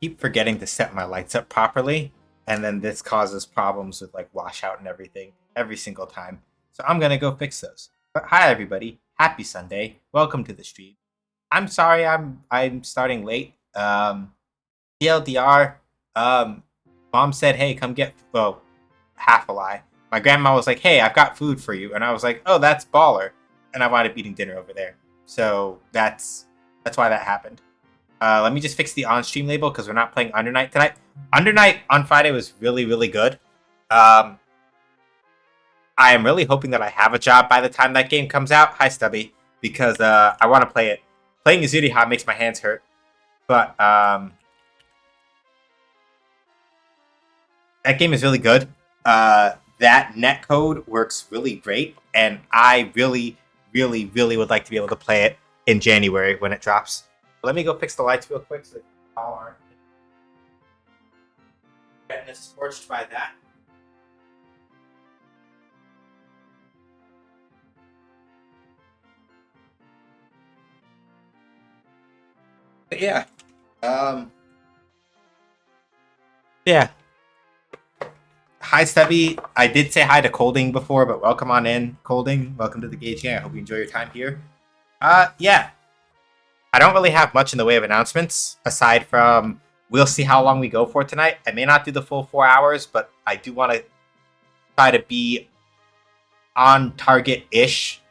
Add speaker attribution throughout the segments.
Speaker 1: keep forgetting to set my lights up properly, and then this causes problems with like washout and everything every single time. So I'm gonna go fix those. But hi everybody, happy Sunday. Welcome to the stream. I'm sorry I'm starting late. TLDR, um, mom said, "Hey, come get." Well, half a lie. My grandma was like, "Hey, I've got food for you," and I was like, "Oh, that's baller," and I wound up eating dinner over there. So that's why that happened. Let me just fix the on-stream label because we're not playing Undernight tonight. Undernight on Friday was really good. Um, I am really hoping that I have a job by the time that game comes out. Hi, Stubby, because I want to play it. Playing Azuriha makes my hands hurt, but that game is really good. That netcode works really great, and I really would like to be able to play it in January when it drops. Let me go fix the lights real quick so y'all aren't getting scorched by that. But yeah, um, yeah. Hi, Stubby. I did say hi to Colding before, but welcome on in, Colding. Welcome to the Gage Gang. I hope you enjoy your time here. Yeah. I don't really have much in the way of announcements aside from we'll see how long we go for tonight. I may not do the full 4 hours, but I do want to try to be on target ish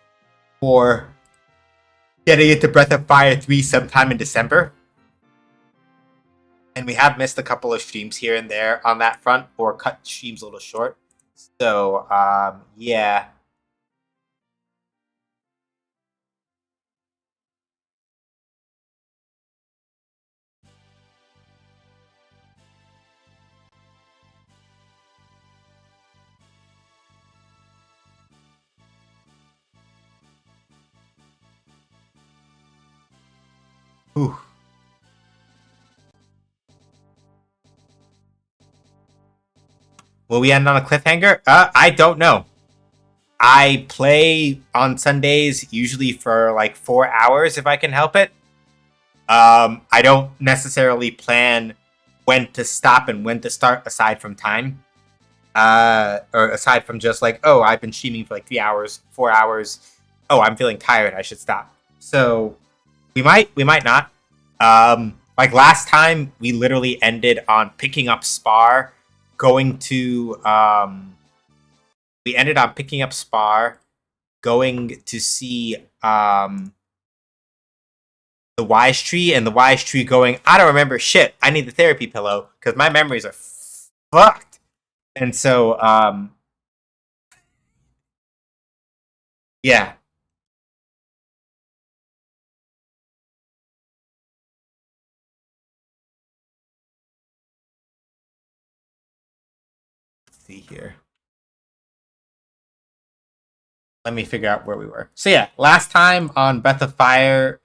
Speaker 1: for getting into Breath of Fire 3 sometime in December. And we have missed a couple of streams here and there on that front or cut streams a little short. So, yeah. Ooh. Will we end on a cliffhanger? I don't know. I play on Sundays usually for like 4 hours if I can help it. I don't necessarily plan when to stop and when to start aside from time. Or aside from just like, oh, I've been streaming for like 3 hours, 4 hours. Oh, I'm feeling tired. I should stop. So we might not. Like last time, we literally ended on picking up Spar, going to we ended on picking up Spar, going to see the Wise Tree, and the Wise Tree going, I don't remember shit. I need the therapy pillow because my memories are fucked. And so, yeah. Let's see here. Let me figure out where we were. So yeah, last time on Breath of Fire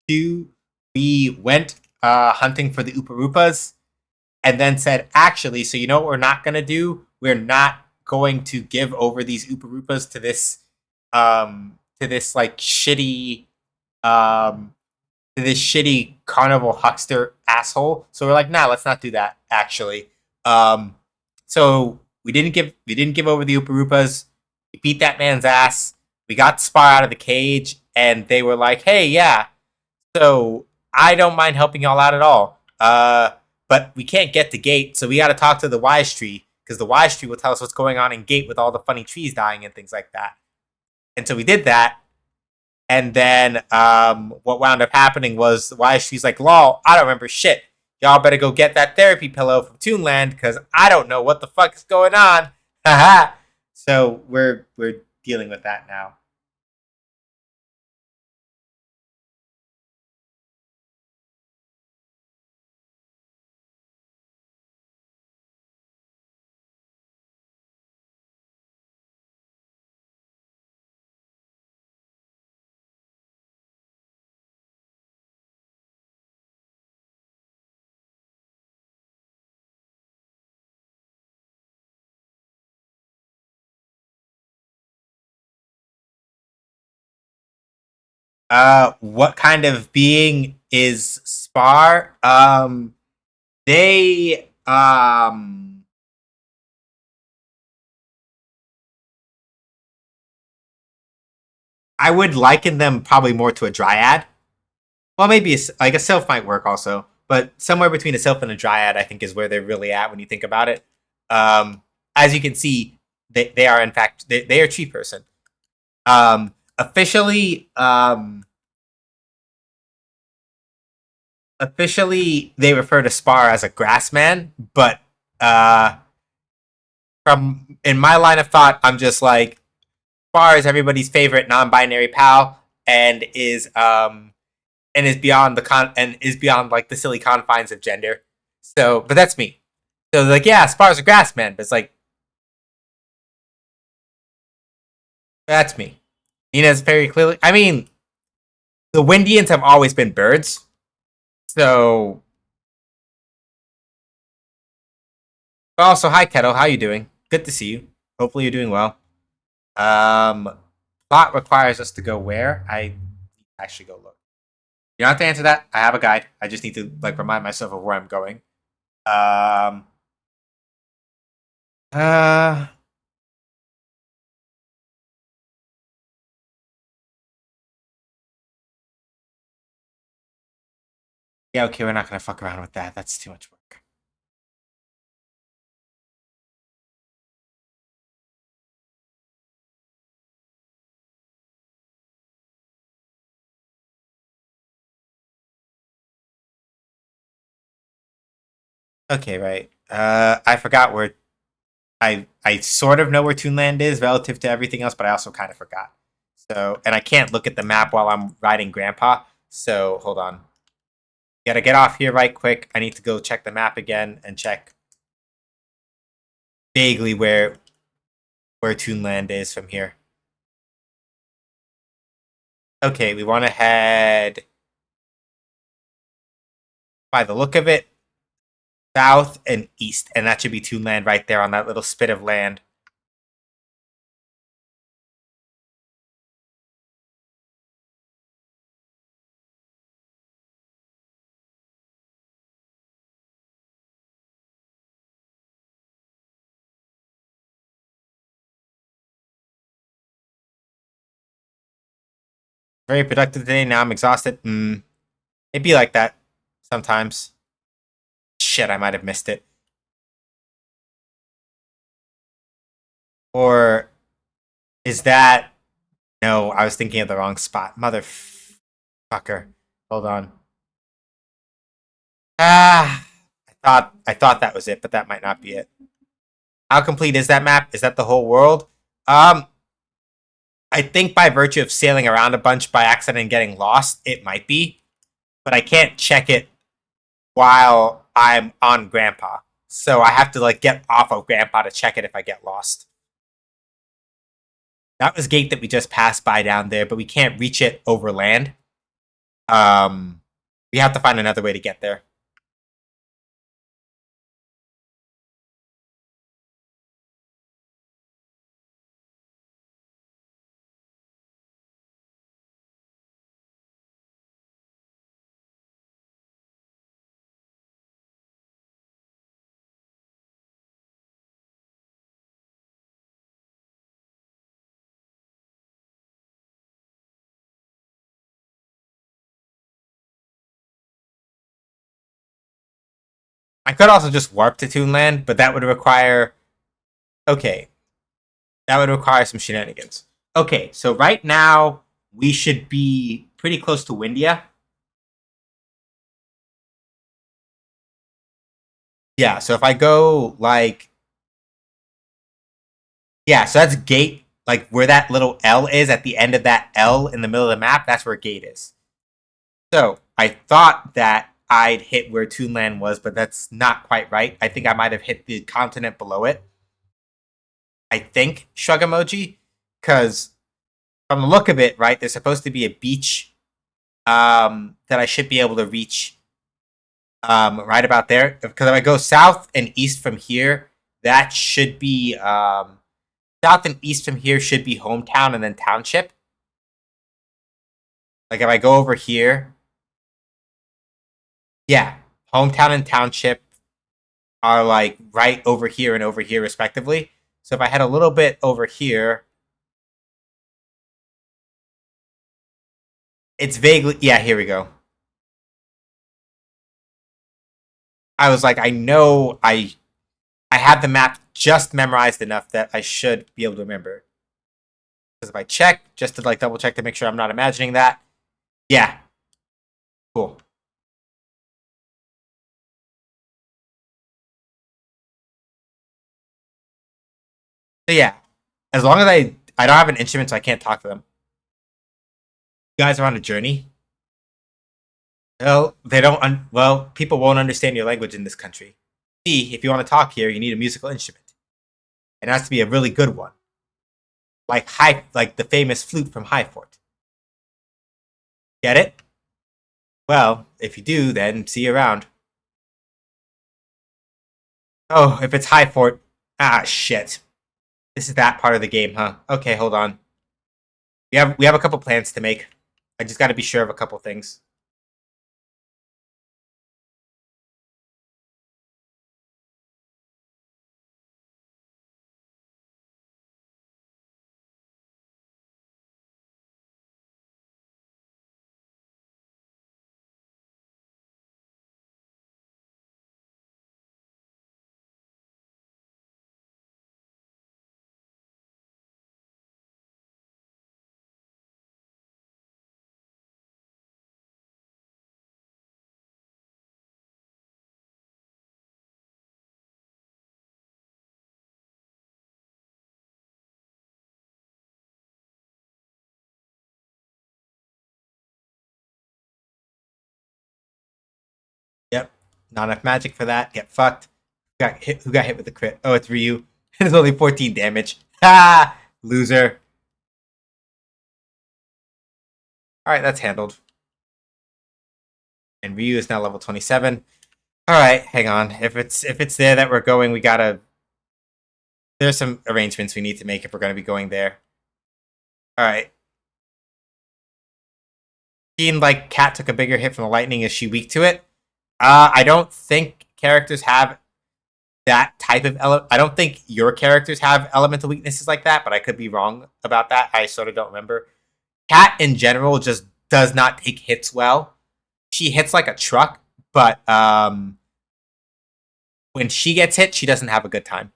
Speaker 1: 2, we went hunting for the Uparupas and then said, actually, so you know what we're not gonna do? We're not going to give over these Uparupas to this like shitty um to this shitty carnival huckster asshole. So we're like, nah, let's not do that, actually. Um so we didn't give over the Uparupas. We beat that man's ass. We got Spar out of the cage, and they were like, hey, yeah, so I don't mind helping y'all out at all. But we can't get to Gate, so we got to talk to the Wise Tree because the Wise Tree will tell us what's going on in Gate with all the funny trees dying and things like that. And so we did that, and then what wound up happening was the Wise Tree's like, "Lol, I don't remember shit. Y'all better go get that therapy pillow from Toonland because I don't know what the fuck is going on." Haha. So we're dealing with that now. What kind of being is Spar? They I would liken them probably more to a dryad. Well, maybe like a sylph might work also, but somewhere between a sylph and a dryad, I think, is where they're really at when you think about it. Um, as you can see, they are in fact they are tree person. Officially, officially they refer to Spar as a grassman, but uh, from in my line of thought, I'm just like Spar is everybody's favorite non-binary pal and is beyond the and is beyond like the silly confines of gender. So, but that's me. So like, yeah, Spar's a grassman, but it's like that's me. Nina's very clearly. I mean, the Windians have always been birds. So, also, hi Kettle, how you doing? Good to see you. Hopefully, you're doing well. Um, plot requires us to go where? I actually go look. You don't have to answer that. I have a guide. I just need to like remind myself of where I'm going. Um, uh, yeah, okay, we're not gonna fuck around with that. That's too much work. Okay, right. I forgot where I sort of know where Toonland is relative to everything else, but I also kind of forgot. So, and I can't look at the map while I'm riding Grandpa. So, hold on. Gotta get off here right quick. I need to go check the map again and check vaguely where Toonland is from here. Okay, we want to head by the look of it south and east, and that should be Toonland right there on that little spit of land. Very productive today. Now I'm exhausted. It'd be like that sometimes. Shit, I might have missed it. Or is that no? I was thinking of the wrong spot. Motherfucker. Hold on. Ah, I thought that was it, but that might not be it. How complete is that map? Is that the whole world? Um, I think by virtue of sailing around a bunch by accident and getting lost, it might be, but I can't check it while I'm on Grandpa. So I have to like get off of Grandpa to check it if I get lost. That was gate that we just passed by down there, but we can't reach it over land. Um, we have to find another way to get there. I could also just warp to Toonland, but that would require okay. That would require some shenanigans. Okay, so right now we should be pretty close to Windia. Yeah, so if I go like yeah, so that's gate like where that little L is at the end of that L in the middle of the map, that's where gate is. So I thought that I'd hit where Toonland was, but that's not quite right. I think I might have hit the continent below it. I think shrug emoji, because from the look of it, right, there's supposed to be a beach that I should be able to reach right about there. Because if I go south and east from here, that should be south and east from here should be hometown and then township. Like if I go over here, yeah, hometown and township are like right over here and over here respectively. So if I had a little bit over here, it's vaguely, yeah, here we go. I was like, I have the map just memorized enough that I should be able to remember. Because if I check, just to like double check to make sure I'm not imagining that, yeah, cool. So yeah, as long as I don't have an instrument, so I can't talk to them. You guys are on a journey. Well, they don't. Well, people won't understand your language in this country. See, if you want to talk here, you need a musical instrument. It has to be a really good one, like the famous flute from High Fort. Get it? Well, if you do, then see you around. Oh, if it's High Fort, shit. This is that part of the game, huh? Okay, hold on. We have a couple plans to make. I just got to be sure of a couple things. Yep. Not enough magic for that. Get fucked. Who got hit with the crit? Oh, it's Ryu. It's only 14 damage. Ha! Loser. Alright, that's handled. And Ryu is now level 27. Alright, hang on. If it's there that we're going, we gotta there's some arrangements we need to make if we're gonna be going there. Alright. Seemed like Cat took a bigger hit from the lightning. Is she weak to it? I don't think characters have that type of element. I don't think your characters have elemental weaknesses like that, but I could be wrong about that. I sort of don't remember. Cat in general just does not take hits well. She hits like a truck, but when she gets hit, she doesn't have a good time.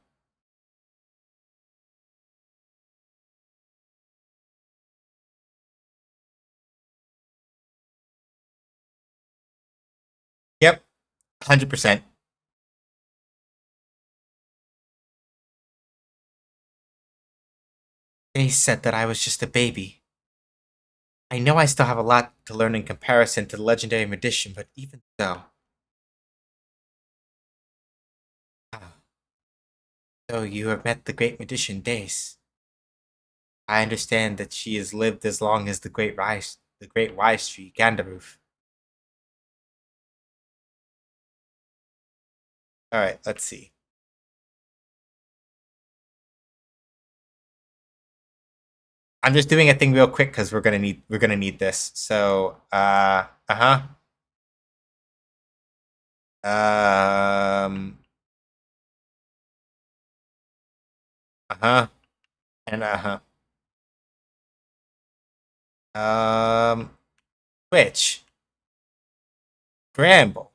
Speaker 1: Yep, 100%. They said that I was just a baby. I know I still have a lot to learn in comparison to the legendary magician, but even so. Ah, so you have met the great magician Dace. I understand that she has lived as long as the great wise tree, Gandaroof. Alright, let's see. I'm just doing a thing real quick because we're gonna need this. So um uh-huh and um Twitch. Scramble.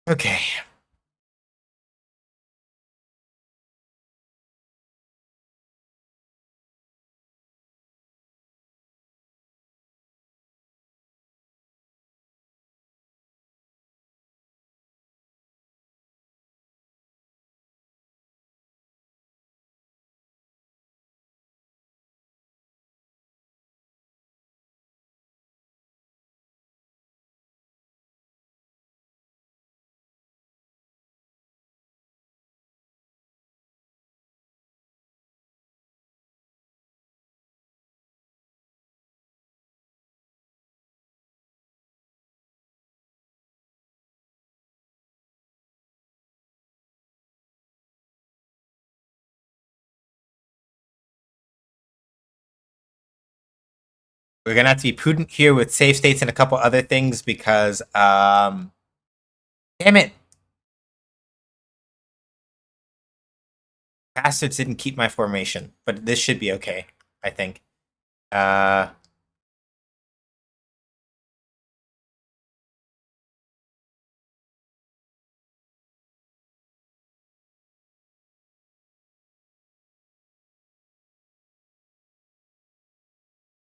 Speaker 1: Okay. We're gonna have to be prudent here with save states and a couple other things because damn it. Bastards didn't keep my formation, but this should be okay, I think. Uh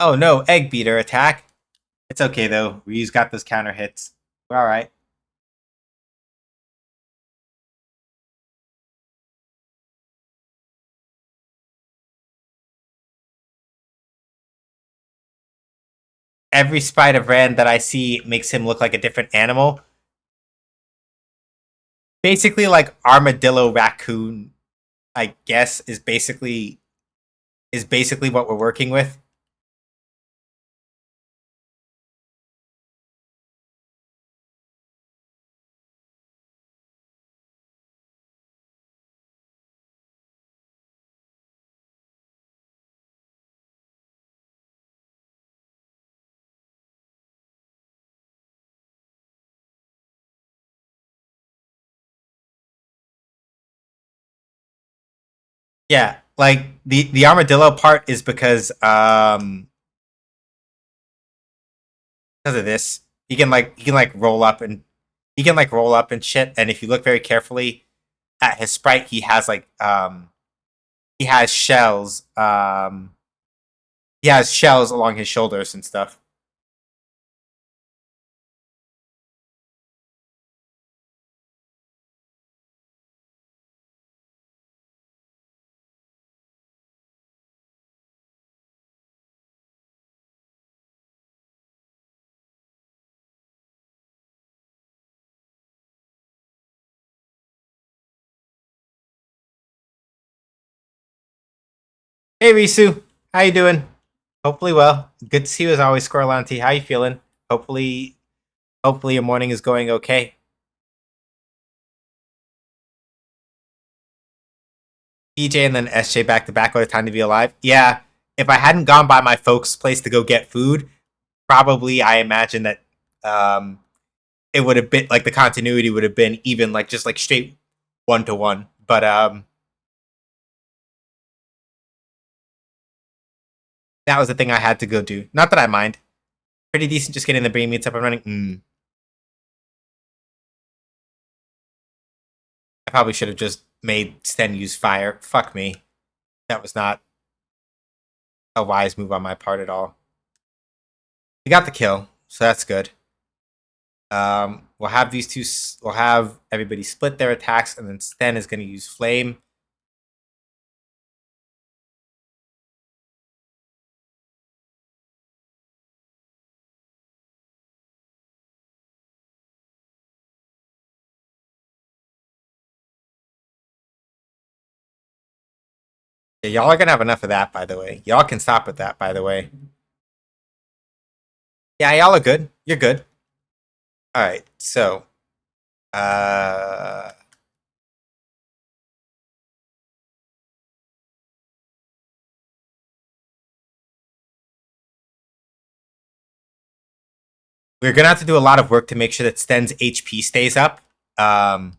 Speaker 1: Oh no, egg beater attack. It's okay though. Ryu's got those counter hits. We're alright. Every sprite of Rand that I see makes him look like a different animal. Basically like armadillo raccoon, I guess, is basically what we're working with. Yeah, like the armadillo part is because of this. He can roll up and shit. And if you look very carefully at his sprite, he has shells. He has shells along his shoulders and stuff. Hey Risu, how you doing? Hopefully well. Good to see you as always, Scorlanti. How you feeling? Hopefully, your morning is going okay. PJ and then SJ back to back. What a time to be alive. Yeah, if I hadn't gone by my folks' place to go get food, probably I imagine that um, it would have been like the continuity would have been even like just like straight 1-to-1. But that was the thing I had to go do. Not that I mind. Pretty decent just getting the brain meats up and running. I probably should have just made Sten use fire. Fuck me. That was not a wise move on my part at all. We got the kill, so that's good. We'll have these two. We'll have everybody split their attacks, and then Sten is going to use flame. Yeah, y'all are gonna have enough of that, by the way. Y'all can stop with that, by the way. Yeah, y'all are good. You're good. All right, so uh, we're gonna have to do a lot of work to make sure that Sten's HP stays up. Um,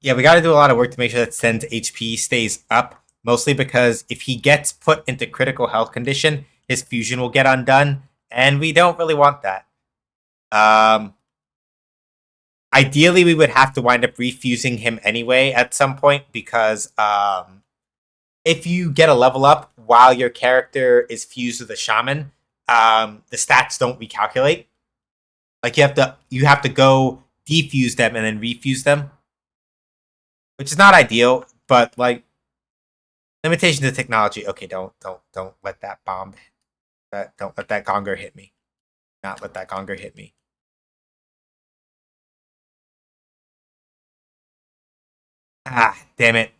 Speaker 1: Yeah, we got to do a lot of work to make sure that Sten's HP stays up. Mostly because if he gets put into critical health condition, his fusion will get undone, and we don't really want that. Um, Ideally, we would have to wind up refusing him anyway at some point because if you get a level up while your character is fused with a shaman, the stats don't recalculate. Like you have to go defuse them and then refuse them, which is not ideal. But like limitations of technology. Okay, don't let that bomb. Don't let that gonger hit me. Not let that gonger hit me. Ah, damn it.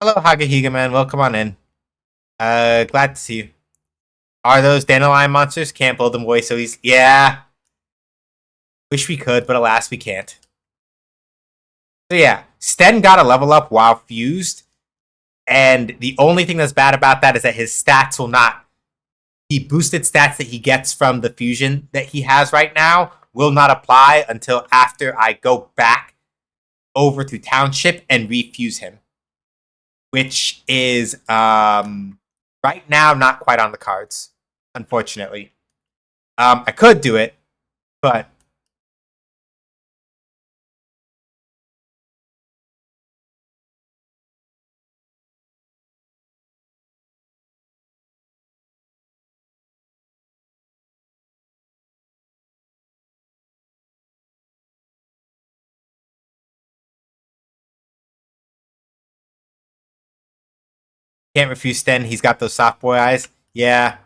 Speaker 1: Hello, Hagahiga man. Welcome on in. Glad to see you. Are those dandelion monsters? Can't build them away so easy. Yeah. Wish we could, but alas, we can't. So yeah, Sten got a level up while fused, and the only thing that's bad about that is that his stats will not. The boosted stats that he gets from the fusion that he has right now will not apply until after I go back over to Township and refuse him, which is right now not quite on the cards, unfortunately. I could do it, but can't refuse Sten. He's got those soft boy eyes. Yeah.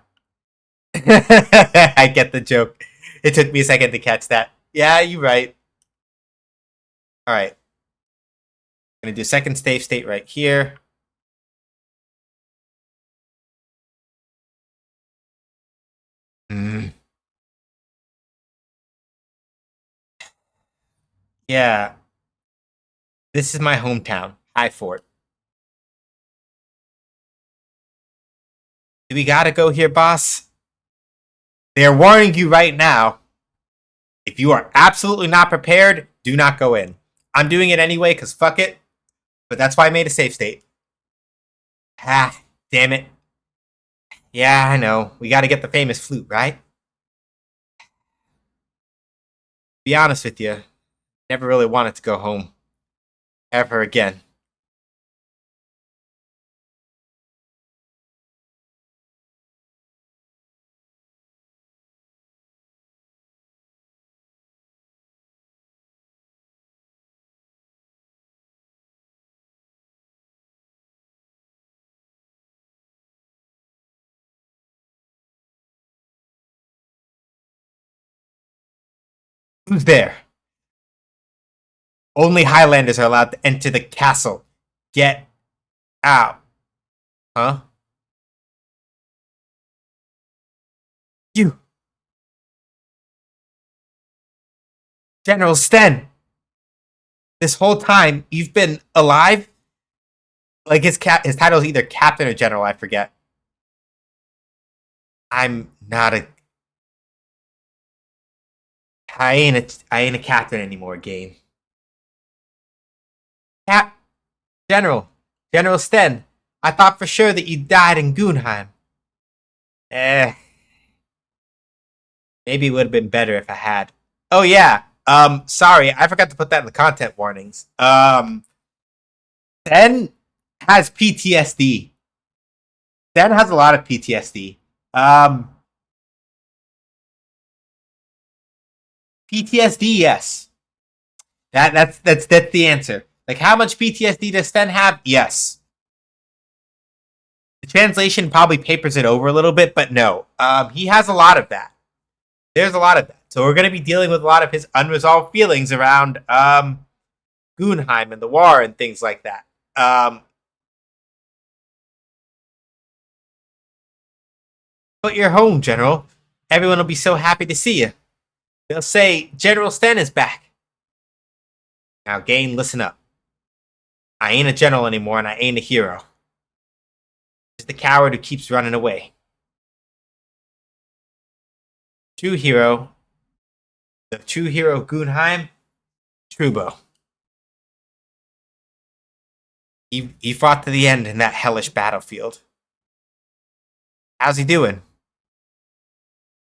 Speaker 1: I get the joke. It took me a second to catch that. Yeah, you're right. All right. Gonna do second state right here. Mm. Yeah. This is my hometown, High Fort. Do we gotta go here, boss? They're warning you right now. If you are absolutely not prepared, do not go in. I'm doing it anyway, because fuck it. But that's why I made a safe state. Ah, damn it. Yeah, I know. We gotta get the famous flute, right? Be honest with you, never really wanted to go home. Ever again. Who's there? Only Highlanders are allowed to enter the castle. Get out. Huh? You. General Sten. This whole time, you've been alive? Like his title is either captain or general, I forget. I'm not a I ain't a captain anymore, game. Cap General. General Sten. I thought for sure that you died in Gunheim. Eh, maybe it would have been better if I had. Oh yeah. Sorry, I forgot to put that in the content warnings. Sten has PTSD. Sten has a lot of PTSD. Um, PTSD, yes. That's the answer. Like, how much PTSD does Sten have? Yes. The translation probably papers it over a little bit, but no. He has a lot of that. There's a lot of that. So we're going to be dealing with a lot of his unresolved feelings around Gunheim and the war and things like that. But you're home, General. Everyone will be so happy to see you. They'll say General Sten is back. Now, Gain, listen up. I ain't a general anymore, and I ain't a hero. Just the coward who keeps running away. True hero. The true hero of Gunheim, Trubo. He fought to the end in that hellish battlefield. How's he doing?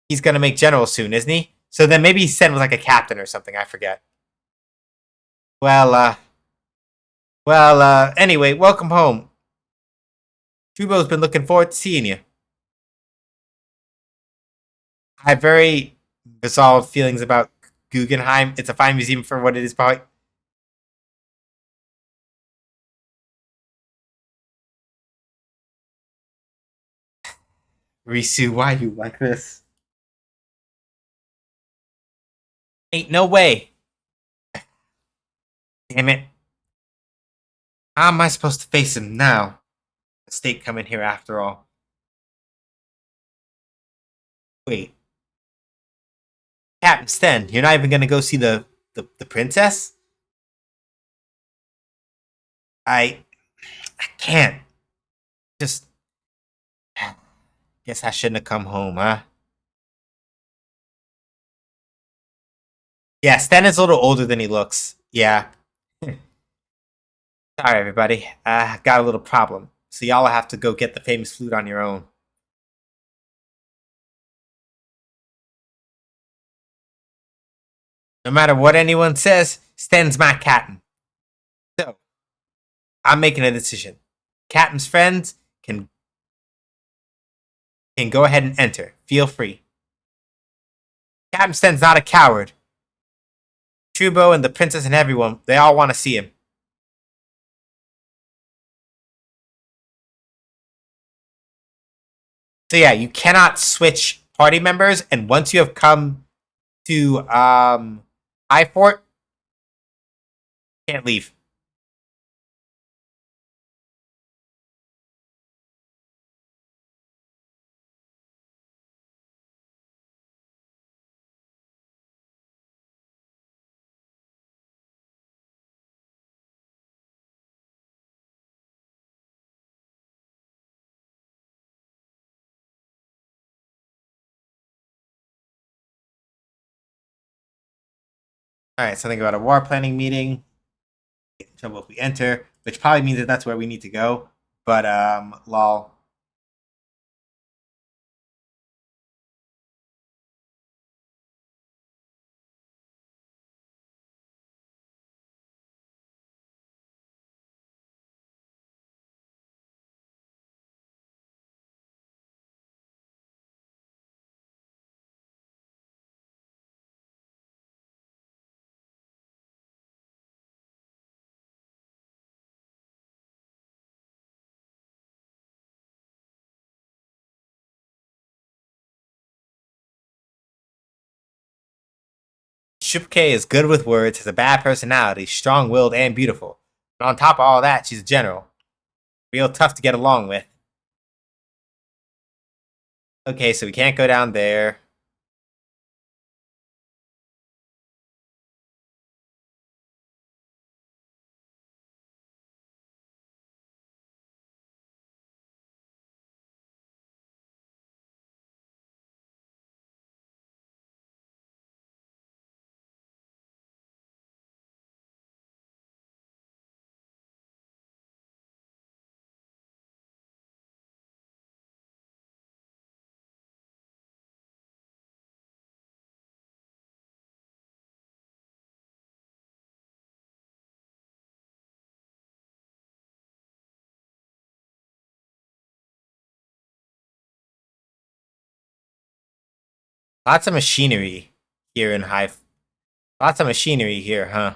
Speaker 1: He's gonna make general soon, isn't he? So then maybe he's sent with like a captain or something. I forget. Well, anyway, welcome home. Trubo's been looking forward to seeing you. I have very resolved feelings about Guggenheim. It's a fine museum for what it is, probably. Risu, why you like this? Ain't no way. Damn it. How am I supposed to face him now? Mistake coming here after all. Wait, Captain Sten, you're not even gonna go see the princess? I can't. Just guess I shouldn't have come home, huh? Yeah, Sten is a little older than he looks. Yeah. Sorry, everybody. Got a little problem. So y'all have to go get the famous flute on your own. No matter what anyone says, Sten's my captain. So I'm making a decision. Captain's friends can go ahead and enter. Feel free. Captain Sten's not a coward. Trubo and the princess and everyone, they all want to see him. So yeah, you cannot switch party members, and once you have come to High Fort, you can't leave. All right, something about a war planning meeting. Trouble if we enter, which probably means that that's where we need to go. But lol. Shupke is good with words, has a bad personality, strong-willed and beautiful. But on top of all that, she's a general. Real tough to get along with. Okay, so we can't go down there. Lots of machinery here in High. Lots of machinery here, huh?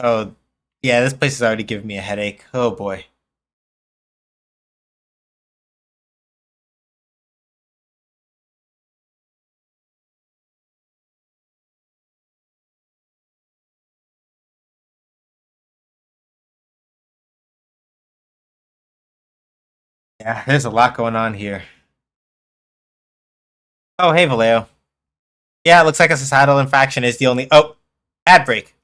Speaker 1: Oh, yeah, this place is already giving me a headache. Oh boy. Yeah, there's a lot going on here. Oh, hey, Vallejo. Yeah, it looks like a societal infraction is the only. Oh, ad break.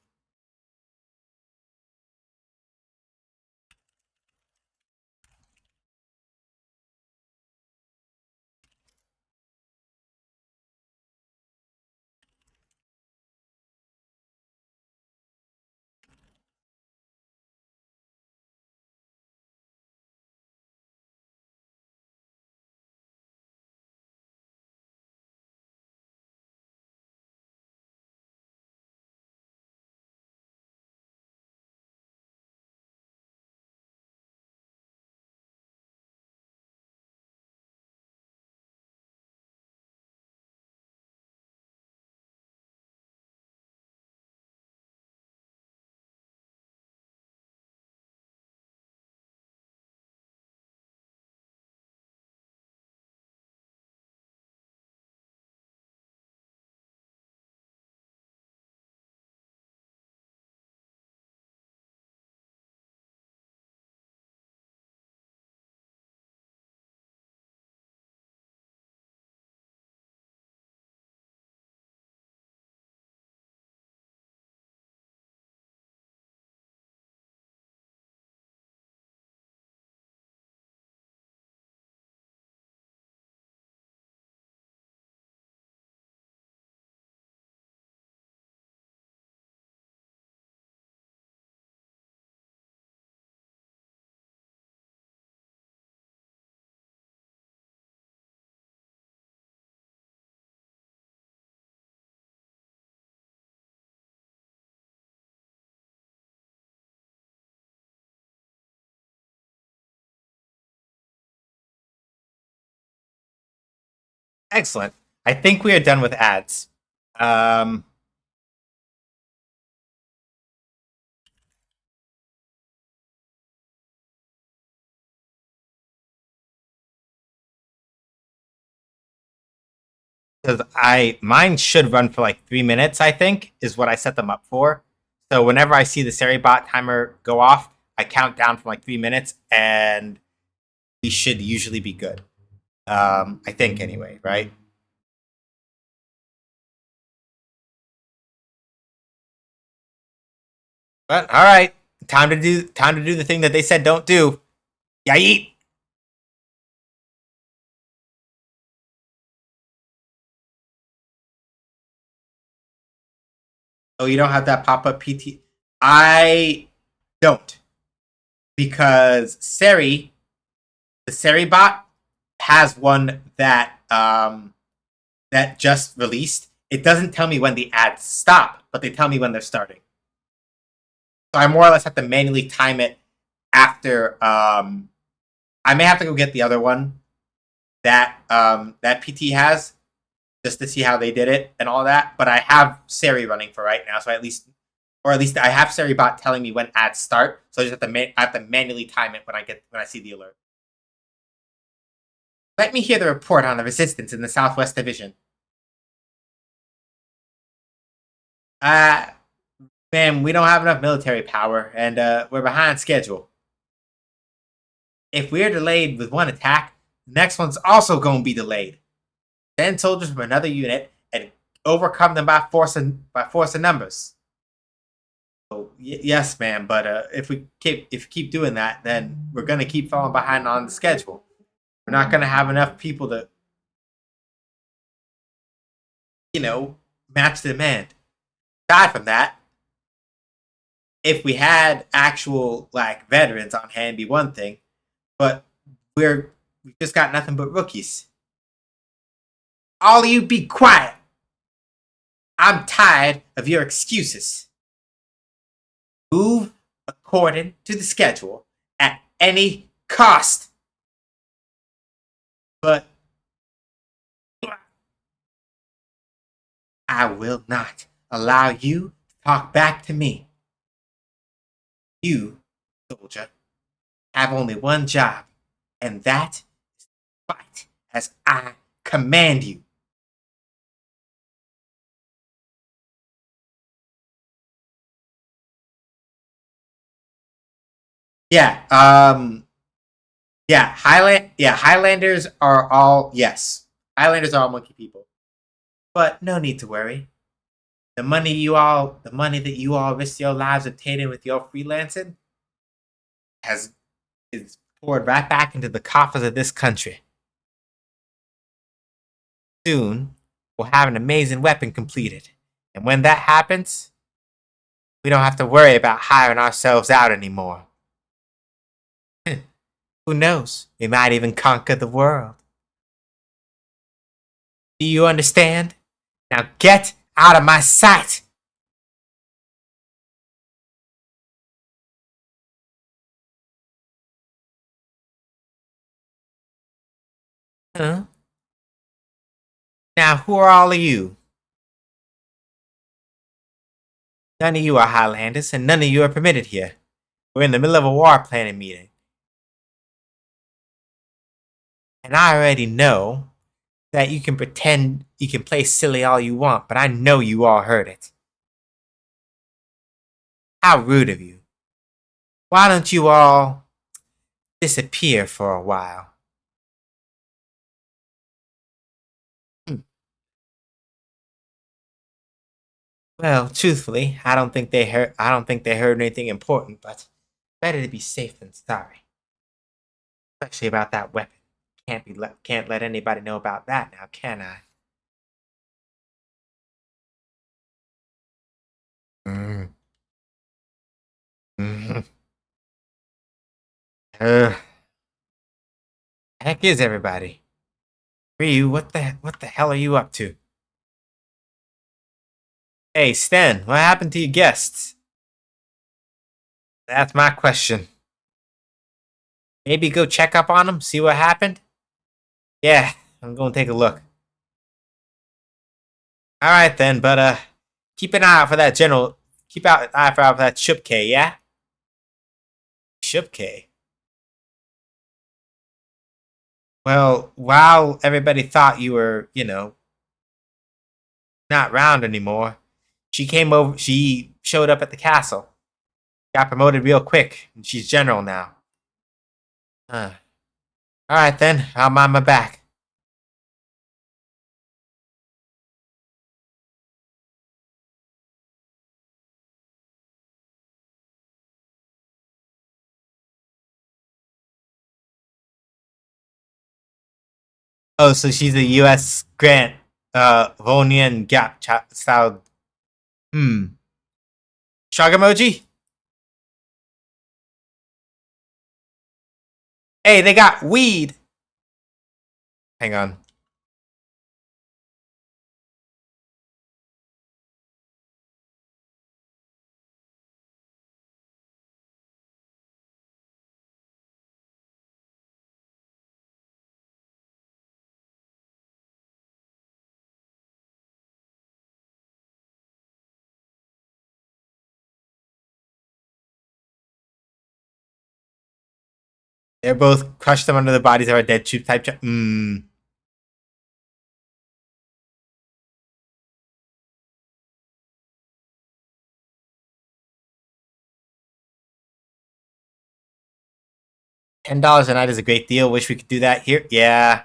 Speaker 1: Excellent. I think we are done with ads. Um, because mine should run for like 3 minutes. I think is what I set them up for. So whenever I see the Seribot timer go off, I count down for like 3 minutes, and we should usually be good. I think anyway, right? But all right, time to do the thing that they said don't do. Yeah, eat. Oh, you don't have that pop up PT. I don't, because the Seri bot has one that just released. It doesn't tell me when the ads stop, but they tell me when they're starting. So I more or less have to manually time it after. I may have to go get the other one that PT has, just to see how they did it and all that. But I have Seri running for right now, so at least I have SeriBot telling me when ads start. So I just I have to manually time it when I see the alert. Let me hear the report on the resistance in the Southwest Division. Uh, Man, we don't have enough military power, and we're behind schedule. If we're delayed with one attack, the next one's also going to be delayed. Send soldiers from another unit and overcome them by force of numbers. So, yes, man, but if we keep doing that, then we're gonna keep falling behind on the schedule. We're not gonna have enough people to, match the demand. Aside from that, if we had actual like veterans on hand, be one thing, but we just got nothing but rookies. All of you, be quiet. I'm tired of your excuses. Move according to the schedule at any cost. But I will not allow you to talk back to me. You, soldier, have only one job, and that is to fight as I command you. Yeah, Highlanders are all yes. Highlanders are all monkey people. But no need to worry. The money that you all risk your lives obtaining with your freelancing has is poured right back into the coffers of this country. Soon, we'll have an amazing weapon completed. And when that happens, we don't have to worry about hiring ourselves out anymore. Who knows? We might even conquer the world. Do you understand? Now get out of my sight! Huh? Now, who are all of you? None of you are Highlanders, and none of you are permitted here. We're in the middle of a war planning meeting. And I already know that you can pretend you can play silly all you want, but I know you all heard it. How rude of you. Why don't you all disappear for a while? Hmm. Well, truthfully, I don't think they heard anything important, but better to be safe than sorry. Especially about that weapon. Can't let anybody know about that now, can I? Mm. Mm. Ugh. Heck is everybody? Ryu, what the hell are you up to? Hey, Sten, what happened to your guests? That's my question. Maybe go check up on them, see what happened? Yeah, I'm going to take a look. All right then, but keep an eye out for that general. Keep out an eye out for that Shupke, yeah? Shupke. Well, while everybody thought you were, not round anymore, she came over. She showed up at the castle. Got promoted real quick, and she's general now. Huh. All right then, I'm on my back. Oh, so she's a U.S. Grant, Vonian Gap style. Hmm. Shrug emoji. Hey, they got weed. Hang on. They're both crushed them under the bodies of our dead troop type. Hmm. $10 a night is a great deal. Wish we could do that here. Yeah.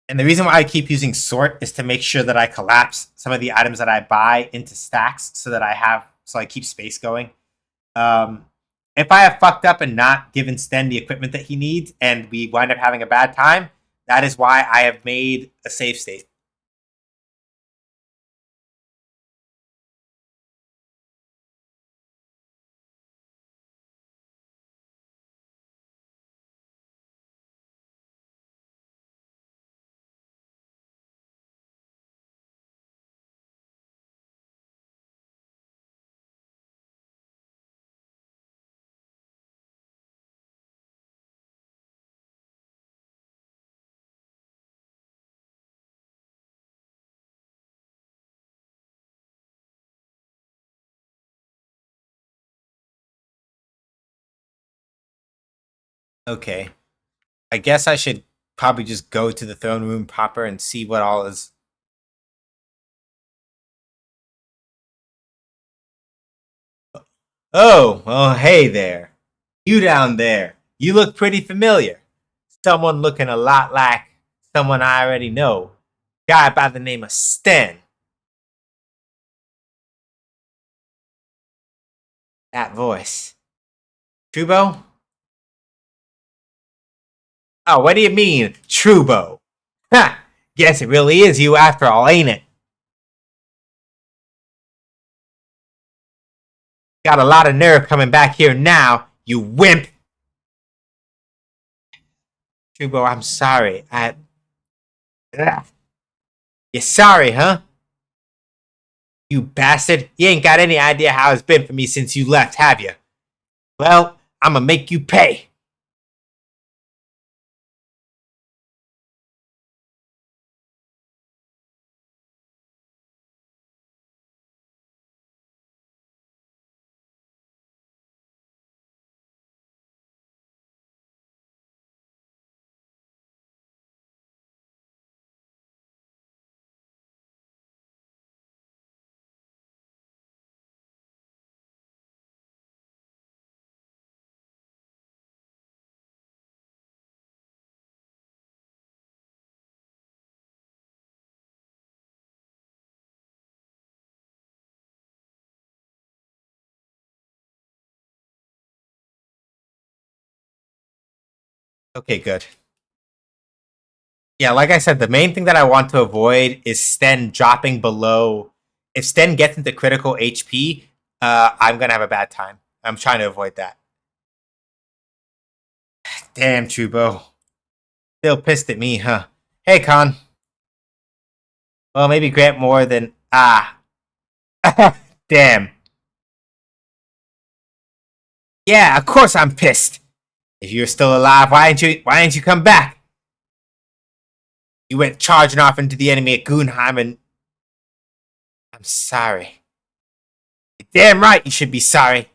Speaker 1: And the reason why I keep using sort is to make sure that I collapse some of the items that I buy into stacks so I keep space going. Um, if I have fucked up and not given Sten the equipment that he needs and we wind up having a bad time, that is why I have made a save state. Okay. I guess I should probably just go to the throne room proper and see what all is. Oh, well, hey there. You down there. You look pretty familiar. Someone looking a lot like someone I already know. Guy by the name of Sten. That voice. Trubo? Oh, what do you mean, Trubo? Ha! Guess it really is you after all, ain't it? Got a lot of nerve coming back here now, you wimp. Trubo, I'm sorry. Ugh. You're sorry, huh? You bastard. You ain't got any idea how it's been for me since you left, have you? Well, I'ma make you pay. Okay, good. Yeah, like I said, the main thing that I want to avoid is Sten dropping below. If Sten gets into critical HP, I'm gonna have a bad time. I'm trying to avoid that. Damn, Trubo. Still pissed at me, huh? Hey, Con. Well, maybe grant more than Damn. Yeah, of course I'm pissed. If you're still alive, why didn't you come back? You went charging off into the enemy at Gunheim and I'm sorry. You're damn right you should be sorry.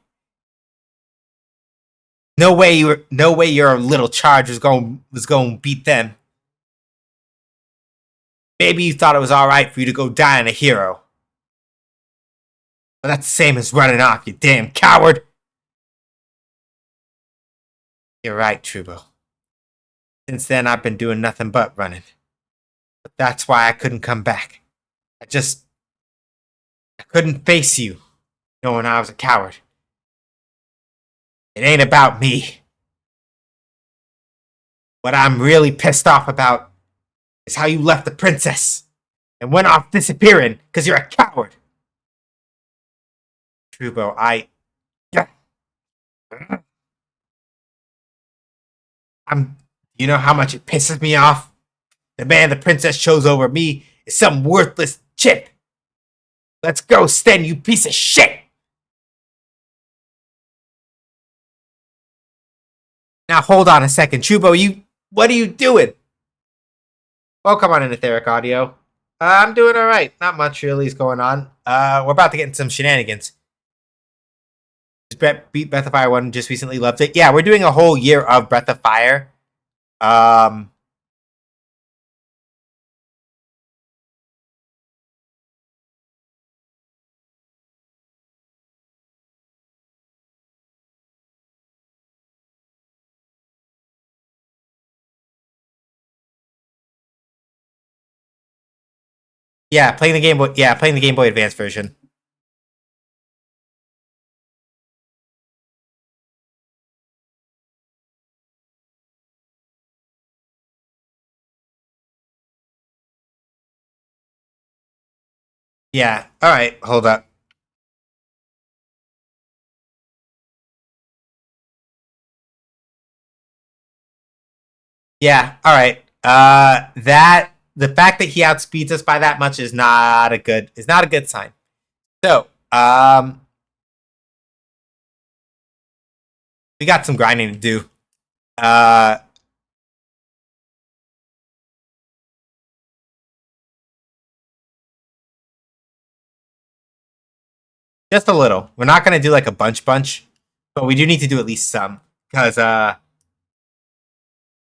Speaker 1: No way your little charge was going to beat them. Maybe you thought it was alright for you to go die on a hero. But that's the same as running off, you damn coward. You're right, Trubo. Since then, I've been doing nothing but running. But that's why I couldn't come back. I couldn't face you, knowing I was a coward. It ain't about me. What I'm really pissed off about is how you left the princess and went off disappearing because you're a coward. Trubo, I'm. You know how much it pisses me off? The man the princess chose over me is some worthless chip. Let's go, Sten, you piece of shit! Now hold on a second, Trubo, what are you doing? Welcome on in Etheric Audio. I'm doing alright. Not much really is going on. We're about to get into some shenanigans. Beat Breath of Fire 1 just recently, loved it. Yeah, we're doing a whole year of Breath of Fire. Yeah, playing the Game Boy. Yeah, playing the Game Boy Advance version. Yeah. All right. Hold up. Yeah. All right. That the fact that he outspeeds us by that much is not a good sign. So, we got some grinding to do. Uh, just a little. We're not gonna do like a bunch, but we do need to do at least some because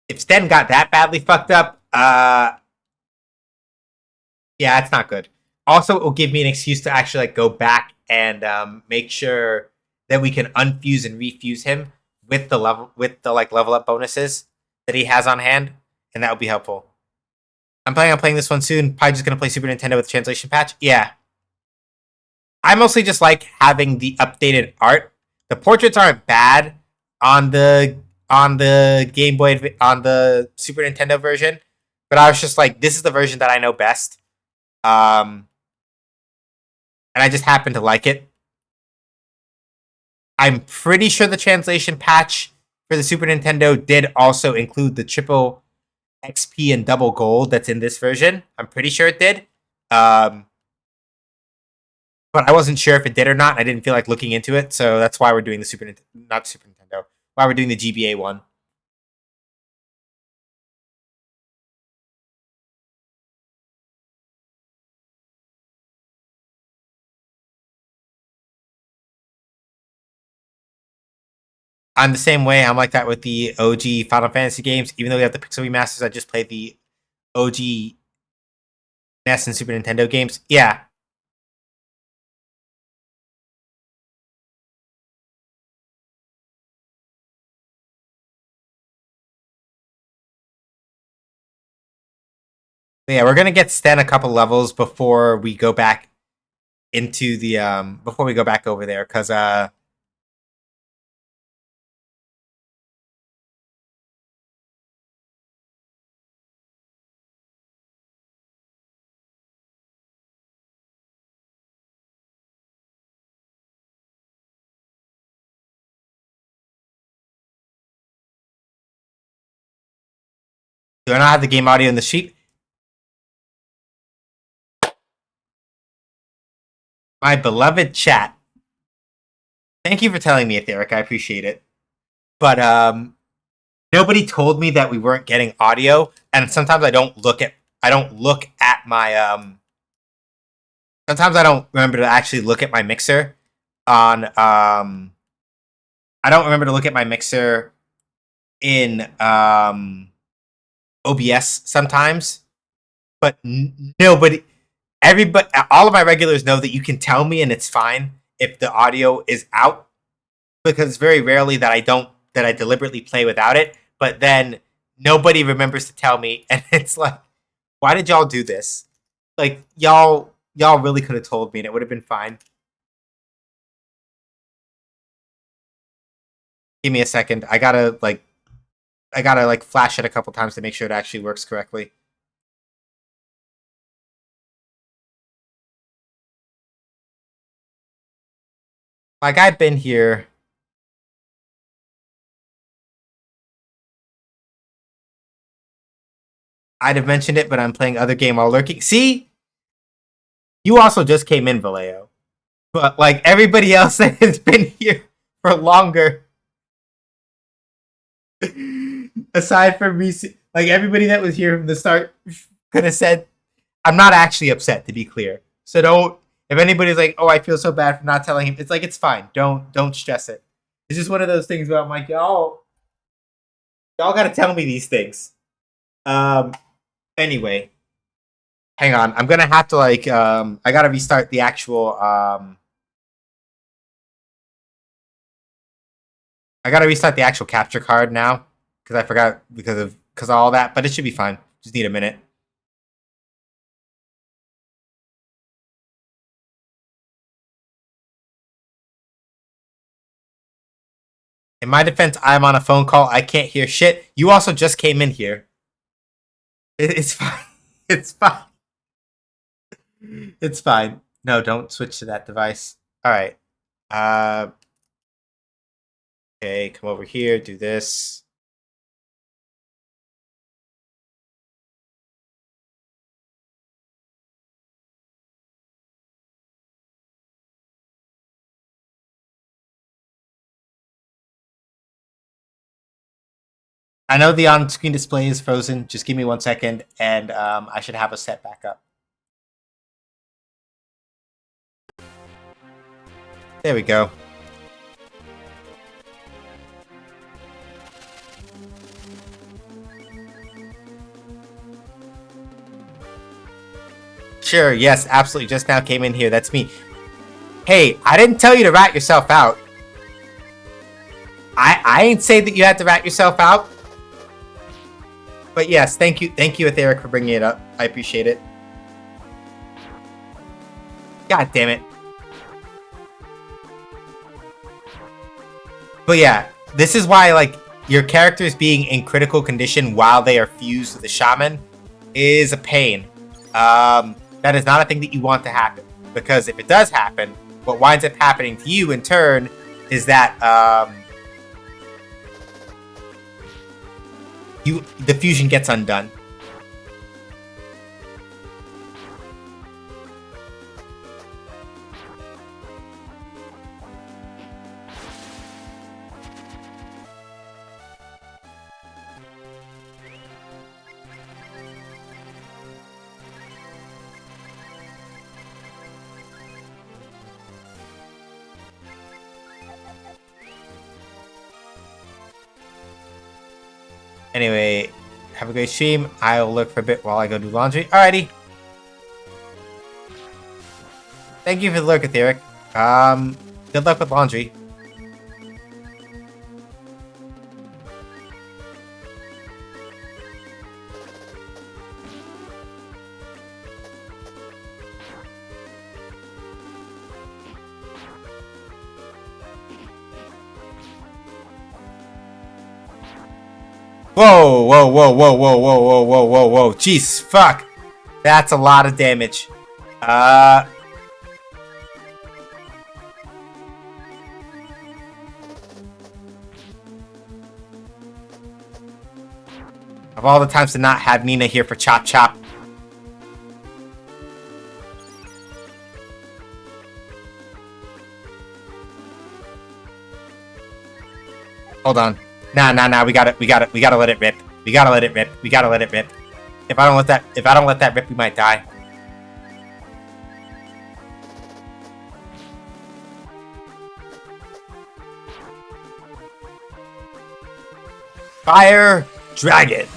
Speaker 1: if Sten got that badly fucked up, yeah, it's not good. Also, it will give me an excuse to actually like go back and make sure that we can unfuse and refuse him with the like level up bonuses that he has on hand, and that would be helpful. I'm planning on playing this one soon. Probably just gonna play Super Nintendo with the translation patch. Yeah, I mostly just like having the updated art. The portraits aren't bad on the Game Boy on the Super Nintendo version, but I was just like, this is the version that I know best. Um, and I just happen to like it. I'm pretty sure the translation patch for the Super Nintendo did also include the triple XP and double gold that's in this version. I'm pretty sure it did. But I wasn't sure if it did or not. I didn't feel like looking into it, so that's why we're doing the not Super Nintendo. Why we're doing the GBA one. I'm the same way. I'm like that with the OG Final Fantasy games. Even though we have the Pixel remasters, I just played the OG NES and Super Nintendo games. Yeah. But yeah, we're gonna get Sten a couple levels before we go back into the before we go back over there, because Do I not have the game audio in the sheet? My beloved chat. Thank you for telling me, Etheric. I appreciate it. But nobody told me that we weren't getting audio, and sometimes I don't look at my sometimes I don't remember to actually look at my mixer on I don't remember to look at my mixer in OBS sometimes. But nobody, everybody, all of my regulars know that you can tell me and it's fine if the audio is out, because it's very rarely that I deliberately play without it. But then nobody remembers to tell me, and it's like, why did y'all do this? Like y'all really could have told me, and it would have been fine. Give me a second. I gotta flash it a couple times to make sure it actually works correctly. Like, I've been here. I'd have mentioned it, but I'm playing other game while lurking. See? You also just came in, Vallejo. But, like, everybody else that has been here for longer. Aside from me, like, everybody that was here from the start could have said, I'm not actually upset, to be clear. So don't, if anybody's like, oh, I feel so bad for not telling him, it's like, it's fine. Don't stress it. It's just one of those things where I'm like, y'all gotta tell me these things. Anyway, hang on. I'm gonna have to I gotta restart the actual I gotta restart the actual capture card now because I forgot because of all that, but it should be fine. Just need a minute. In my defense, I'm on a phone call. I can't hear shit. You also just came in here. It's fine. It's fine. It's fine. No, don't switch to that device. All right. Okay, come over here. Do this. I know the on-screen display is frozen. Just give me 1 second, and I should have a set back up. There we go. Sure, yes, absolutely. Just now came in here. That's me. Hey, I didn't tell you to rat yourself out. I ain't say that you had to rat yourself out. But yes, thank you, Etheric, for bringing it up. I appreciate it. God damn it. But yeah, this is why, like, your characters being in critical condition while they are fused with the shaman is a pain. That is not a thing that you want to happen, because if it does happen, what winds up happening to you in turn is that the fusion gets undone. Anyway, have a great stream. I'll look for a bit while I go do laundry. Alrighty. Thank you for the lurk, Etheric. Good luck with laundry. Whoa, whoa, whoa, whoa, whoa, whoa, whoa, whoa, whoa, whoa. Jeez, fuck. That's a lot of damage. Of all the times to not have Nina here for Chop Chop. Hold on. Nah. We gotta let it rip. We gotta let it rip. If I don't let that rip, we might die. Fire Dragon.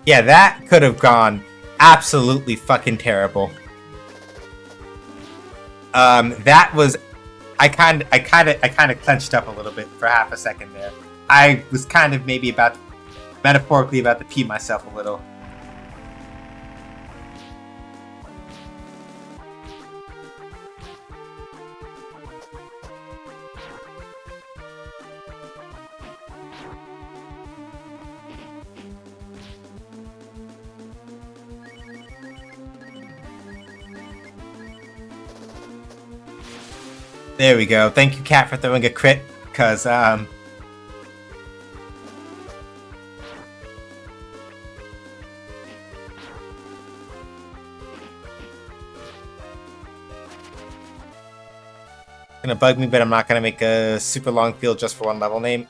Speaker 1: Yeah, that could have gone absolutely fucking terrible. That was, I kind of clenched up a little bit for half a second there. I was kind of maybe metaphorically about to pee myself a little. There we go. Thank you, Cat, for throwing a crit, because, gonna bug me, but I'm not gonna make a super long field just for one level name.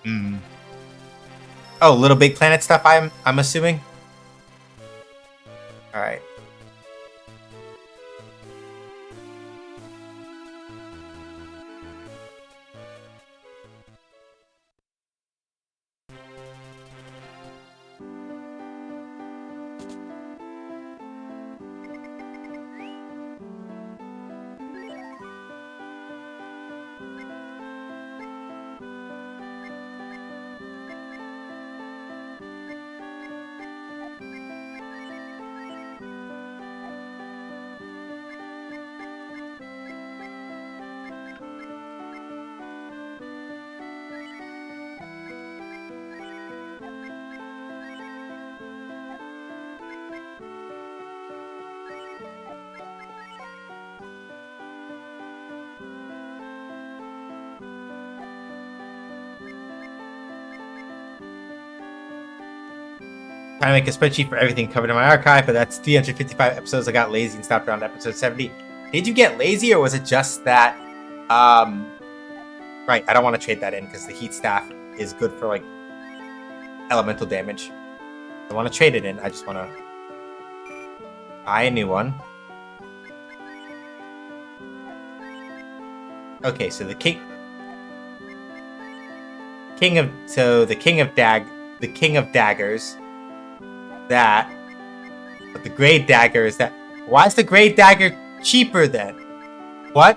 Speaker 1: Oh, Little Big Planet stuff, I'm assuming? Alright. Trying to make a spreadsheet for everything covered in my archive, but that's 355 episodes. I got lazy and stopped around episode 70. Did you get lazy, or was it just that? Right, I don't want to trade that in because the heat staff is good for like elemental damage. I want to trade it in. I just want to buy a new one. Okay, so the king of daggers. That, but the Great Dagger is that. Why is the Great Dagger cheaper then? What?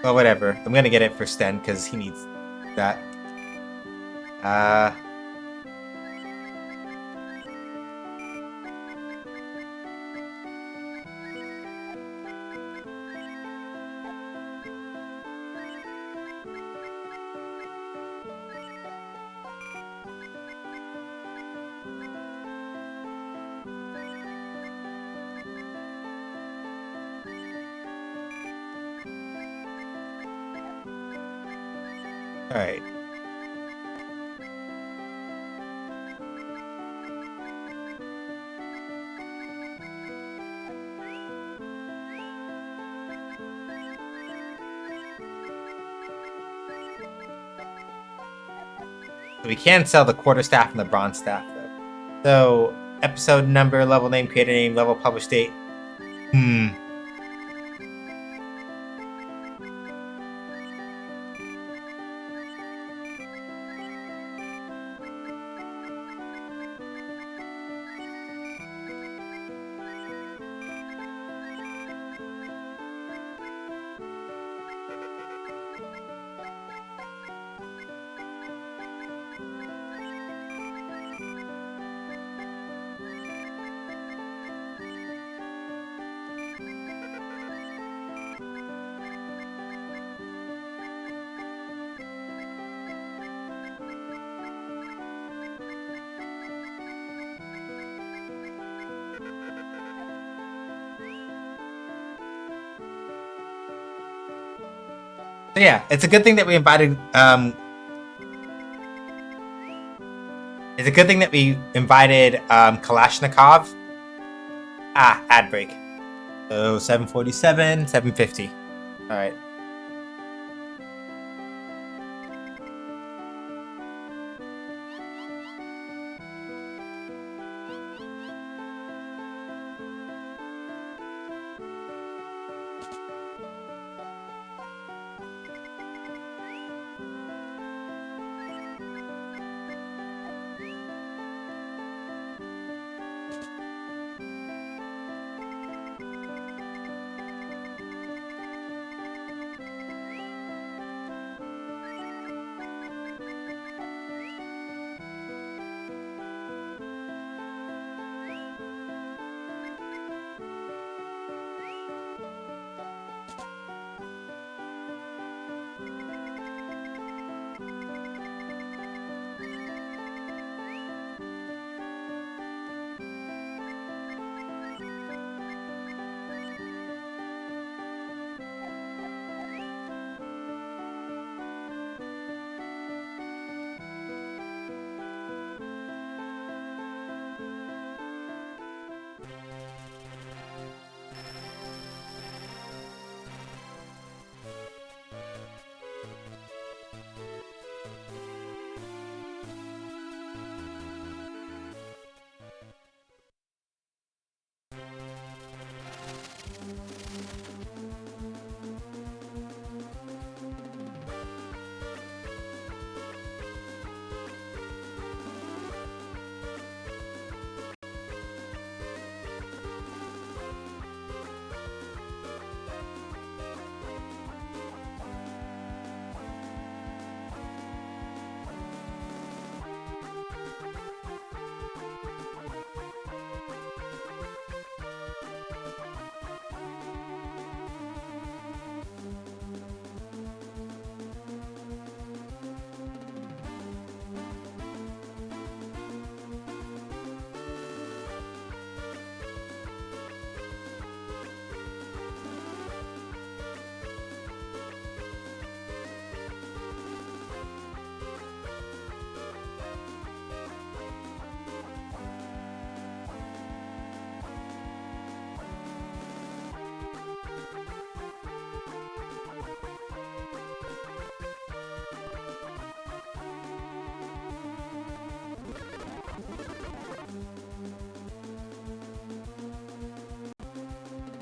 Speaker 1: Well, whatever. I'm gonna get it for Sten because he needs that. All right. We can sell the quarterstaff and the bronze staff, though. So, episode number, level name, creator name, level published date. So yeah, it's a good thing that we invited. It's a good thing that we invited Kalashnikov. Ad break. So 747, 750. All right.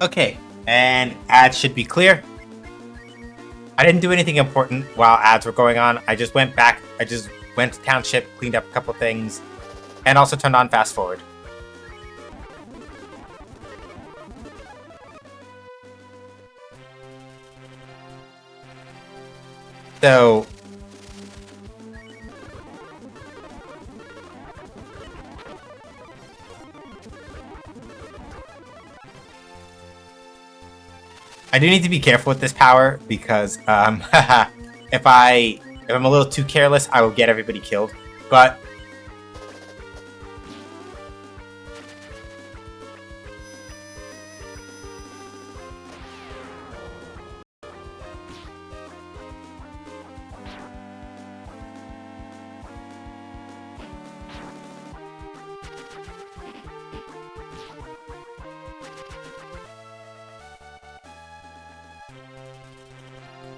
Speaker 1: Okay, and ads should be clear. I didn't do anything important while ads were going on. I just went back. I just went to township, cleaned up a couple things, and also turned on fast forward. So I do need to be careful with this power because if I'm a little too careless, I will get everybody killed. But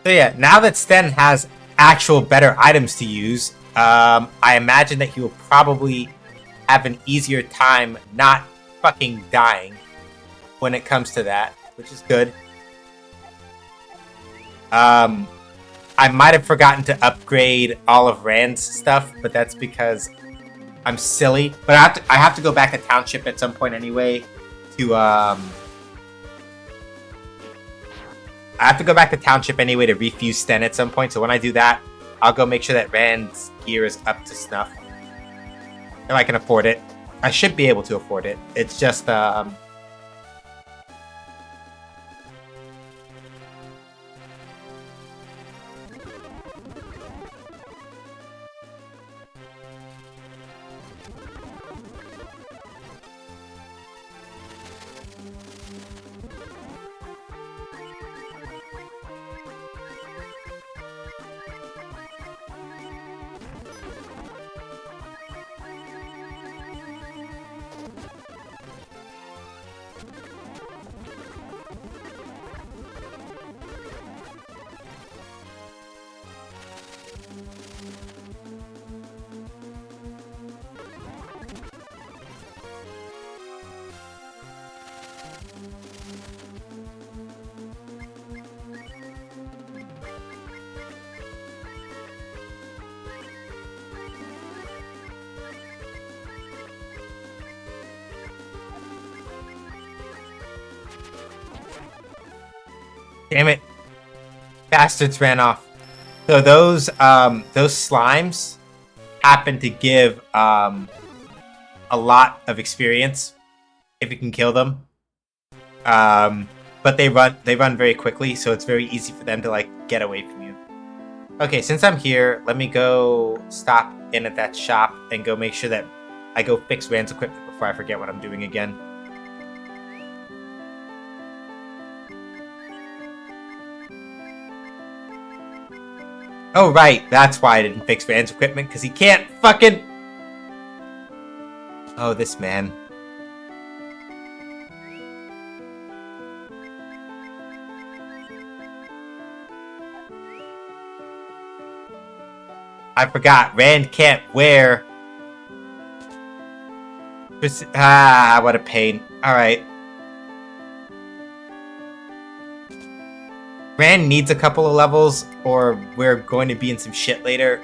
Speaker 1: so yeah, now that Sten has actual better items to use, I imagine that he will probably have an easier time not fucking dying when it comes to that, which is good. I might have forgotten to upgrade all of Rand's stuff, but that's because I'm silly. But I have to go back to township at some point anyway to I have to go back to township anyway to refuse Sten at some point. So when I do that, I'll go make sure that Rand's gear is up to snuff. If I can afford it. I should be able to afford it. It's just Damn it. Bastards ran off. So those slimes happen to give a lot of experience if you can kill them. But they run very quickly, so it's very easy for them to like get away from you. Okay, since I'm here, let me go stop in at that shop and go make sure that I go fix Rand's equipment before I forget what I'm doing again. Oh, right. That's why I didn't fix Rand's equipment, because he can't fucking... Oh, this man. I forgot. Rand can't wear... what a pain. Alright. Rand needs a couple of levels, or we're going to be in some shit later.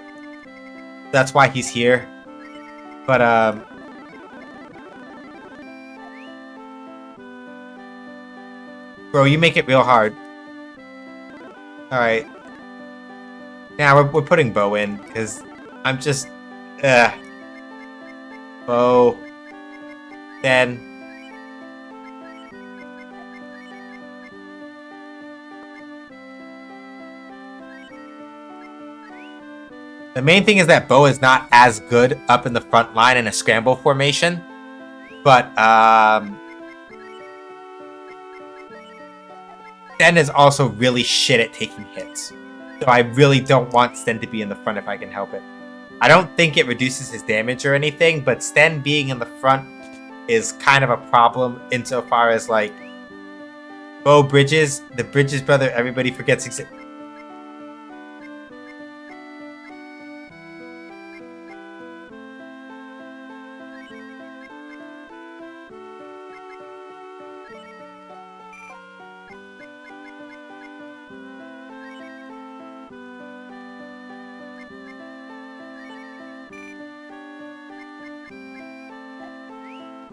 Speaker 1: That's why he's here. But, bro, you make it real hard. Alright. Now we're putting Bo in, because I'm just... Bo. Then... The main thing is that Bo is not as good up in the front line in a scramble formation. But, Sten is also really shit at taking hits. So I really don't want Sten to be in the front if I can help it. I don't think it reduces his damage or anything, but Sten being in the front is kind of a problem insofar as, like, Bo Bridges, the Bridges brother, everybody forgets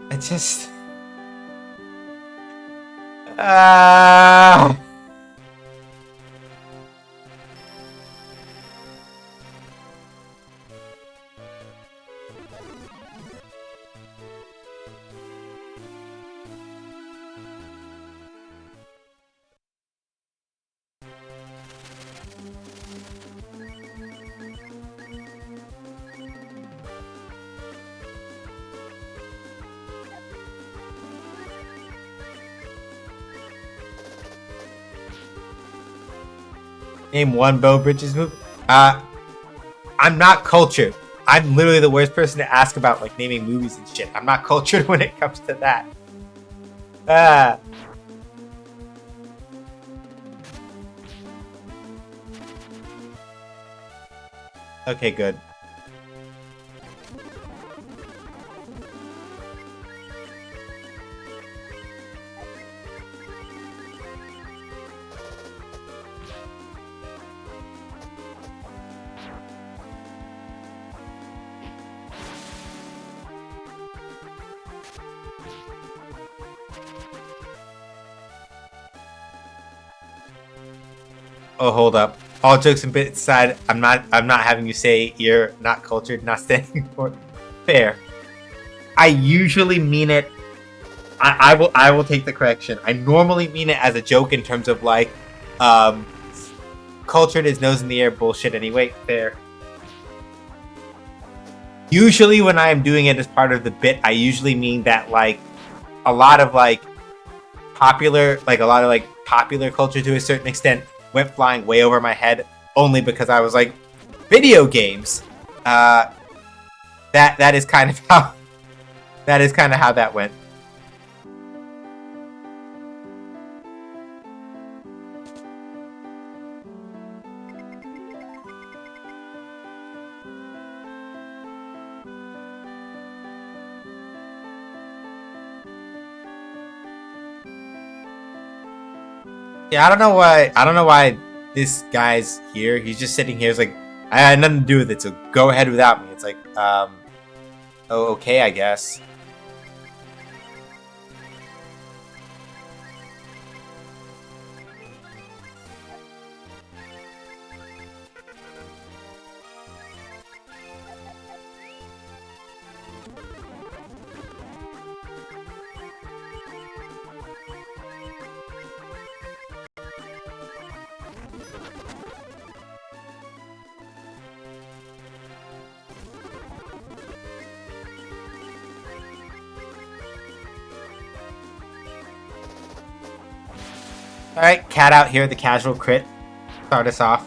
Speaker 1: I just... Name one Bo Bridges movie. I'm not cultured. I'm literally the worst person to ask about like naming movies and shit. I'm not cultured when it comes to that. Okay, good. Oh, hold up. All jokes and bits aside, I'm not having you say you're not cultured, not standing for fair. I usually mean it. I will take the correction. I normally mean it as a joke in terms of like, cultured is nose in the air bullshit anyway. Fair. Usually when I am doing it as part of the bit, I usually mean that like a lot of popular culture to a certain extent went flying way over my head only because I was like, video games. That is kind of how that went. Yeah, I don't know why this guy's here. He's just sitting here. He's like, I had nothing to do with it, so go ahead without me. It's like, oh, okay, I guess. Alright, Cat out here, the casual crit. Start us off.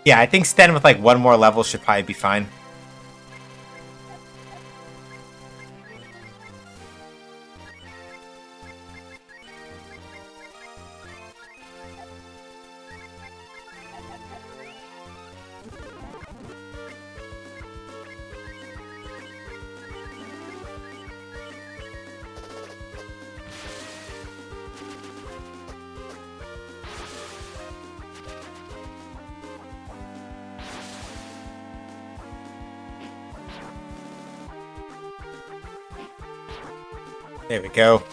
Speaker 1: Yeah, I think Sten with like one more level should probably be fine. There we go.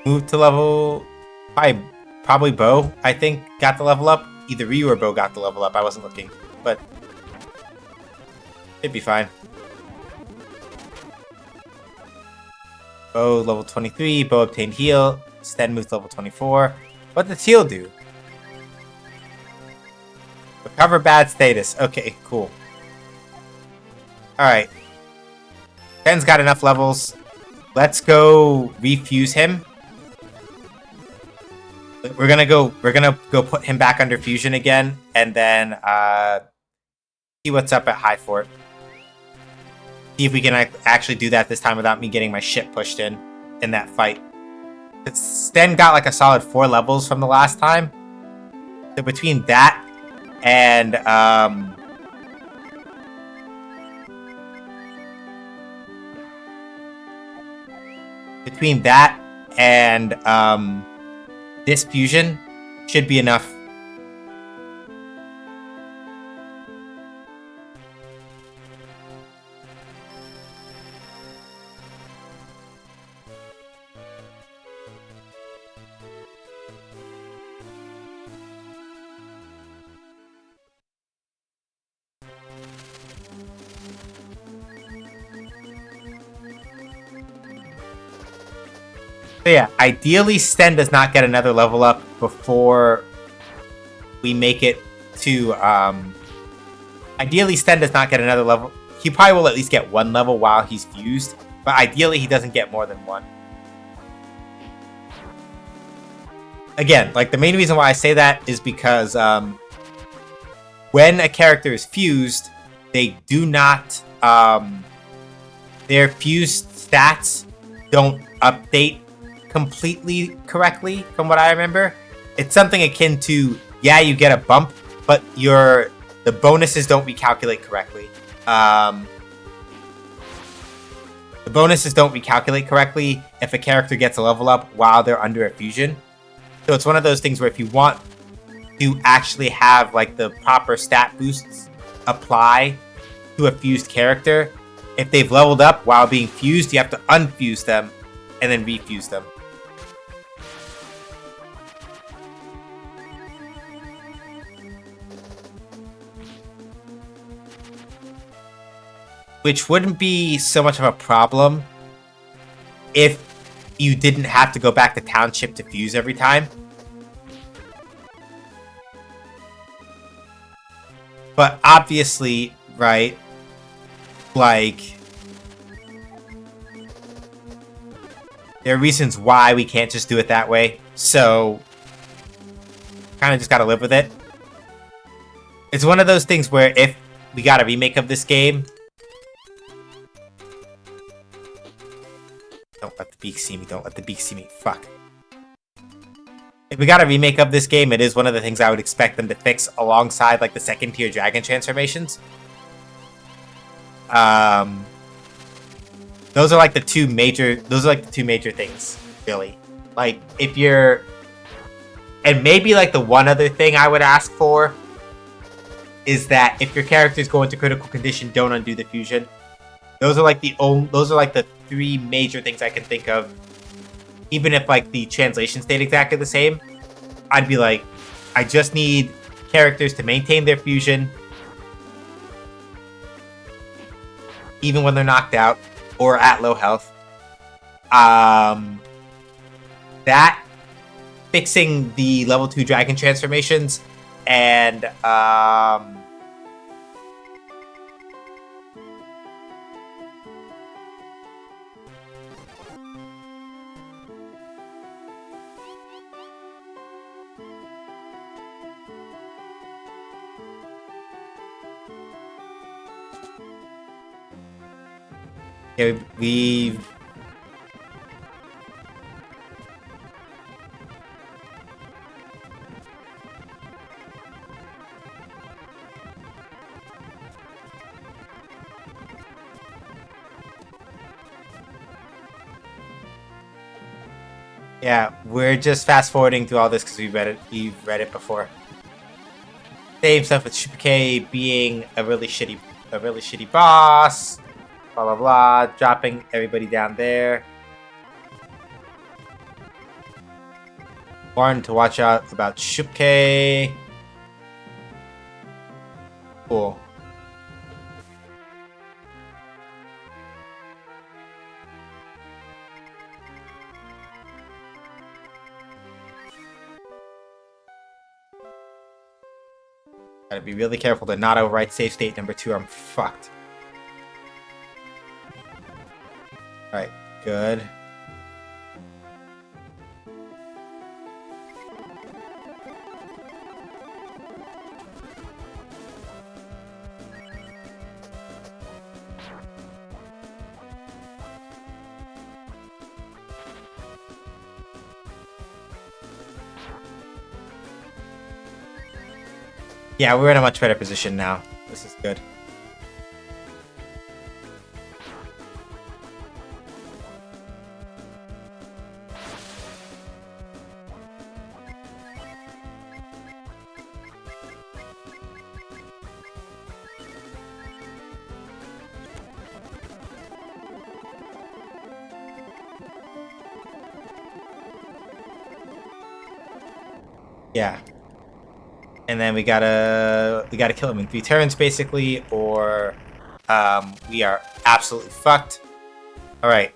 Speaker 1: Move to level... Probably Bo, I think, got the level up. Either Ryu or Bo got the level up. I wasn't looking, but... it'd be fine. Bo level 23, Bo obtained heal. Sten moved to level 24. What did heal do? Recover bad status. Okay, cool. Alright. Sten's got enough levels. Let's go refuse him. We're gonna go put him back under fusion again, and then see what's up at High Fort. See if we can actually do that this time without me getting my shit pushed in that fight. Sten got like a solid 4 levels from the last time. So between that and this fusion should be enough. So yeah, ideally Sten does not get another level up before we make it to, ideally Sten does not get another level. He probably will at least get 1 level while he's fused, but ideally he doesn't get more than 1. Again, like the main reason why I say that is because when a character is fused, they do not, their fused stats don't update completely correctly, from what I remember. It's something akin to, yeah, you get a bump, but the bonuses don't recalculate correctly. The bonuses don't recalculate correctly if a character gets a level up while they're under a fusion. So it's one of those things where if you want to actually have like the proper stat boosts apply to a fused character, if they've leveled up while being fused, you have to unfuse them and then refuse them. Which wouldn't be so much of a problem if you didn't have to go back to Township to fuse every time. But obviously, right, like, there are reasons why we can't just do it that way, so kind of just gotta live with it. It's one of those things where if we got a remake of this game... Don't let the beak see me, don't let the beak see me, fuck. If we got a remake of this game, it is one of the things I would expect them to fix alongside, like, the second tier dragon transformations. Those are like the two major things, really. Like, if you're... And maybe, like, the one other thing I would ask for is that if your characters go into critical condition, don't undo the fusion. Those are like the 3 major things I can think of. Even if like the translation stayed exactly the same, I'd be like, I just need characters to maintain their fusion even when they're knocked out or at low health. that fixing the level 2 dragon transformations and yeah, we've yeah, we're just fast forwarding through all this because we've read it before. Same stuff with Shuppei being a really shitty boss. Blah blah blah. Dropping everybody down there. Warned to watch out about Shuppei. Cool. Gotta be really careful to not overwrite save state number 2 or I'm fucked. Alright, good. Yeah, we're in a much better position now. This is good. Yeah. And then we gotta kill him in 3 turns basically, or we are absolutely fucked. Alright.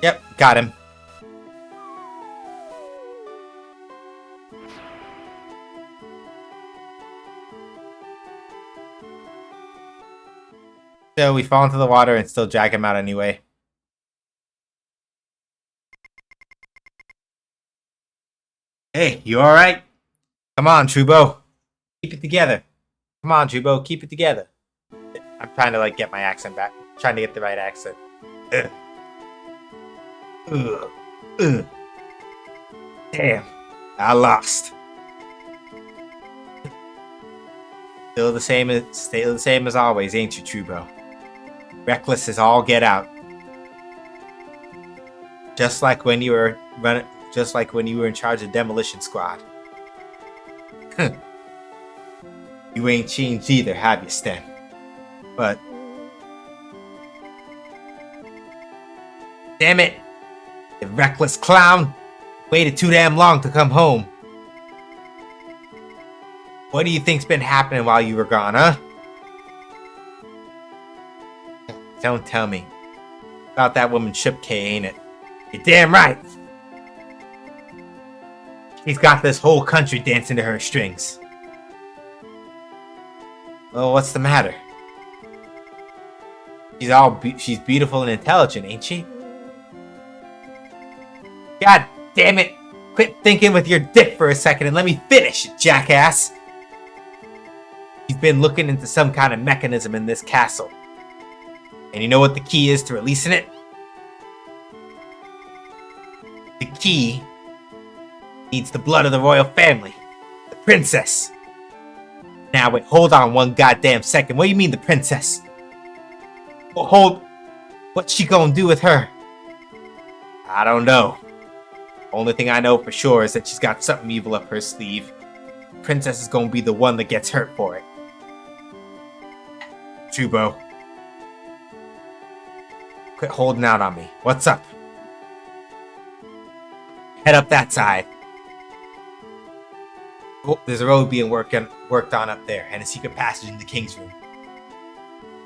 Speaker 1: Yep, got him. So we fall into the water and still drag him out anyway. Hey, you alright? Come on, Trubo. Keep it together. Come on, Trubo, keep it together. I'm trying to like get my accent back. I'm trying to get the right accent. Ugh. Ugh. Ugh. Damn. I lost. Still the same as always, ain't you, Trubo? Reckless as all get out. Just like when you were in charge of Demolition Squad. You ain't changed either, have you, Sten? But damn it! The reckless clown waited too damn long to come home. What do you think's been happening while you were gone, huh? Don't tell me. About that woman Shuppei, ain't it? You're damn right! She's got this whole country dancing to her strings. Well, what's the matter? She's beautiful and intelligent, ain't she? God damn it! Quit thinking with your dick for a second and let me finish, jackass! She's been looking into some kind of mechanism in this castle. And you know what the key is to releasing it? The key needs the blood of the royal family. The princess. Now wait, hold on one goddamn second. What do you mean the princess? Well, what's she gonna do with her? I don't know. Only thing I know for sure is that she's got something evil up her sleeve. The princess is gonna be the one that gets hurt for it. Trubo. Quit holding out on me. What's up? Head up that side. Oh, there's a road being worked on up there, and a secret passage in the king's room.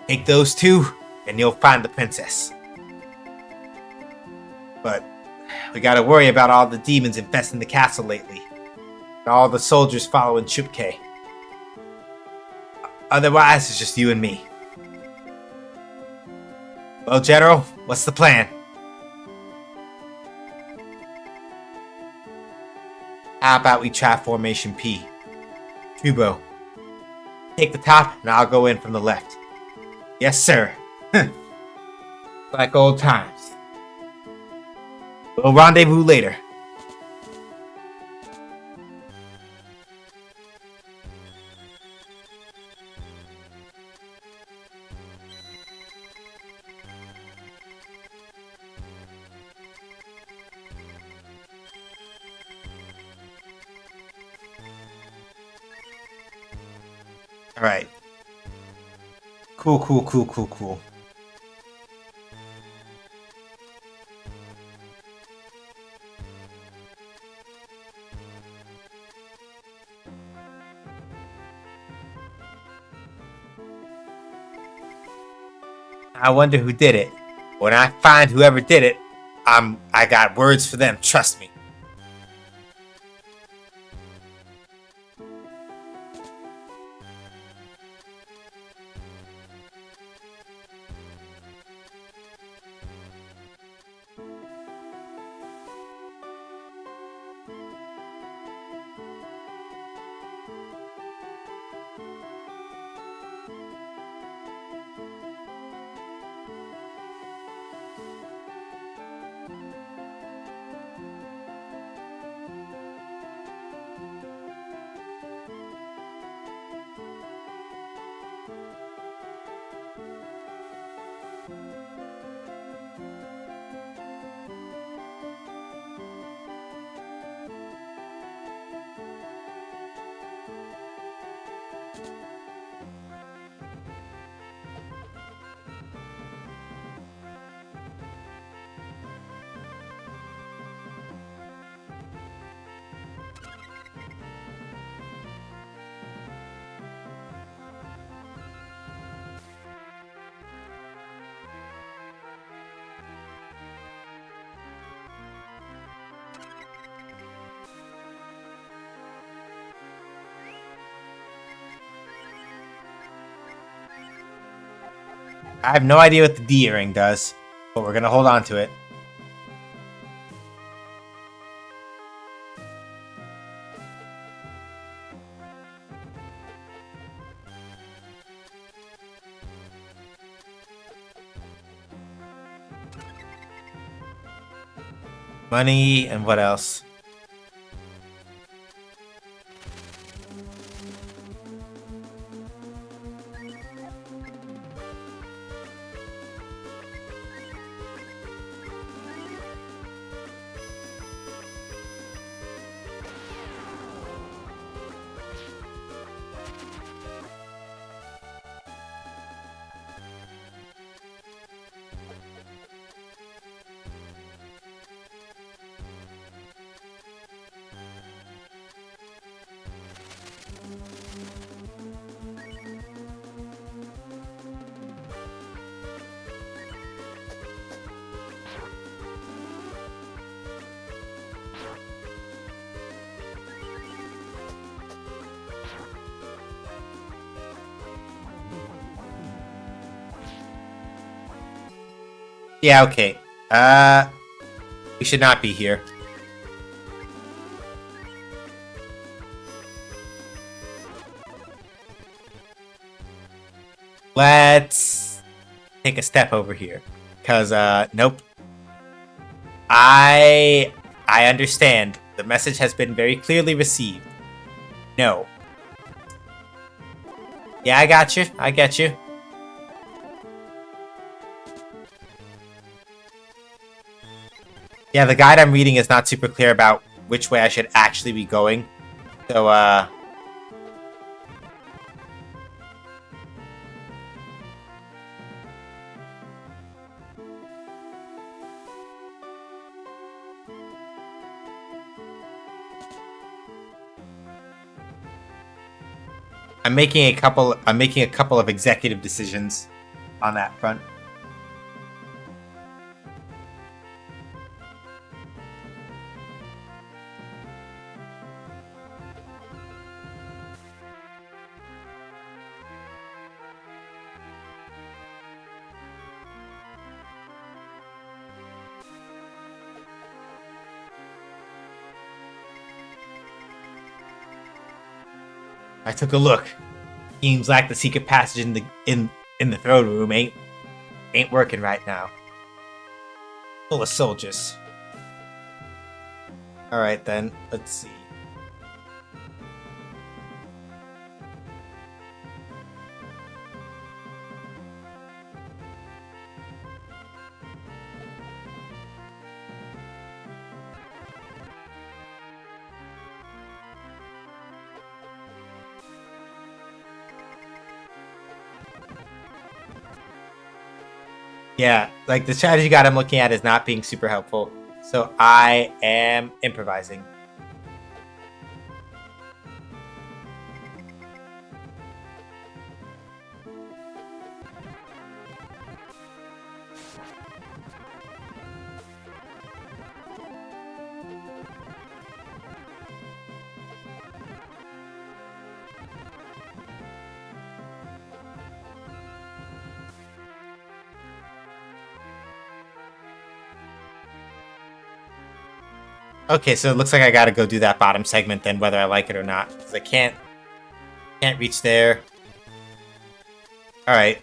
Speaker 1: Take those two, and you'll find the princess. But we gotta worry about all the demons infesting the castle lately. And all the soldiers following Chupke. Otherwise, it's just you and me. Well, General, what's the plan? How about we try Formation P? Kubo, take the top, and I'll go in from the left. Yes, sir. Like old times. We'll rendezvous later. Alright. Cool. I wonder who did it. When I find whoever did it, I got words for them, trust me. I have no idea what the D earring does, but we're gonna hold on to it. Money and what else? Yeah, okay. We should not be here. Let's take a step over here. Cause, nope. I understand. The message has been very clearly received. No. Yeah, I got you. I get you. Yeah, the guide I'm reading is not super clear about which way I should actually be going. So, I'm making a couple of executive decisions on that front. I took a look. Seems like the secret passage in the throne room ain't working right now. Full of soldiers. All right then. Let's see. Yeah, like the strategy guide I'm looking at is not being super helpful. So I am improvising. Okay, so it looks like I gotta go do that bottom segment then, whether I like it or not, because I can't reach there. All right.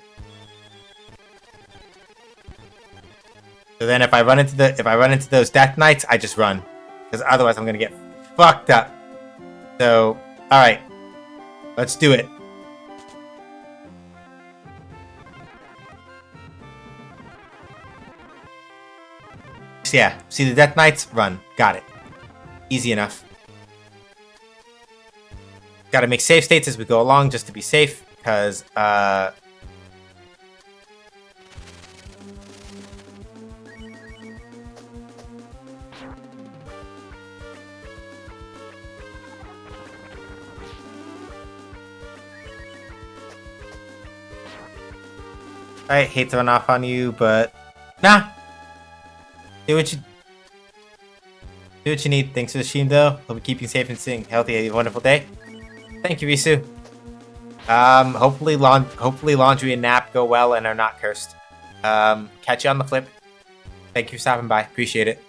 Speaker 1: So then, if I run into those Death Knights, I just run, because otherwise I'm gonna get fucked up. So, all right, let's do it. So yeah, see the Death Knights, run, got it. Easy enough. Got to make save states as we go along just to be safe, because I hate throwing off on you, but nah. Do what you need. Thanks for the stream, though. Hope you keep you safe and staying healthy. Have a wonderful day. Thank you, Risu. Hopefully laundry and nap go well and are not cursed. Catch you on the flip. Thank you for stopping by. Appreciate it.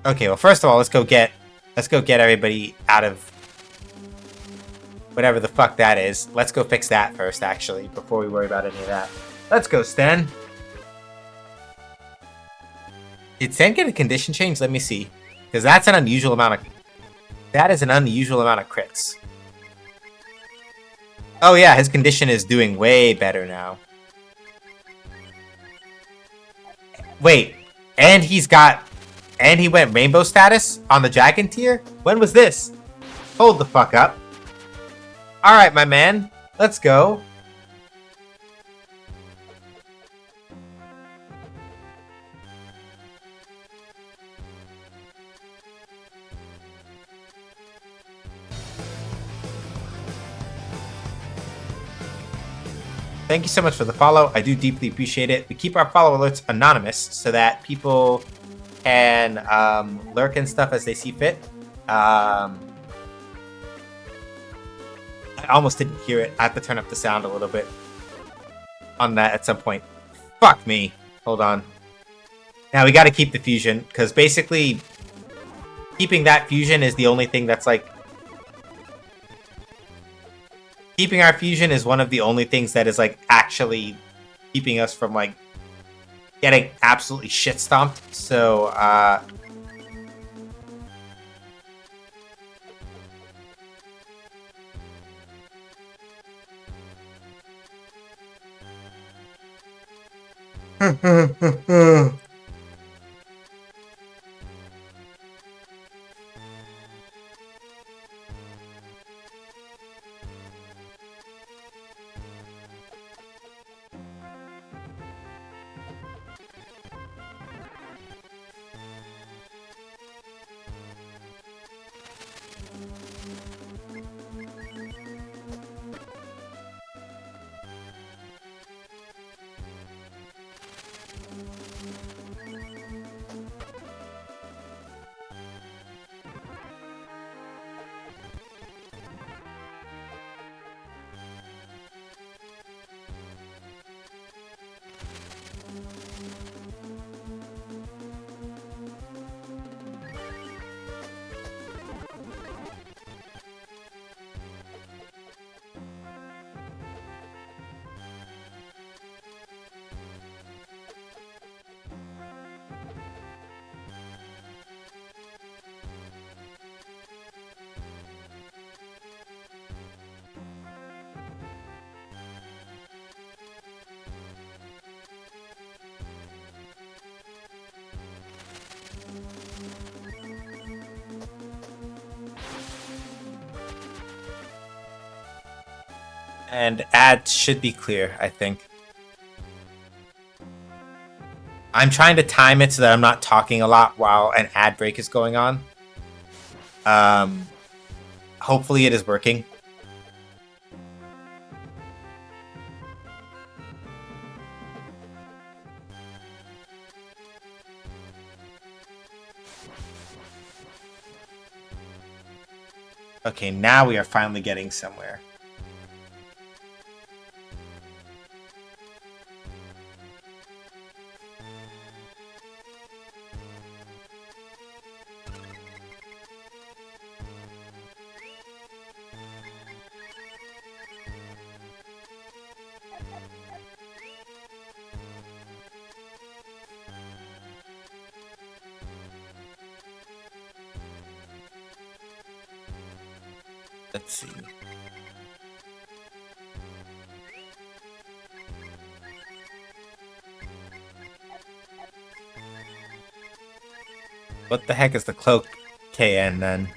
Speaker 1: Okay, well, first of all, let's go get everybody out of whatever the fuck that is. Let's go fix that first, actually, before we worry about any of that. Let's go, Sten. Did Sten get a condition change? Let me see. Because that's an unusual amount of... That is an unusual amount of crits. Oh yeah, his condition is doing way better now. Wait, and he went rainbow status on the dragon tier? When was this? Hold the fuck up. Alright, my man. Let's go. Thank you so much for the follow. I do deeply appreciate it. We keep our follow alerts anonymous so that people can lurk and stuff as they see fit. I almost didn't hear it. I have to turn up the sound a little bit on that at some point. Fuck me. Hold on. Now we got to keep the fusion, because basically keeping that fusion is the only thing that's like... Keeping our fusion is one of the only things that is like actually keeping us from like getting absolutely shit stomped. So And ad should be clear, I think. I'm trying to time it so that I'm not talking a lot while an ad break is going on. Hopefully it is working. Okay, now we are finally getting somewhere. Let's see. What the heck is the cloak KN then?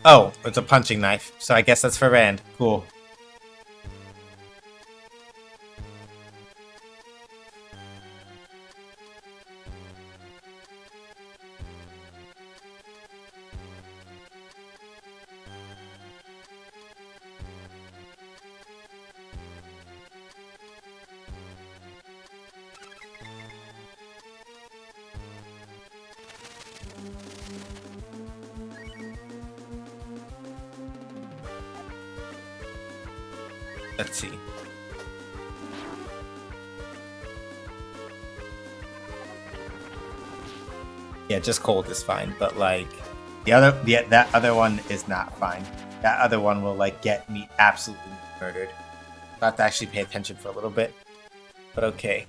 Speaker 1: Oh, it's a punching knife. So I guess that's for Rand. Cool. Let's see. Yeah, just cold is fine, but like that other one is not fine. That other one will like get me absolutely murdered. I'll have to actually pay attention for a little bit. But okay.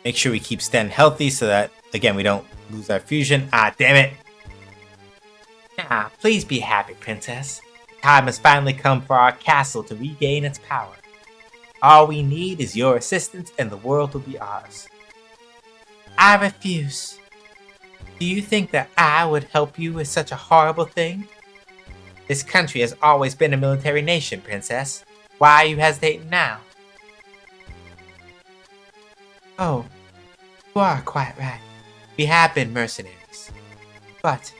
Speaker 1: Make sure we keep Sten healthy so that, again, we don't lose our fusion. Ah, damn it! Ah, please be happy, Princess. The time has finally come for our castle to regain its power. All we need is your assistance and the world will be ours. I refuse. Do you think that I would help you with such a horrible thing? This country has always been a military nation, Princess. Why are you hesitating now? Oh, you are quite right. We have been mercenaries. But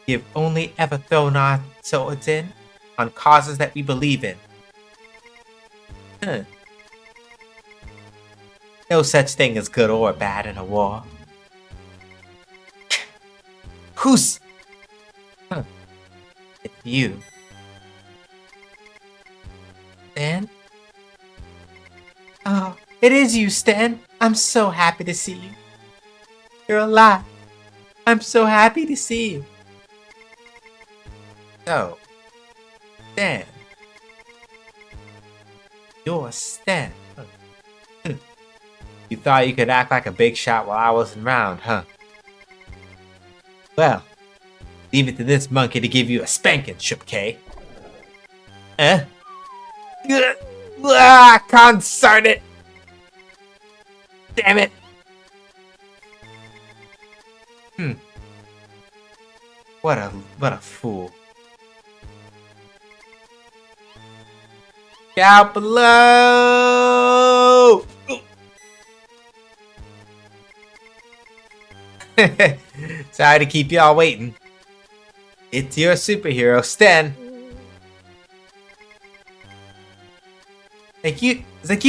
Speaker 1: we have only ever thrown our swords in on causes that we believe in. No such thing as good or bad in a war. Who's... It's you. Stan? Oh, it is you, Stan. I'm so happy to see you. You're alive. I'm so happy to see you. So, Stan. You're Stan. You thought you could act like a big shot while I wasn't around, huh? Well, leave it to this monkey to give you a spanking, Ship K. Eh? Ah, concern it! Damn it! What a fool. Out below! Sorry to keep y'all waiting. It's your superhero, Sten. You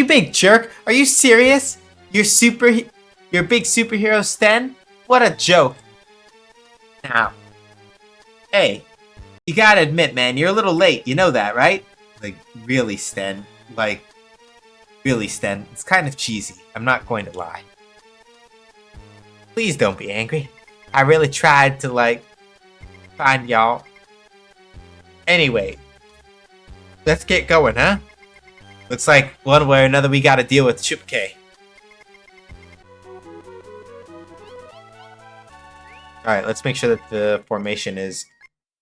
Speaker 1: big jerk. Are you serious? Your big superhero, Sten? What a joke. Now, hey, you gotta admit, man, you're a little late. You know that, right? Like, really, Sten. Like, really, Sten. It's kind of cheesy. I'm not going to lie. Please don't be angry. I really tried to, like, find y'all. Anyway, let's get going, huh? Looks like one way or another we gotta deal with Ship K. Alright, let's make sure that the formation is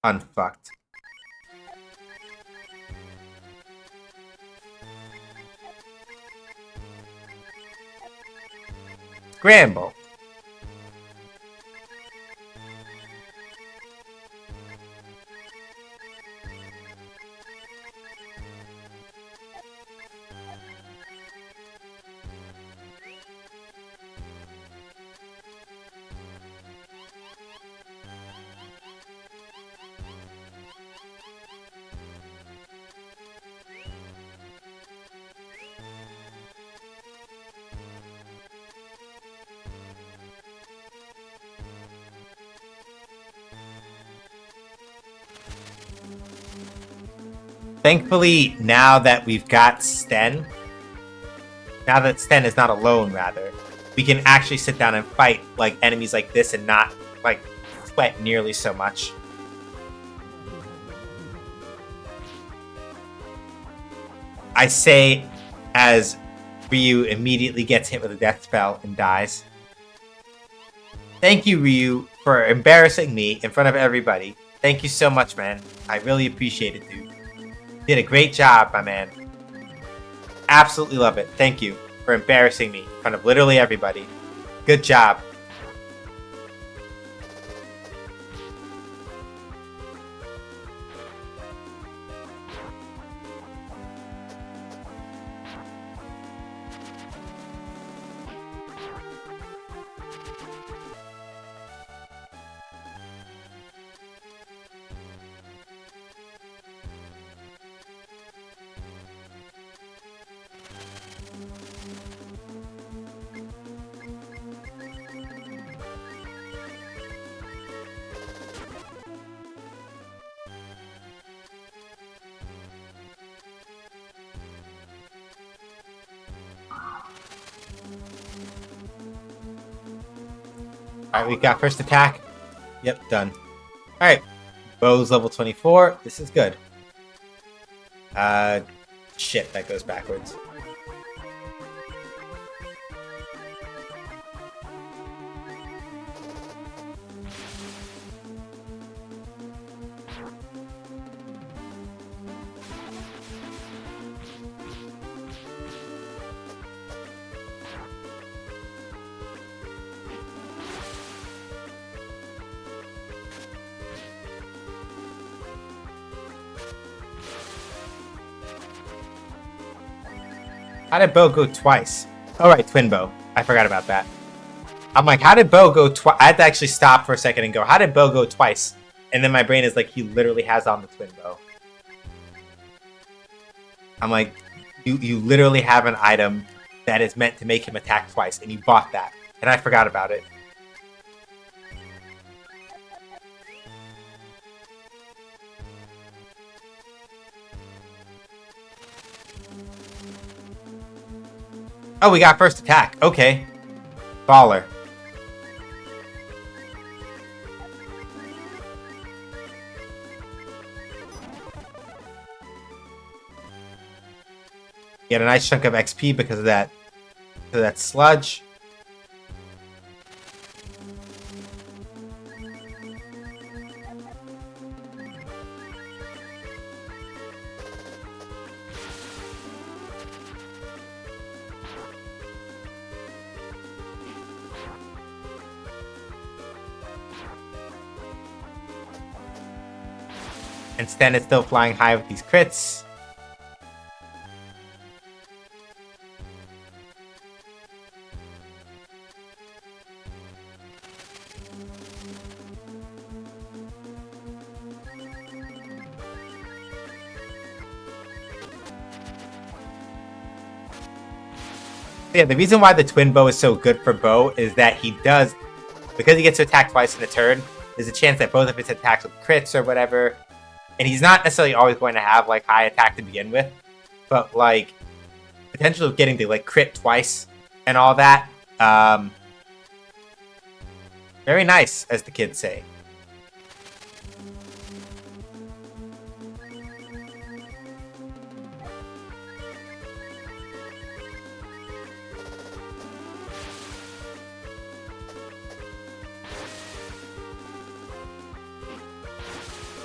Speaker 1: unfucked. Scramble. Thankfully, now that we've got Sten, now that Sten is not alone, rather, we can actually sit down and fight like enemies like this and not like sweat nearly so much. I say as Ryu immediately gets hit with a death spell and dies. Thank you, Ryu, for embarrassing me in front of everybody. Thank you so much, man. I really appreciate it, dude. Did a great job, my man. Absolutely love it. Thank you for embarrassing me in front of literally everybody. Good job. Alright, we got first attack. Yep, done. Alright. Bow's level 24. This is good. Shit, that goes backwards. How did Bo go twice? Oh, right, twin bow. I forgot about that. I'm like, how did Bo go twice? I had to actually stop for a second and go, how did Bo go twice? And then my brain is like, he literally has on the twin bow. I'm like, you literally have an item that is meant to make him attack twice, and you bought that. And I forgot about it. Oh, we got first attack. Okay. Baller. Get a nice chunk of XP because of that sludge. And Sten is still flying high with these crits. Yeah, the reason why the twin bow is so good for Bo is that he does, because he gets to attack twice in a turn, there's a chance that both of his attacks with crits or whatever. And he's not necessarily always going to have like high attack to begin with, but like potential of getting to like crit twice and all that. Very nice, as the kids say.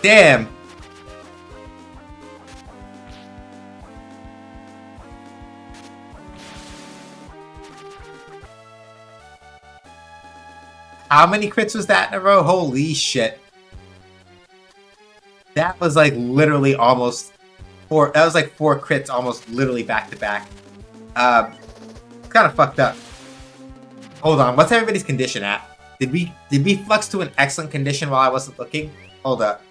Speaker 1: Damn. How many crits was that in a row? Holy shit. That was like literally almost four. That was like 4 crits almost literally back to back. It's kind of fucked up. Hold on. What's everybody's condition at? Did we flux to an excellent condition while I wasn't looking? Hold up.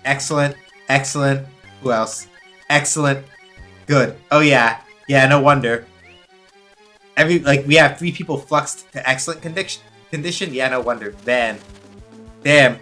Speaker 1: Excellent. Excellent. Who else? Excellent. Good. Oh yeah. Yeah, no wonder. We have 3 people fluxed to excellent condition. Yeah, no wonder. Man. Damn.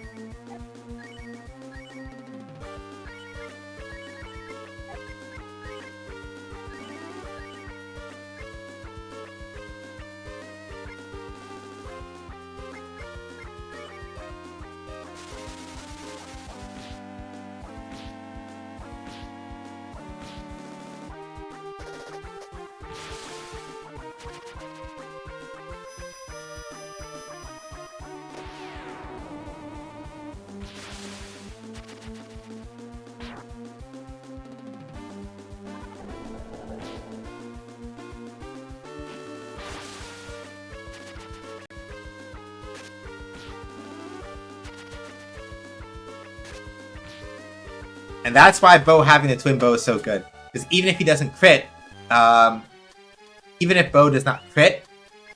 Speaker 1: And that's why Bo having the twin bow is so good. Because even if he doesn't crit, even if Bo does not crit,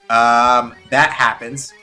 Speaker 1: that happens.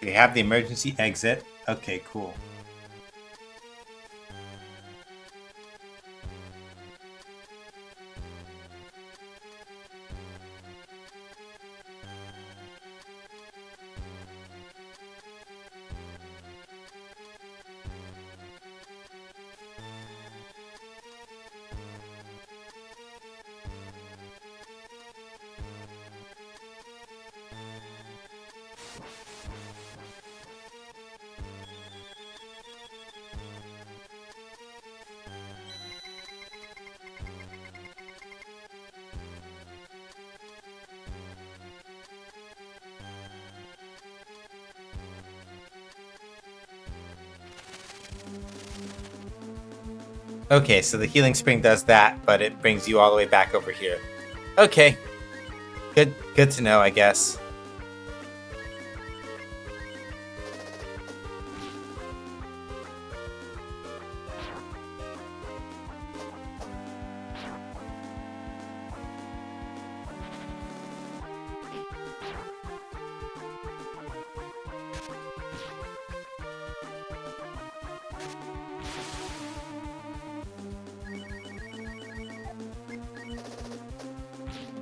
Speaker 1: We have the emergency exit. Okay, cool. Okay, so the healing spring does that, but it brings you all the way back over here. Okay. Good to know, I guess.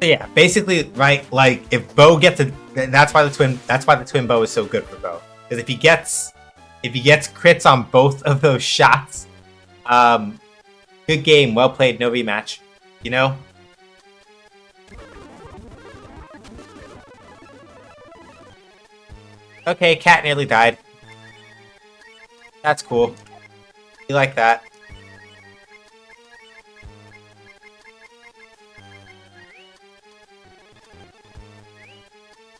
Speaker 1: Yeah, basically, right? Like if Bo gets a, that's why the twin bow is so good for Bo. Because if he gets crits on both of those shots, good game, well played, no rematch. You know. Okay, cat nearly died. That's cool. You like that?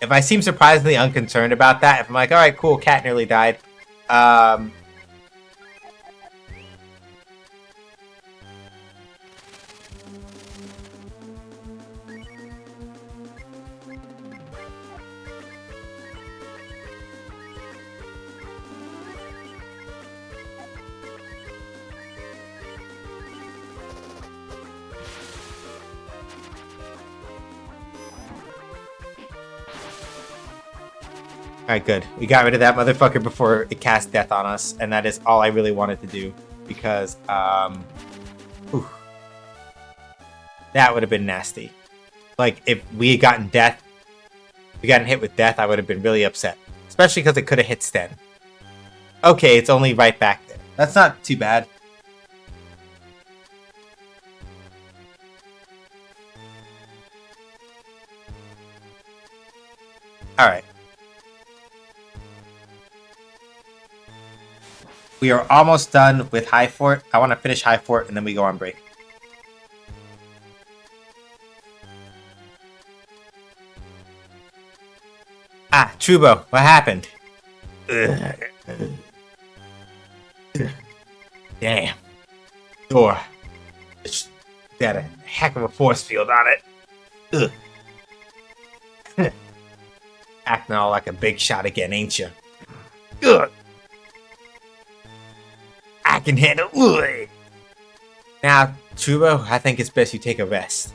Speaker 1: If I seem surprisingly unconcerned about that, if I'm like, all right, cool, cat nearly died. Alright, good. We got rid of that motherfucker before it cast death on us, and that is all I really wanted to do. Because, whew, that would have been nasty. Like, if we had gotten death, we gotten hit with death, I would have been really upset. Especially because it could have hit Sten. Okay, it's only right back there. That's not too bad. Alright. We are almost done with High Fort. I want to finish High Fort and then we go on break. Ah, Trubo, what happened? Damn. Door. It's got a heck of a force field on it. Acting all like a big shot again, ain't you? Ugh. I can handle it. Now, Trubo, I think it's best you take a rest.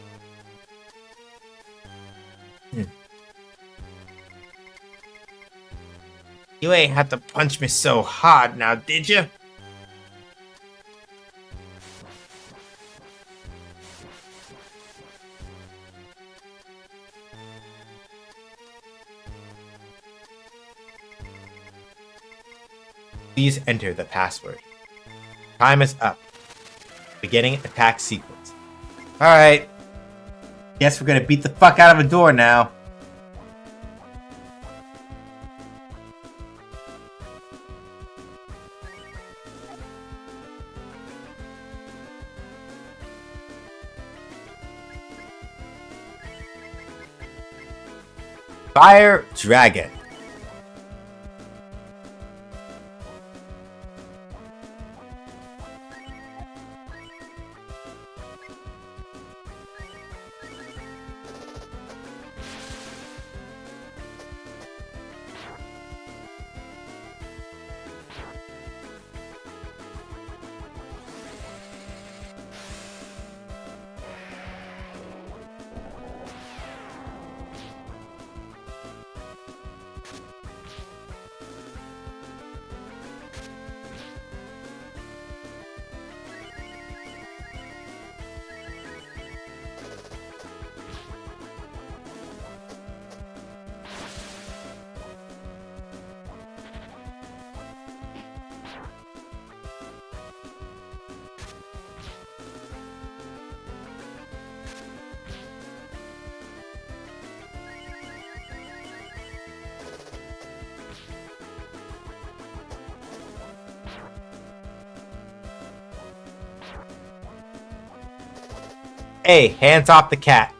Speaker 1: You ain't have to punch me so hard now, did you? Please enter the password. Time is up. Beginning attack sequence. Alright. Guess we're gonna beat the fuck out of a door now. Fire Dragon. Hey, hands off the cat.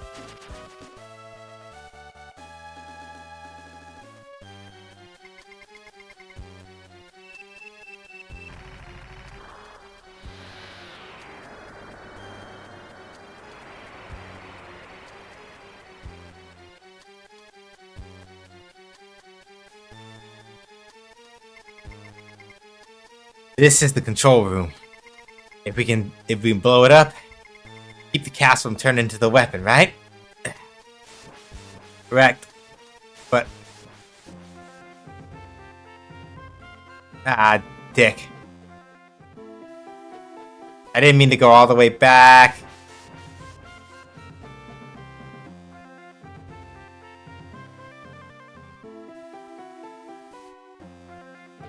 Speaker 1: This is the control room. If we can blow it up, keep the castle from turning into the weapon, right? Correct. But dick. I didn't mean to go all the way back.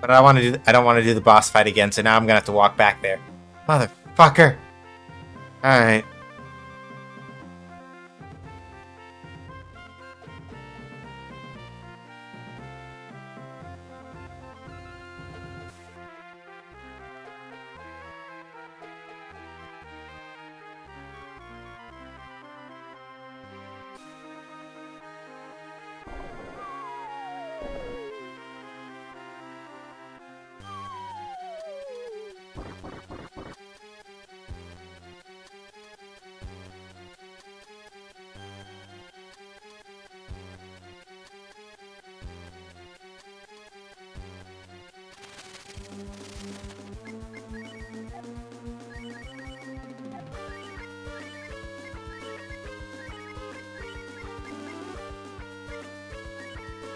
Speaker 1: But I don't want to do the boss fight again, so now I'm gonna have to walk back there. Motherfucker. Alright.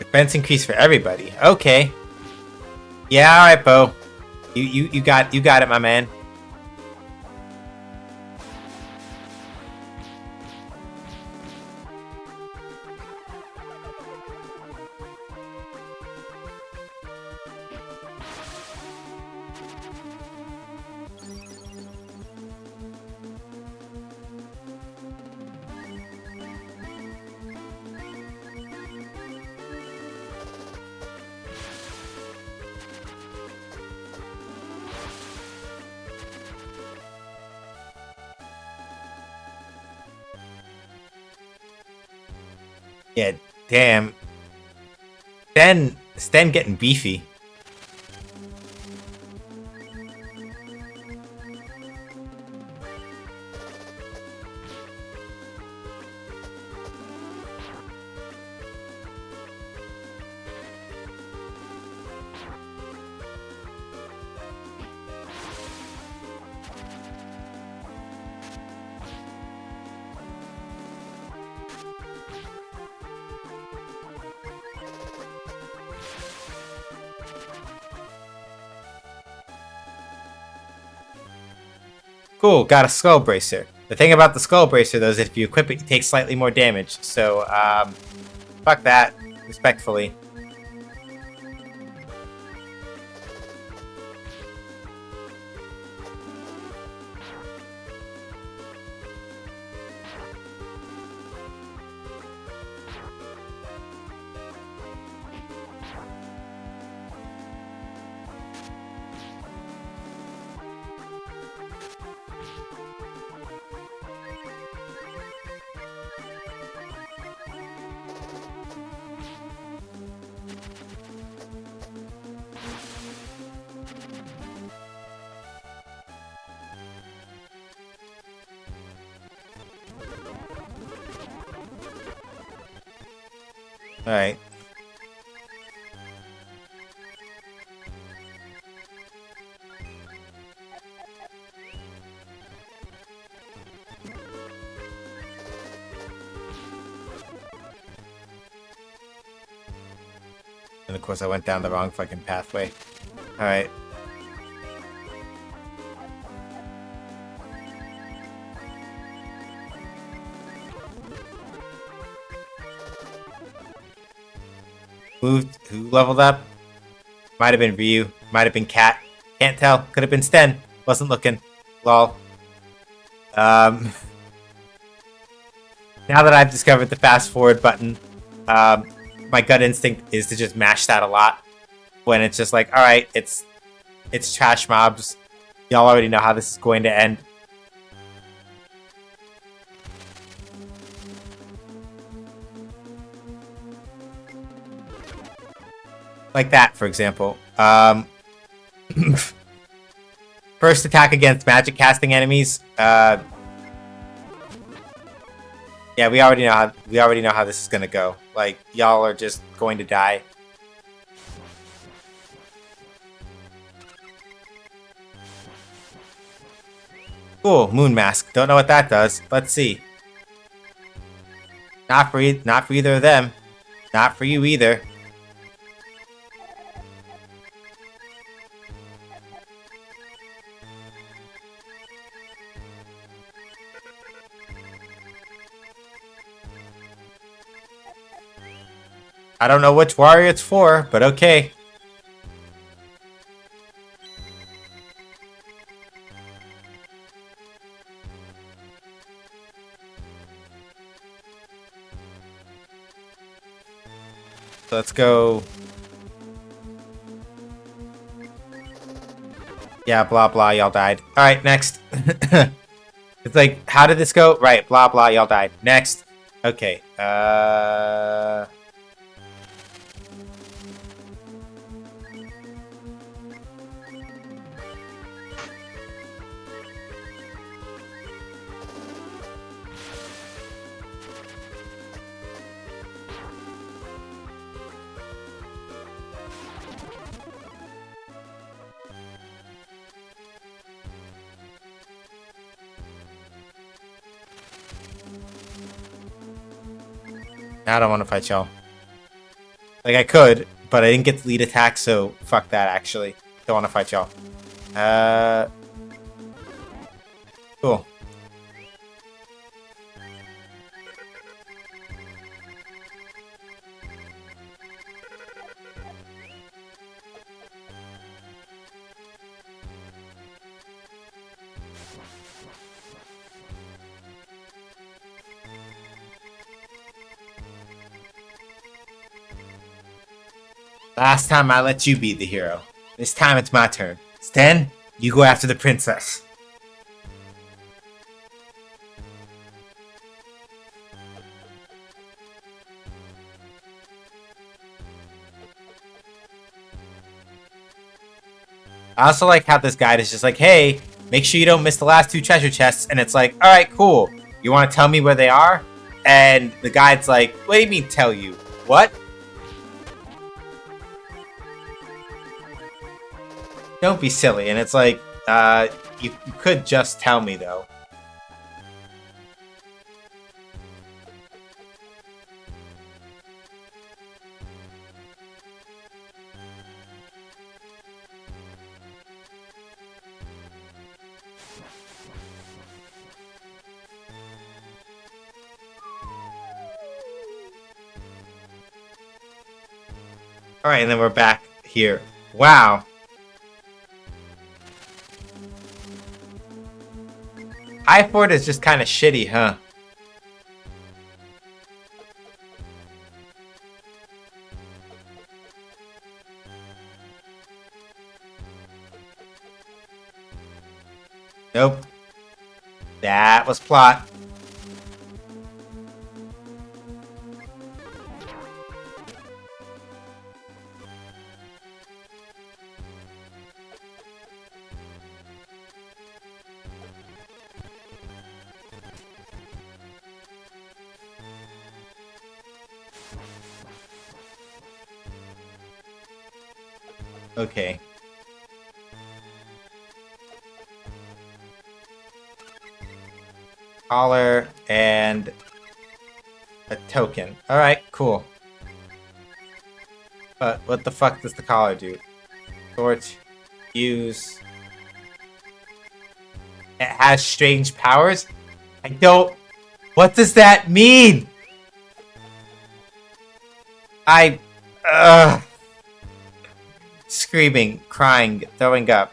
Speaker 1: Defense increase for everybody. Okay. Yeah, alright, Bo. You got it, my man. Yeah, damn. Sten getting beefy. Cool, got a Skull Bracer. The thing about the Skull Bracer, though, is if you equip it, you take slightly more damage. So, fuck that, respectfully. Alright. And of course I went down the wrong fucking pathway. Alright. Who leveled up? Might have been Ryu. Might have been Cat. Can't tell. Could have been Sten. Wasn't looking. Lol. Now that I've discovered the fast forward button, my gut instinct is to just mash that a lot. When it's just like, alright, it's trash mobs. Y'all already know how this is going to end. Like that, for example. First attack against magic casting enemies. Yeah, we already know how this is gonna go. Like, y'all are just going to die. Cool, Moon Mask. Don't know what that does. Let's see. Not for either of them. Not for you either. I don't know which warrior it's for, but okay. So let's go. Yeah, blah blah, y'all died. Alright, next. It's like, how did this go? Right, blah blah, y'all died. Next. Okay. I don't want to fight y'all. Like, I could, but I didn't get the lead attack, so fuck that, actually. Don't want to fight y'all. Cool. Last time I let you be the hero. This time it's my turn. Sten, you go after the princess. I also like how this guide is just like, hey, make sure you don't miss the last 2 treasure chests. And it's like, all right, cool. You want to tell me where they are? And the guide's like, what do you mean tell you? What? Don't be silly. And it's like, you could just tell me, though. Alright, and then we're back here. Wow. High Fort is just kind of shitty, huh? Nope. That was plot. Okay. Collar and a token. Alright, cool. But what the fuck does the collar do? Torch. Use. It has strange powers? I don't... What does that mean? Screaming, crying, throwing up.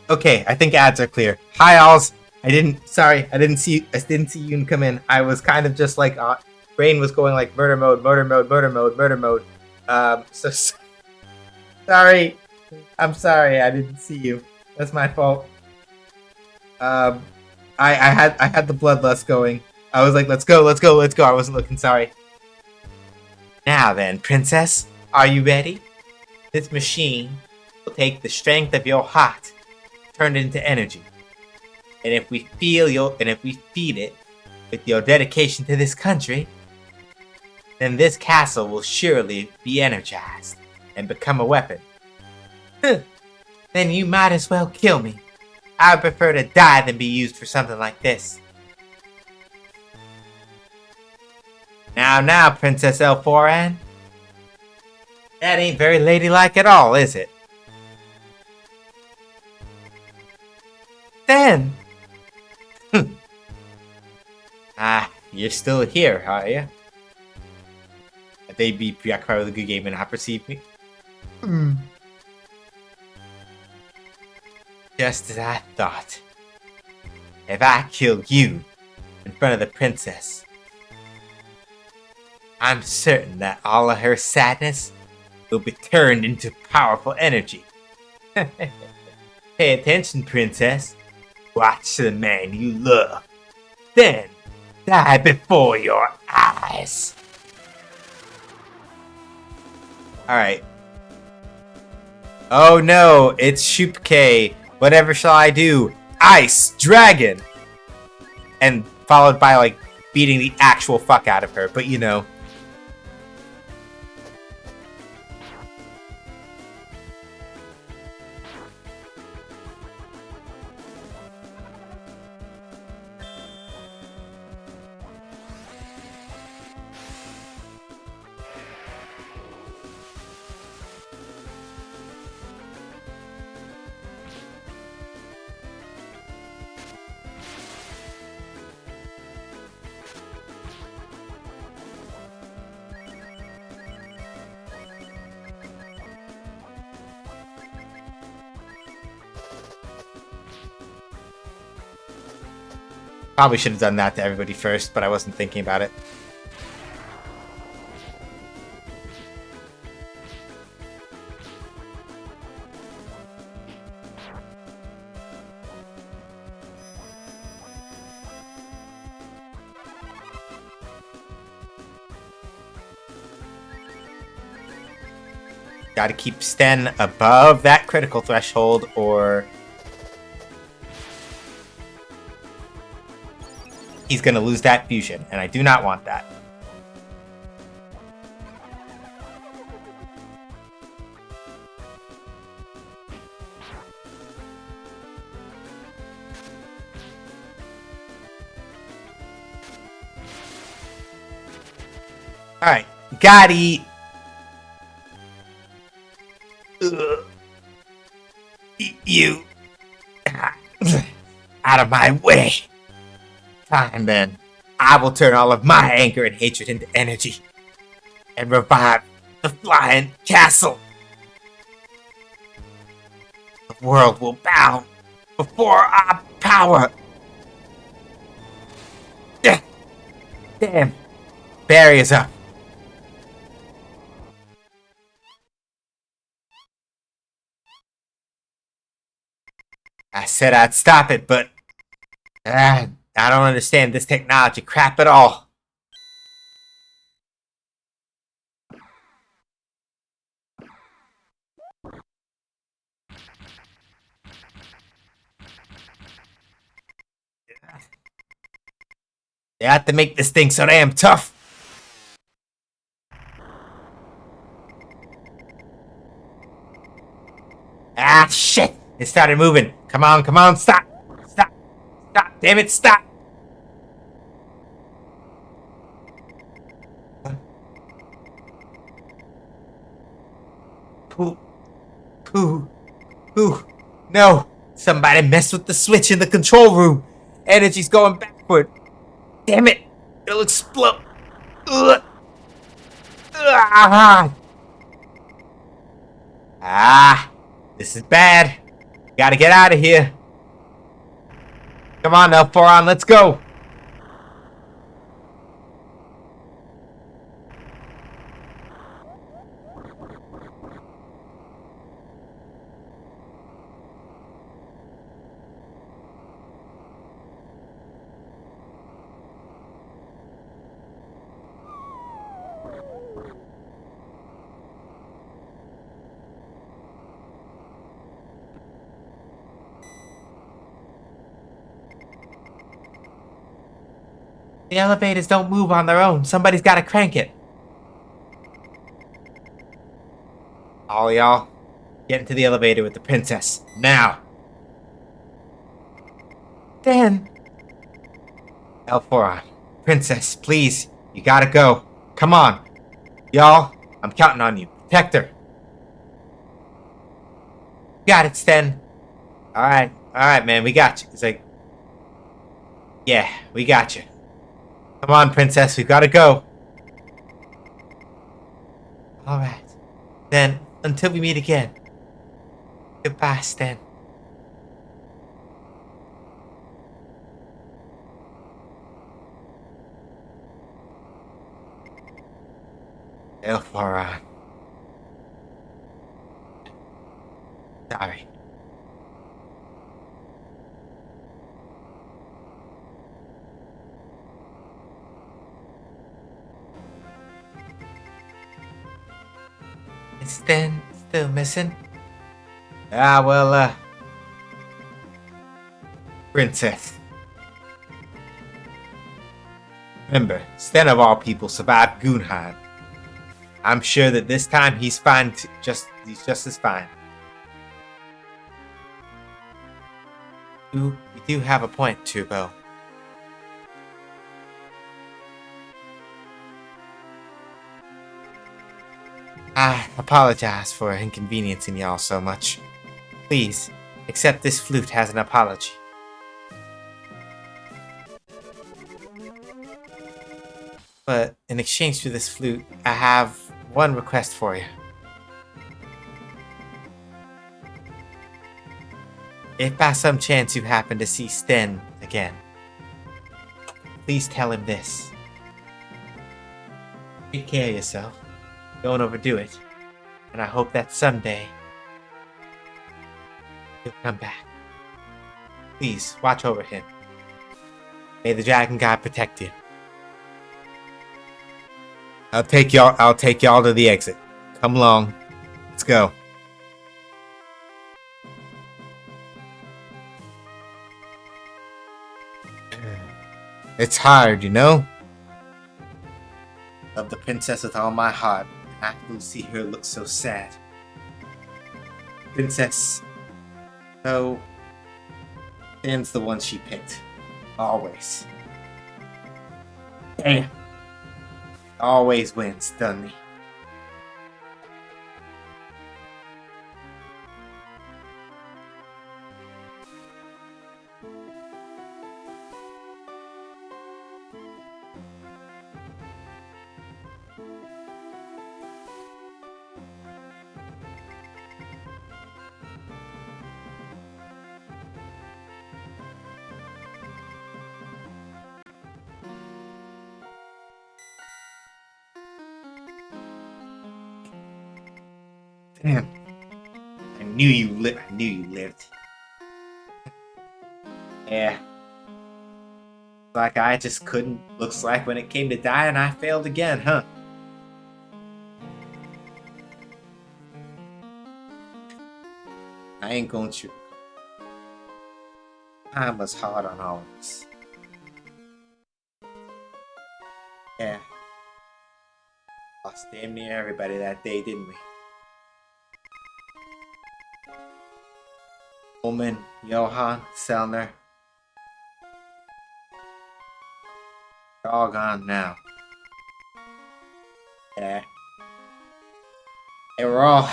Speaker 1: Okay, I think ads are clear. Hi, alls. I didn't see you come in. I was kind of just like, brain was going like murder mode, murder mode, murder mode, murder mode. Sorry. I'm sorry, I didn't see you. That's my fault. I had the bloodlust going. I was like, let's go, let's go, let's go. I wasn't looking, sorry. Now then, princess, are you ready? This machine will take the strength of your heart, turn it into energy. And if we feed it With your dedication to this country, then this castle will surely be energized and become a weapon. Then you might as well kill me. I would prefer to die than be used for something like this. Now, Princess Elforan. That ain't very ladylike at all, is it? Then. You're still here, are you? They'd be preoccupied with a good game and not perceive me. Just as I thought. If I kill you in front of the princess, I'm certain that all of her sadness will be turned into powerful energy. Pay attention, princess. Watch the man you love. Then, die before your eyes. Alright. Oh no, it's Shupke. Whatever shall I do? Ice Dragon! And followed by, like, beating the actual fuck out of her, but you know. Probably should have done that to everybody first, but I wasn't thinking about it. Gotta keep Sten above that critical threshold, or he's gonna lose that fusion, and I do not want that. Alright, Gotti. You. Out of my way. Fine then. I will turn all of my anger and hatred into energy. And revive the flying castle. The world will bow before our power. Damn. Barrier's up. I said I'd stop it, but I don't understand this technology crap at all. They have to make this thing so damn tough. Ah, shit! It started moving. Come on, stop! Stop! Stop! Damn it, stop! Pooh. No! Somebody messed with the switch in the control room. Energy's going backward. Damn it! It'll explode. Ugh. This is bad. Gotta get out of here. Come on, Elforan, let's go. The elevators don't move on their own. Somebody's gotta crank it. All y'all, get into the elevator with the princess. Now! Dan! Elforon, princess, please. You gotta go. Come on. Y'all, I'm counting on you. Protect her. Got it, Sten. Alright, man, we got you. He's like, yeah, we got you. Come on, princess, we gotta go. Alright. Then, until we meet again. Goodbye, Sten. Elforon. Sorry. Is Sten still missing? Princess. Remember, Sten of all people survived Gunheim. I'm sure that this time he's fine. He's just as fine. You do have a point, Tubo. I apologize for inconveniencing y'all so much. Please, accept this flute as an apology. But in exchange for this flute, I have one request for you. If by some chance you happen to see Sten again, please tell him this. Take care of yourself. Don't overdo it. And I hope that someday he'll come back. Please, watch over him. May the Dragon God protect you. I'll take y'all to the exit. Come along. Let's go. It's hard, you know? Love the princess with all my heart. I can see her look so sad. Princess. No. Sten's the one she picked. Always. Damn. Always wins, doesn't he? Damn. I knew you lived. Yeah. Like I just couldn't. Looks like when it came to dying, I failed again, huh? I ain't going to. Time was hard on all of us. Yeah. Lost damn near everybody that day, didn't we? Ullman, Johann, Selner. They're all gone now. Yeah. They were all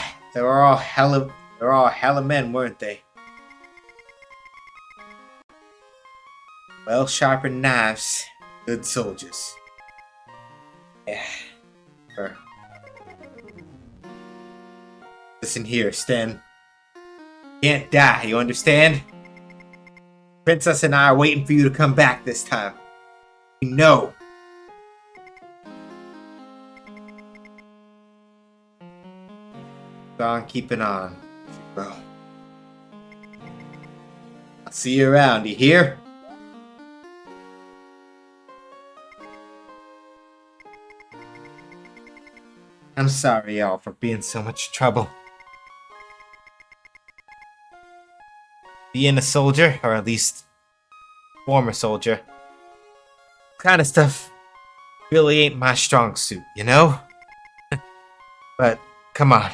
Speaker 1: hella men, weren't they? Well sharpened knives, good soldiers. Yeah. Sure. Listen here, Sten. Can't die, you understand? Princess and I are waiting for you to come back this time. You know. Go on keeping on, bro. I'll see you around, you hear? I'm sorry, y'all, for being so much trouble. Being a soldier, or at least former soldier, kind of stuff really ain't my strong suit, you know? But come on.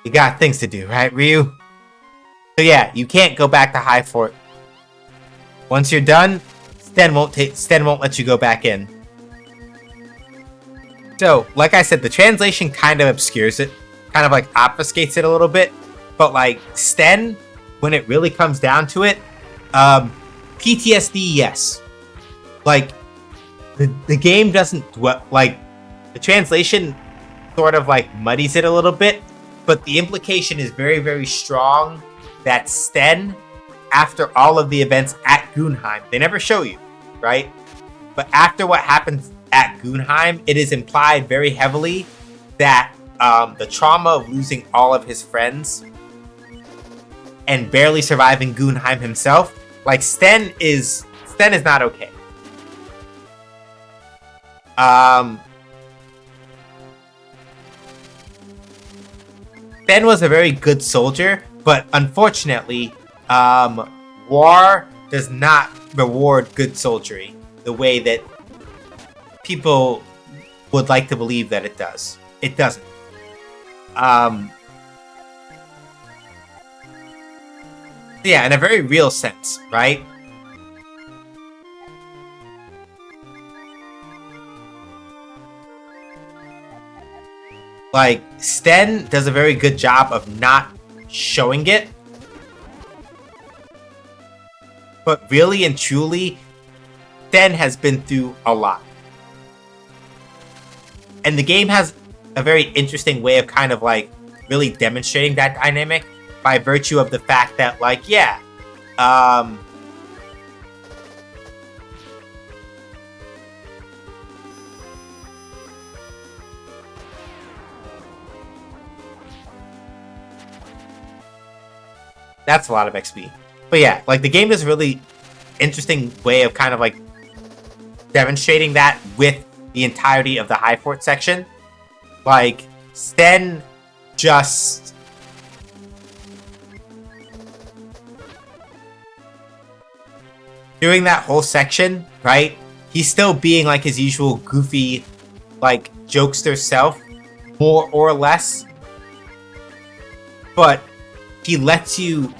Speaker 1: You got things to do, right, Ryu? So yeah, you can't go back to High Fort. Once you're done, Sten won't let you go back in. So, like I said, the translation kind of obscures it, kind of like obfuscates it a little bit. But like Sten, when it really comes down to it, PTSD, yes. Like the game doesn't like the translation sort of like muddies it a little bit, but the implication is very, very strong that Sten, after all of the events at Gunheim, they never show you, right? But after what happens at Gunheim, it is implied very heavily that the trauma of losing all of his friends and barely surviving Gunheim himself, like Sten is not okay. Sten was a very good soldier, but unfortunately, war does not reward good soldiery the way that people would like to believe that it does. It doesn't. Yeah, in a very real sense, right? Like, Sten does a very good job of not showing it. But really and truly, Sten has been through a lot. And the game has a very interesting way of kind of like really demonstrating that dynamic by virtue of the fact that, like, yeah, that's a lot of XP. But yeah, like the game is a really interesting way of kind of like demonstrating that with the entirety of the High Fort section. Like, Sten just during that whole section, right? He's still being like his usual goofy, like jokester self, more or less. But he lets you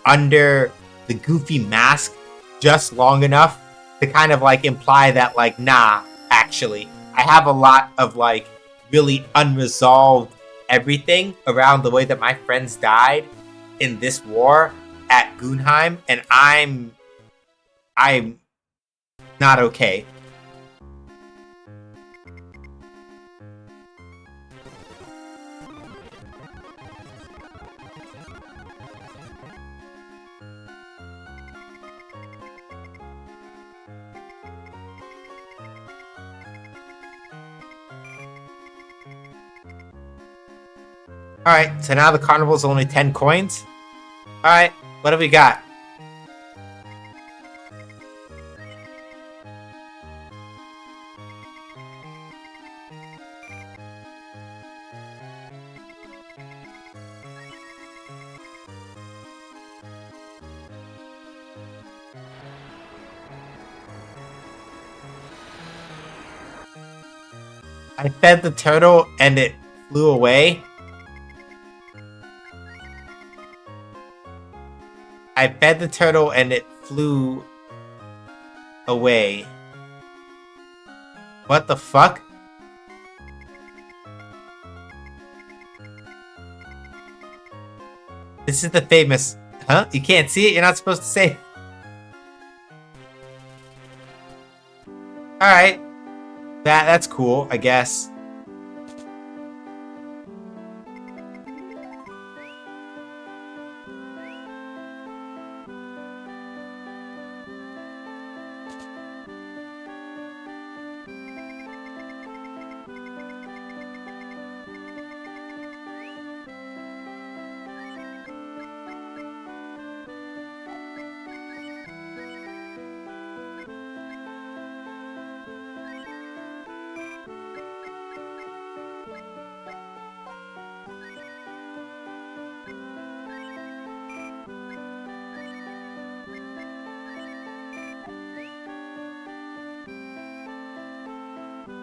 Speaker 1: under the goofy mask just long enough to kind of like imply that, like, nah, actually, I have a lot of like really unresolved everything around the way that my friends died in this war at Gunheim, and I'm not okay. Alright, so now the carnival's only 10 coins. Alright, what have we got? I fed the turtle and it flew away. I fed the turtle and it flew away. What the fuck? This is the famous... Huh? You can't see it? You're not supposed to say... Alright. That's cool, I guess.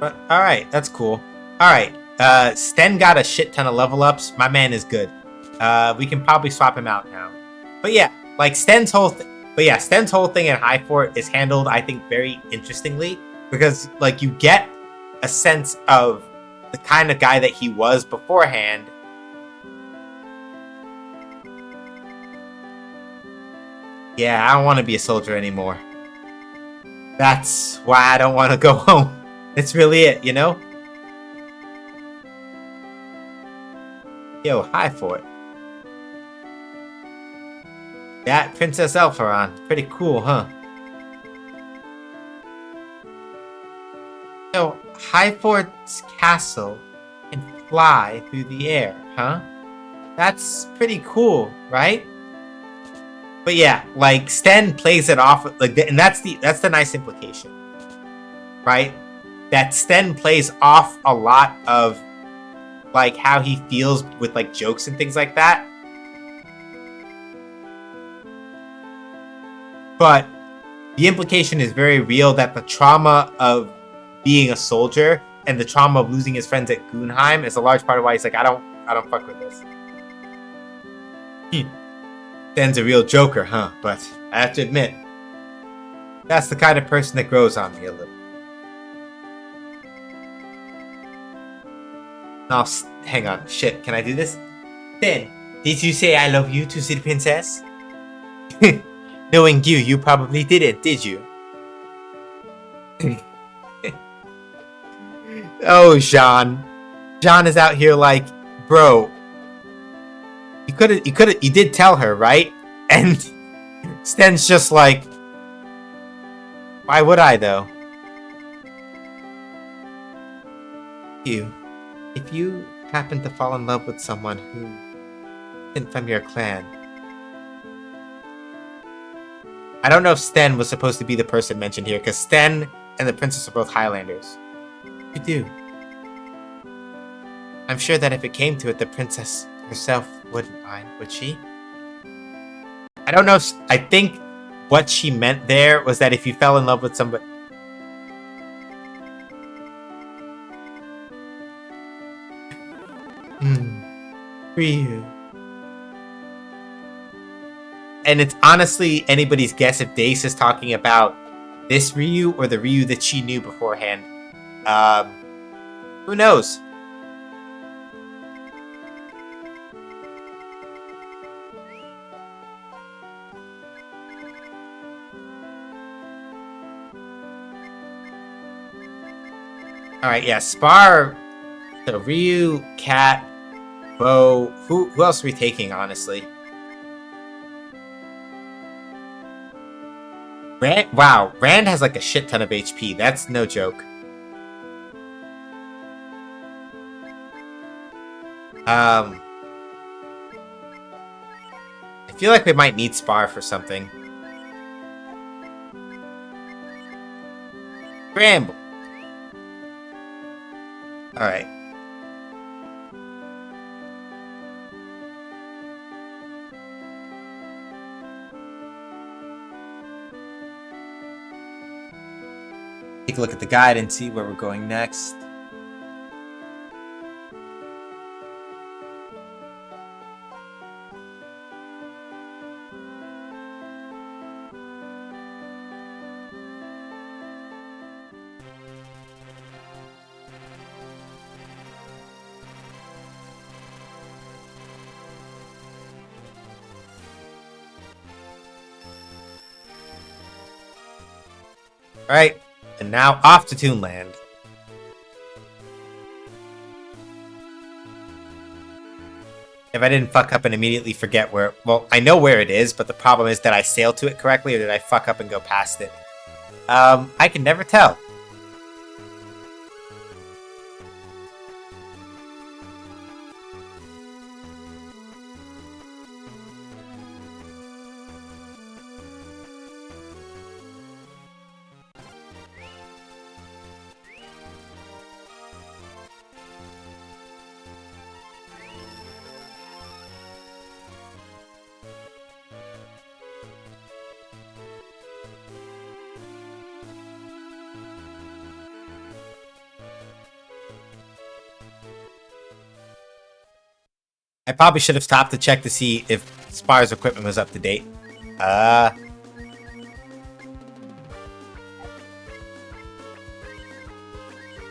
Speaker 1: But alright, that's cool. Alright. Sten got a shit ton of level ups. My man is good. We can probably swap him out now. But yeah, like Sten's whole Sten's whole thing in High Fort is handled, I think, very interestingly. Because like you get a sense of the kind of guy that he was beforehand. Yeah, I don't want to be a soldier anymore. That's why I don't want to go home. It's really it, you know? Yo, High Fort. That Princess Elfaron. Pretty cool, huh? Yo, High Fort's castle can fly through the air, huh? That's pretty cool, right? But yeah, like Sten plays it off like, and that's the nice implication, right? That Sten plays off a lot of like how he feels with like jokes and things like that. But the implication is very real that the trauma of being a soldier and the trauma of losing his friends at Gunheim is a large part of why he's like, I don't fuck with this. Sten's a real joker, huh? But I have to admit, that's the kind of person that grows on me a little. Now, hang on. Shit, can I do this? Sten, did you say I love you to the princess? Knowing you probably didn't, did you? Oh, Jean. Jean is out here like, bro. You did tell her, right? And Sten's just like, why would I though? If you happen to fall in love with someone who isn't from your clan, I don't know if Sten was supposed to be the person mentioned here, because Sten and the princess are both Highlanders. You do. I'm sure that if it came to it, the princess herself wouldn't mind, would she? I don't know if... I think what she meant there was that if you fell in love with somebody... Ryu. And it's honestly anybody's guess if Dace is talking about this Ryu or the Ryu that she knew beforehand. Who knows? Alright, yeah, Spar. So Ryu, Cat, Bo. Who else are we taking, honestly? Rand, wow, Rand has like a shit ton of HP. That's no joke. I feel like we might need Spar for something. Scramble. Alright. Take a look at the guide and see where we're going next. Alright, and now off to Toonland. If I didn't fuck up and immediately forget where... Well, I know where it is, but the problem is, did I sail to it correctly or did I fuck up and go past it? I can never tell. I probably should have stopped to check to see if Spar's equipment was up to date.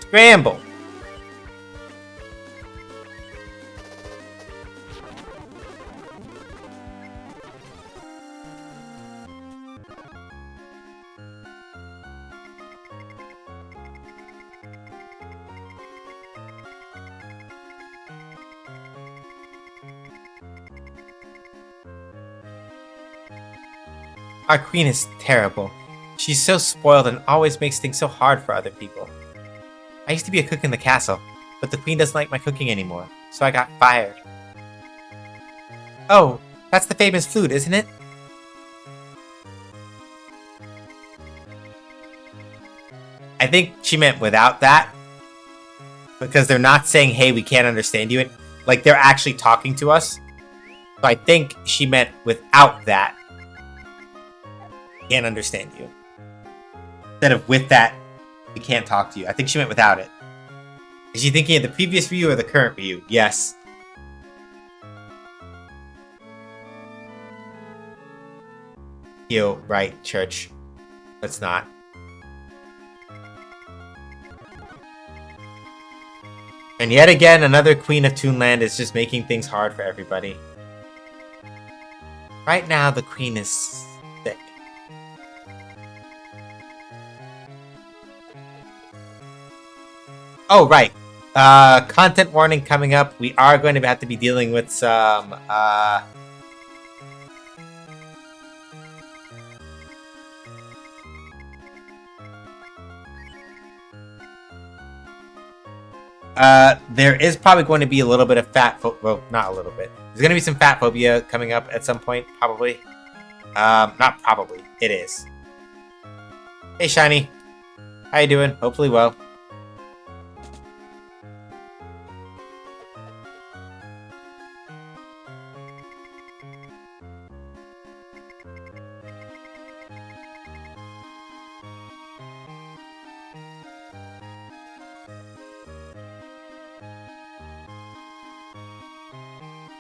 Speaker 1: Scramble. Our queen is terrible. She's so spoiled and always makes things so hard for other people. I used to be a cook in the castle, but the queen doesn't like my cooking anymore, so I got fired. Oh, that's the famous flute, isn't it? I think she meant without that, because they're not saying, hey, we can't understand you. Like, they're actually talking to us. So I think she meant without that. Can't understand you. Instead of with that, we can't talk to you. I think she meant without it. Is she thinking of the previous view or the current view? Yes. Yo, right, church. Let's not. And yet again, another Queen of Toonland is just making things hard for everybody. Right now, the Queen is sick. Oh, right. Content warning coming up. We are going to have to be dealing with some, there is probably going to be a little bit of well, not a little bit. There's going to be some fat phobia coming up at some point, probably. Not probably. It is. Hey, Shiny. How you doing? Hopefully well.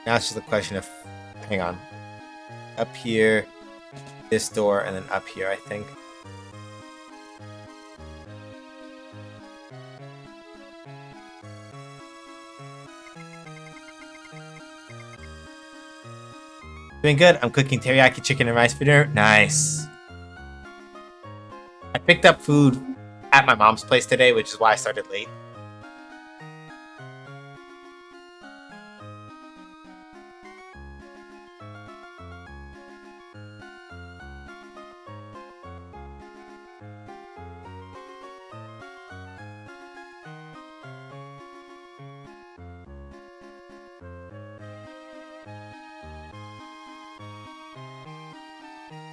Speaker 1: Now it's just a question of, hang on, up here, this door, and then up here, I think. Doing good. I'm cooking teriyaki chicken and rice for dinner. Nice. I picked up food at my mom's place today, which is why I started late.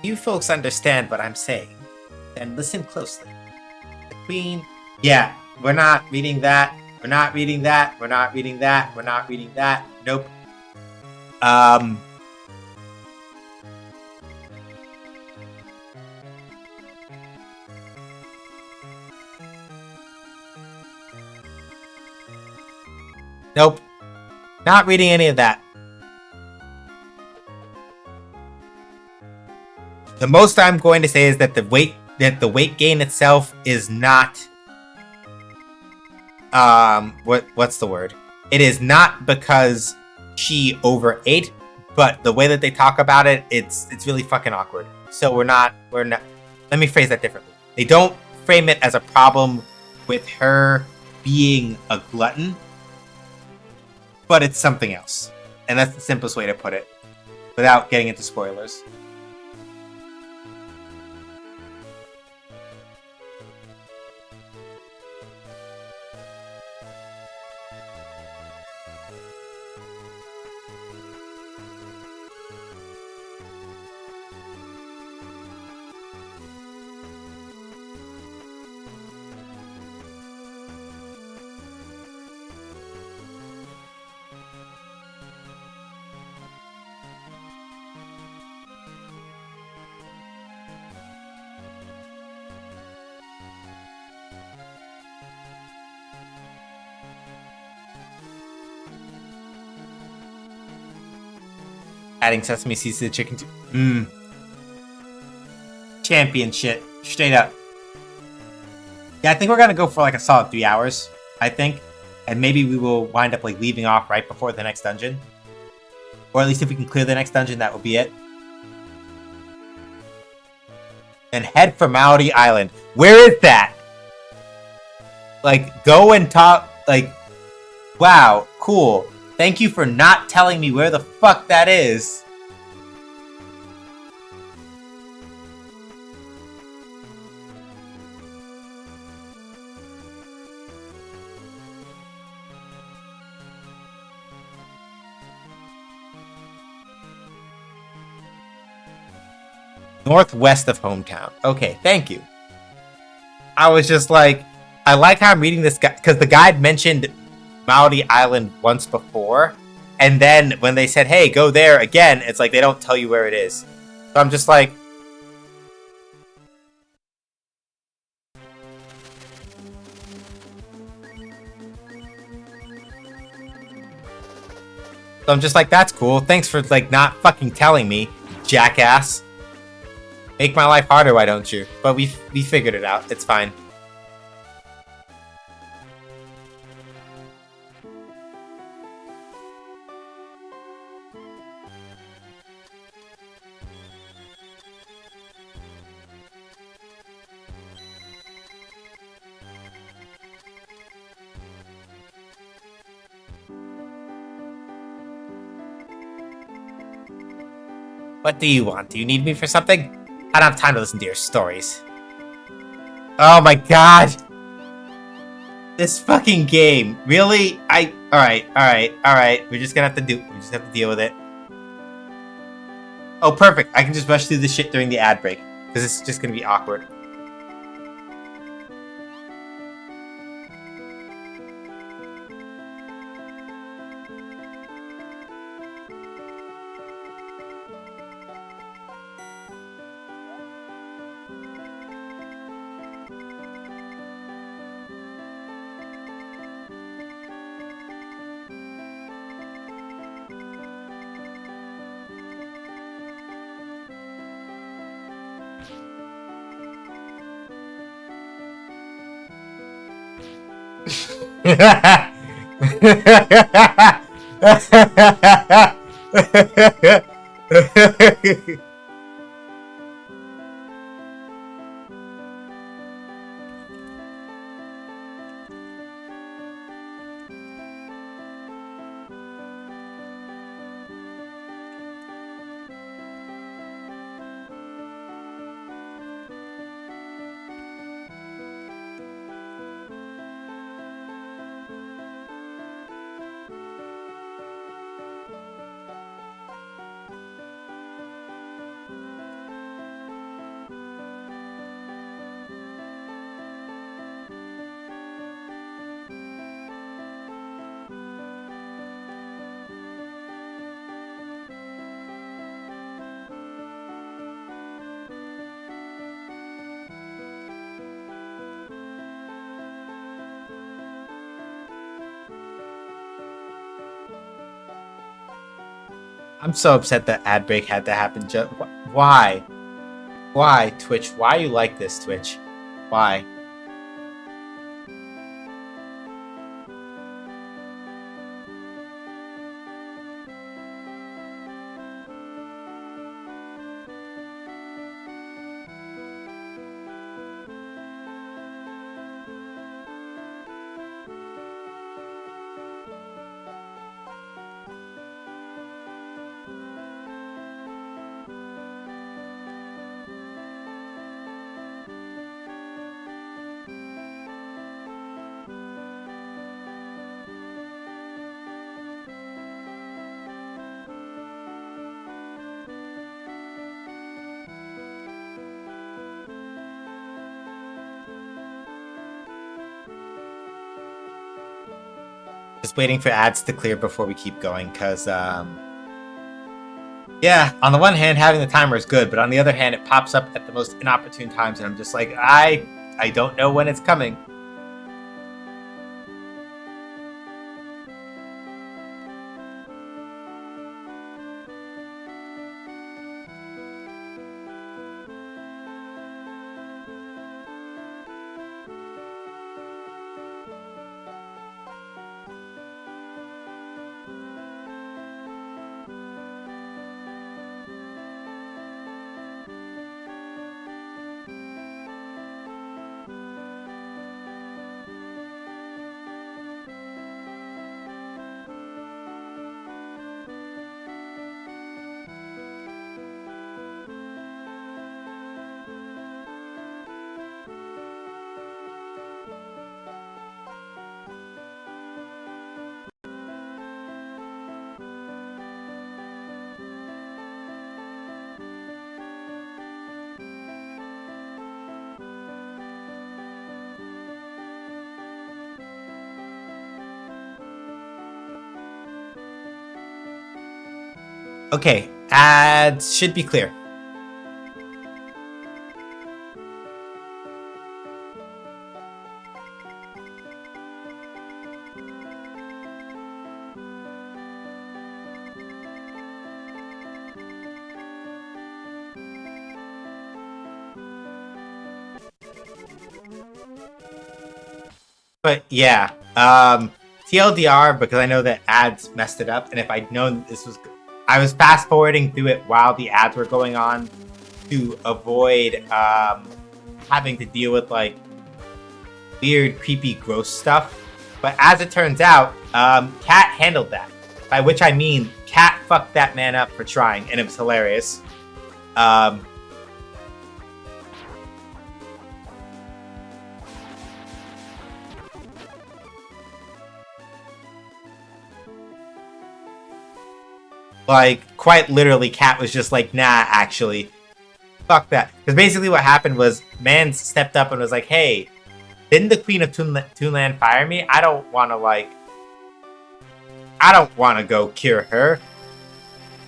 Speaker 1: You folks understand what I'm saying, then listen closely. The Queen... Yeah, we're not reading that. We're not reading that. We're not reading that. We're not reading that. Nope. Nope. Not reading any of that. The most I'm going to say is that the weight gain itself is not what's the word? It is not because she overate, but the way that they talk about it, it's really fucking awkward. So we're not let me phrase that differently. They don't frame it as a problem with her being a glutton, but it's something else. And that's the simplest way to put it without getting into spoilers. Adding sesame seeds to the chicken too. Champion shit. Straight up. Yeah, I think we're gonna go for like a solid 3 hours, I think. And maybe we will wind up like leaving off right before the next dungeon. Or at least if we can clear the next dungeon, that will be it. And head for Maori Island. Where is that? Like, go and talk, like, wow, cool. Thank you for not telling me where the fuck that is. Northwest of hometown. Okay, thank you. I was just like, I like how I'm reading this guy, because the guide mentioned Maori Island once before, and then when they said, hey, go there again, it's like they don't tell you where it is. So I'm just like... So I'm just like, that's cool. Thanks for, like, not fucking telling me, jackass. Make my life harder, why don't you? But we figured it out. It's fine. What do you want? Do you need me for something? I don't have time to listen to your stories. Oh my god! This fucking game. Really? Alright. We just have to deal with it. Oh, perfect. I can just rush through this shit during the ad break. Because it's just gonna be awkward. I'm so upset that ad break had to happen. Why? Why, Twitch? Why are you like this, Twitch? Why? Just waiting for ads to clear before we keep going, because, yeah, on the one hand, having the timer is good, but on the other hand, it pops up at the most inopportune times, and I'm just like, I don't know when it's coming. Okay, ads should be clear. But yeah, TLDR, because I know that ads messed it up, and if I'd known this was, I was fast forwarding through it while the ads were going on to avoid having to deal with like weird, creepy, gross stuff. But as it turns out, Cat handled that. By which I mean, Cat fucked that man up for trying, and it was hilarious. Like, quite literally, Cat was just like, nah, actually, fuck that. Because basically what happened was, man stepped up and was like, hey, didn't the Queen of Toonland fire me? I don't want to go cure her.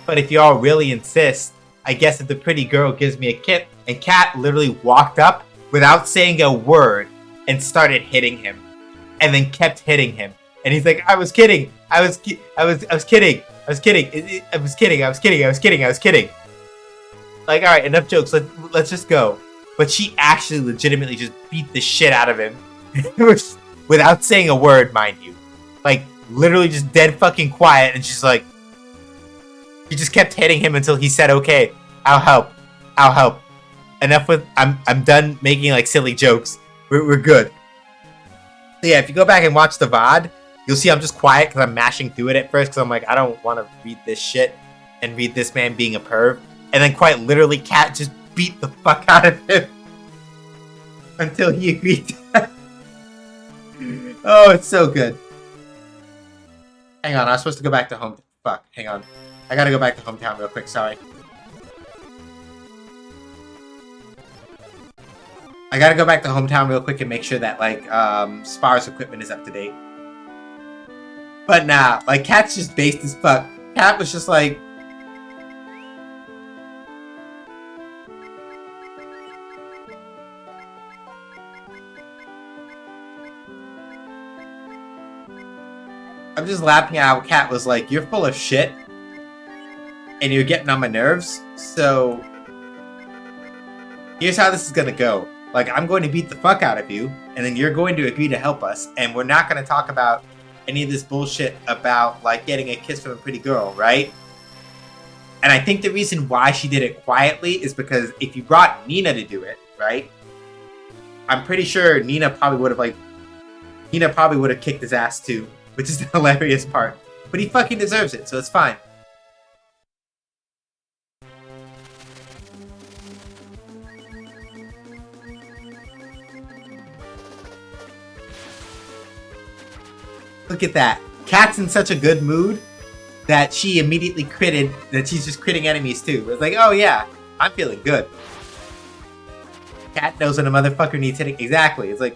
Speaker 1: But if y'all really insist, I guess if the pretty girl gives me a kit. And Cat literally walked up without saying a word and started hitting him. And then kept hitting him. And he's like, I was kidding. I was kidding. I was kidding. Like, all right, enough jokes. Let's just go. But she actually legitimately just beat the shit out of him. Without saying a word, mind you. Like, literally just dead fucking quiet. And she's like, she just kept hitting him until he said, okay, I'll help. Enough with, I'm done making like silly jokes. We're good. So yeah, if you go back and watch the VOD, you'll see I'm just quiet because I'm mashing through it at first because I'm like, I don't want to read this shit and read this man being a perv. And then quite literally, Cat just beat the fuck out of him until he agreed to that. Oh, it's so good. Hang on, I was supposed to go back to home. Fuck, hang on. I gotta go back to hometown real quick, sorry. I gotta go back to hometown real quick and make sure that, like, Spar's equipment is up to date. But nah, like, Cat's just based as fuck. Cat was just like... I'm just laughing at how Cat was like, you're full of shit. And you're getting on my nerves, so... Here's how this is gonna go. Like, I'm going to beat the fuck out of you, and then you're going to agree to help us, and we're not gonna talk about any of this bullshit about, like, getting a kiss from a pretty girl, right? And I think the reason why she did it quietly is because if you brought Nina to do it, right? I'm pretty sure Nina probably would have kicked his ass too, which is the hilarious part. But he fucking deserves it, so it's fine. Look at that. Cat's in such a good mood that she immediately critted, that she's just critting enemies too. It's like, oh yeah, I'm feeling good. Cat knows when a motherfucker needs hitting. Exactly. It's like...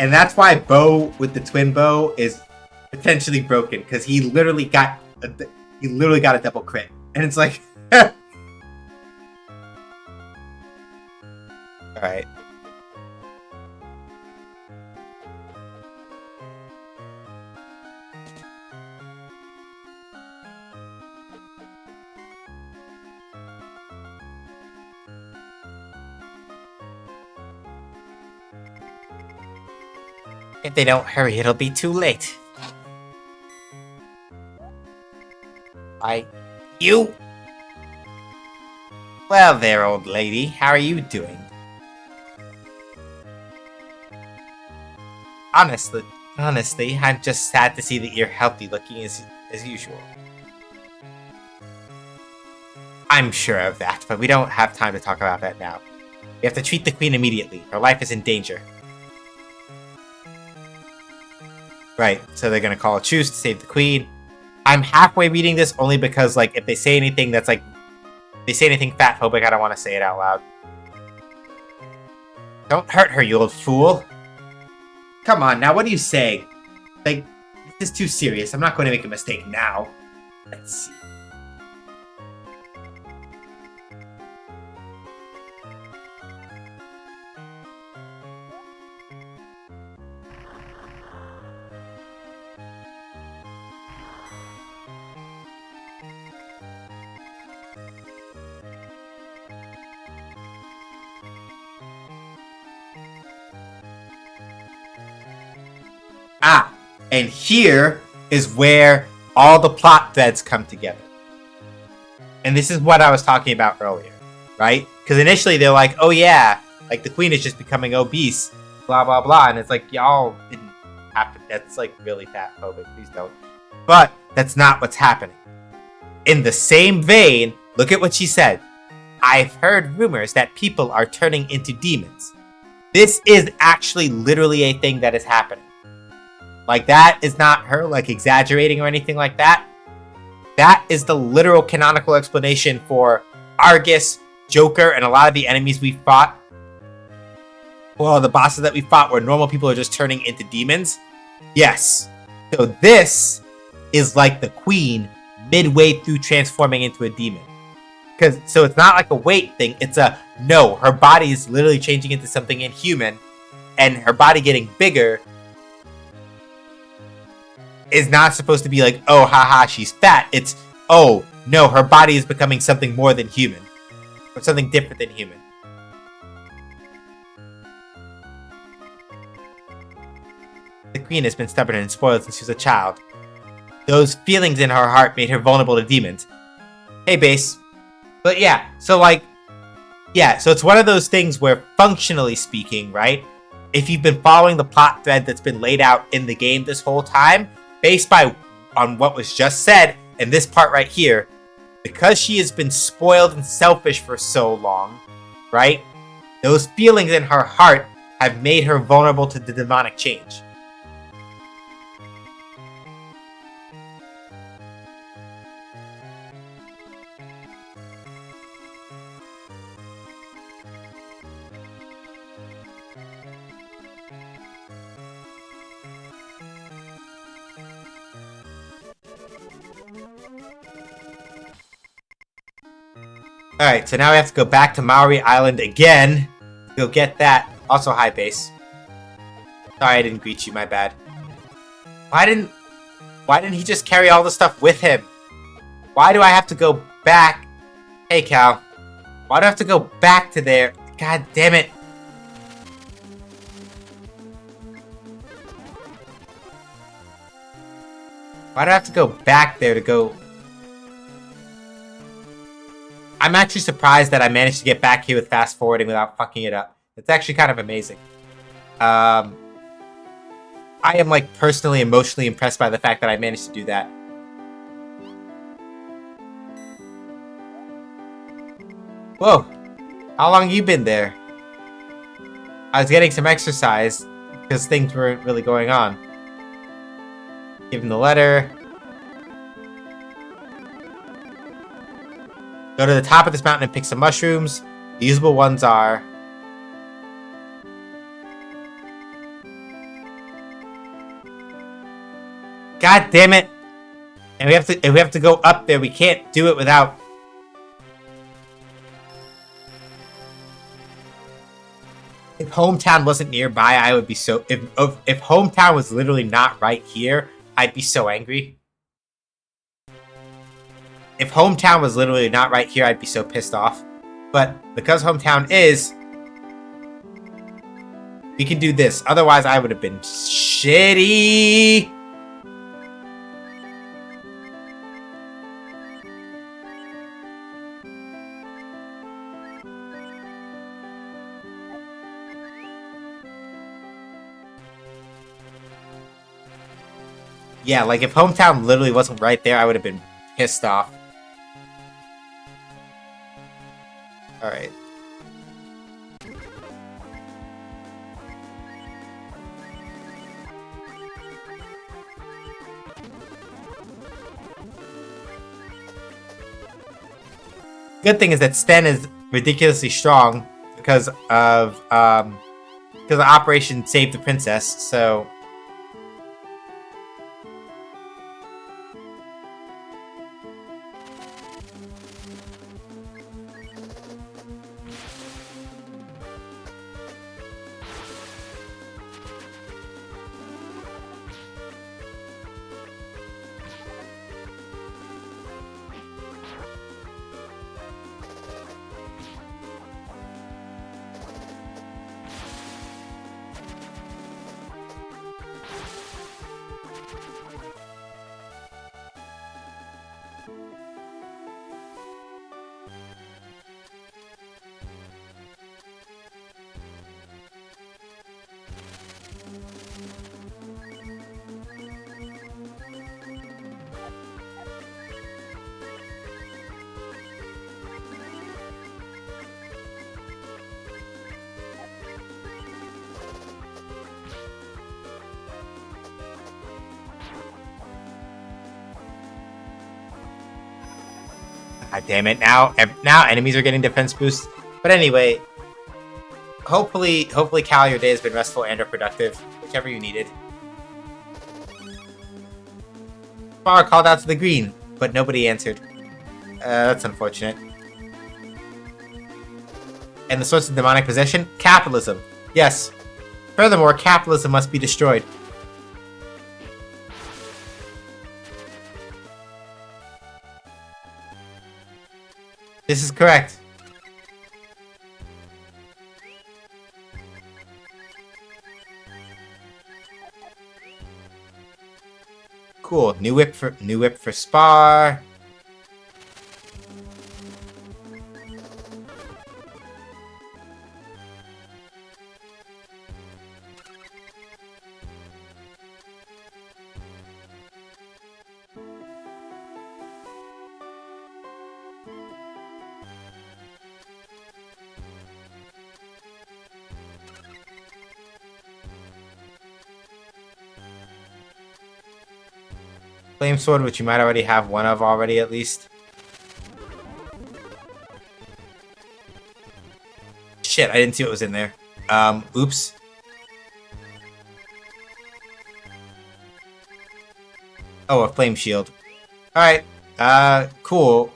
Speaker 1: And that's why Bo with the twin bow is potentially broken, because he literally got a double crit, and it's like, all right. If they don't hurry, it'll be too late. You? Well there, old lady. How are you doing? Honestly, I'm just sad to see that you're healthy looking as usual. I'm sure of that, but we don't have time to talk about that now. We have to treat the queen immediately. Her life is in danger. Right. So they're gonna call a truce to save the queen. I'm halfway reading this only because, like, if they say anything that's like, if they say anything fat phobic, I don't want to say it out loud. Don't hurt her, you old fool. Come on, now what are you saying? Like, this is too serious. I'm not going to make a mistake now. Let's see. Ah, and here is where all the plot threads come together. And this is what I was talking about earlier, right? Because initially they're like, oh yeah, like the queen is just becoming obese, blah, blah, blah. And it's like, y'all didn't have to, that's like really fat phobic, please don't. But that's not what's happening. In the same vein, look at what she said. I've heard rumors that people are turning into demons. This is actually literally a thing that is happening. Like, that is not her, like, exaggerating or anything like that. That is the literal canonical explanation for Argus, Joker, and a lot of the enemies we fought. Well, the bosses that we fought where normal people are just turning into demons. Yes. So this is like the queen midway through transforming into a demon. So it's not like a weight thing. It's a, no, her body is literally changing into something inhuman. And her body getting bigger is not supposed to be like, oh, haha, she's fat. It's, oh, no, her body is becoming something more than human. Or something different than human. The queen has been stubborn and spoiled since she was a child. Those feelings in her heart made her vulnerable to demons. Hey, base. But yeah, so like, yeah, so it's one of those things where functionally speaking, right? If you've been following the plot thread that's been laid out in the game this whole time, based on what was just said in this part right here, because she has been spoiled and selfish for so long, right? Those feelings in her heart have made her vulnerable to the demonic change. Alright, so now we have to go back to Maori Island again. Go get that. Also, hi, base. Sorry I didn't greet you, my bad. Why didn't he just carry all the stuff with him? Why do I have to go back? Hey, Cal. Why do I have to go back to there? God damn it. Why do I have to go back there to go... I'm actually surprised that I managed to get back here with fast forwarding without fucking it up. It's actually kind of amazing. I am like personally emotionally impressed by the fact that I managed to do that. Whoa. How long you been there? I was getting some exercise because things weren't really going on. Give him the letter. Go to the top of this mountain and pick some mushrooms. The usable ones are... God damn it! And we have to go up there. We can't do it without... If Hometown wasn't nearby, I would be so... If Hometown was literally not right here, I'd be so angry. If Hometown was literally not right here, I'd be so pissed off. But because Hometown is, we can do this. Otherwise, I would have been shitty. Yeah, like if Hometown literally wasn't right there, I would have been pissed off. Alright. Good thing is that Sten is ridiculously strong because of Operation Save the Princess. So God damn it! Now enemies are getting defense boosts. But anyway, hopefully, Cal, your day has been restful and or productive, whichever you needed. Far called out to the green, but nobody answered. That's unfortunate. And the source of demonic possession? Capitalism. Yes. Furthermore, capitalism must be destroyed. This is correct. Cool. New whip for Spar. Flame sword, which you might already have one of already at least. Shit, I didn't see what was in there. Oops. Oh, a flame shield. Alright, cool.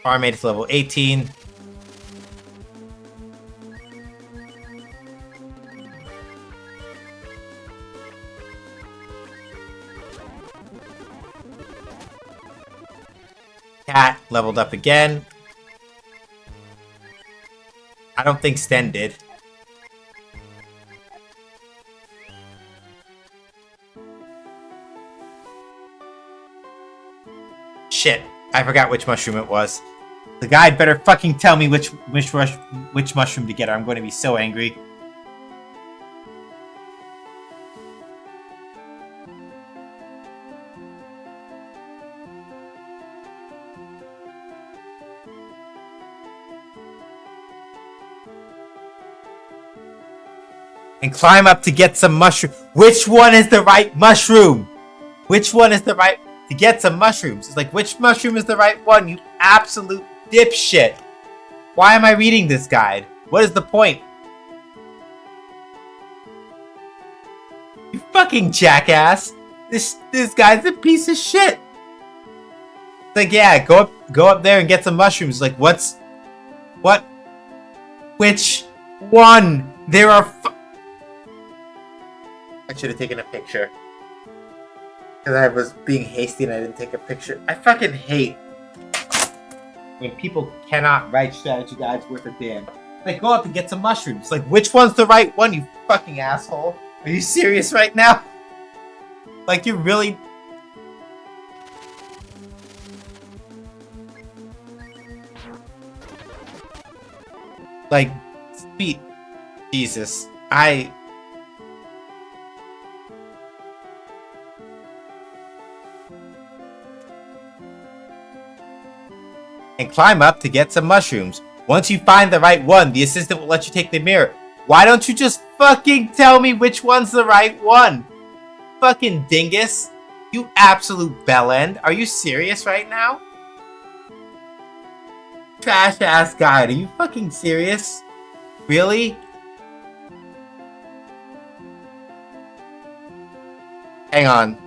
Speaker 1: Farm made it to level 18. Cat leveled up again. I don't think Sten did. Shit, I forgot which mushroom it was. The guide better fucking tell me which mushroom to get, or I'm going to be so angry. And climb up to get some mushroom. Which one is the right mushroom? Which one is the right to get some mushrooms? It's like, which mushroom is the right one? You absolute dipshit. Why am I reading this guide? What is the point? You fucking jackass. This guy's a piece of shit. It's like, yeah, go up there and get some mushrooms. Like, what? Which one? There are I should have taken a picture. Because I was being hasty and I didn't take a picture. I fucking hate when people cannot write strategy guides worth a damn. Like, go up and get some mushrooms. Like, which one's the right one, you fucking asshole? Are you serious right now? Like, you really... Like, sweet Jesus. and climb up to get some mushrooms. Once you find the right one, the assistant will let you take the mirror. Why don't you just fucking tell me which one's the right one? Fucking dingus. You absolute bellend. Are you serious right now? Trash ass guide. Are you fucking serious? Really? Hang on.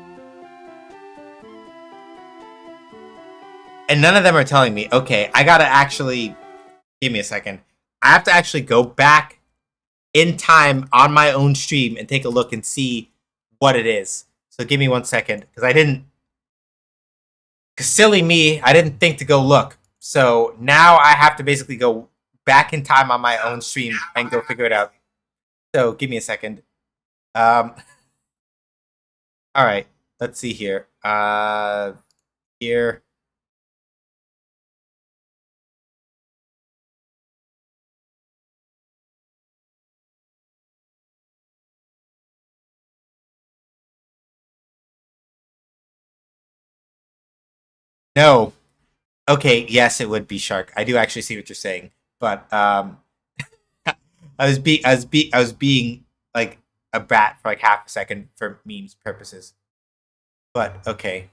Speaker 1: And none of them are telling me. Okay, I gotta actually... Give me a second. I have to actually go back in time on my own stream and take a look and see what it is. So give me 1 second. Because I didn't... Because silly me, I didn't think to go look. So now I have to basically go back in time on my own stream and go figure it out. So give me a second. Alright, let's see here. Here. No. Okay, yes, it would be Shark. I do actually see what you're saying, but I was being like a brat for like half a second for memes purposes. But okay.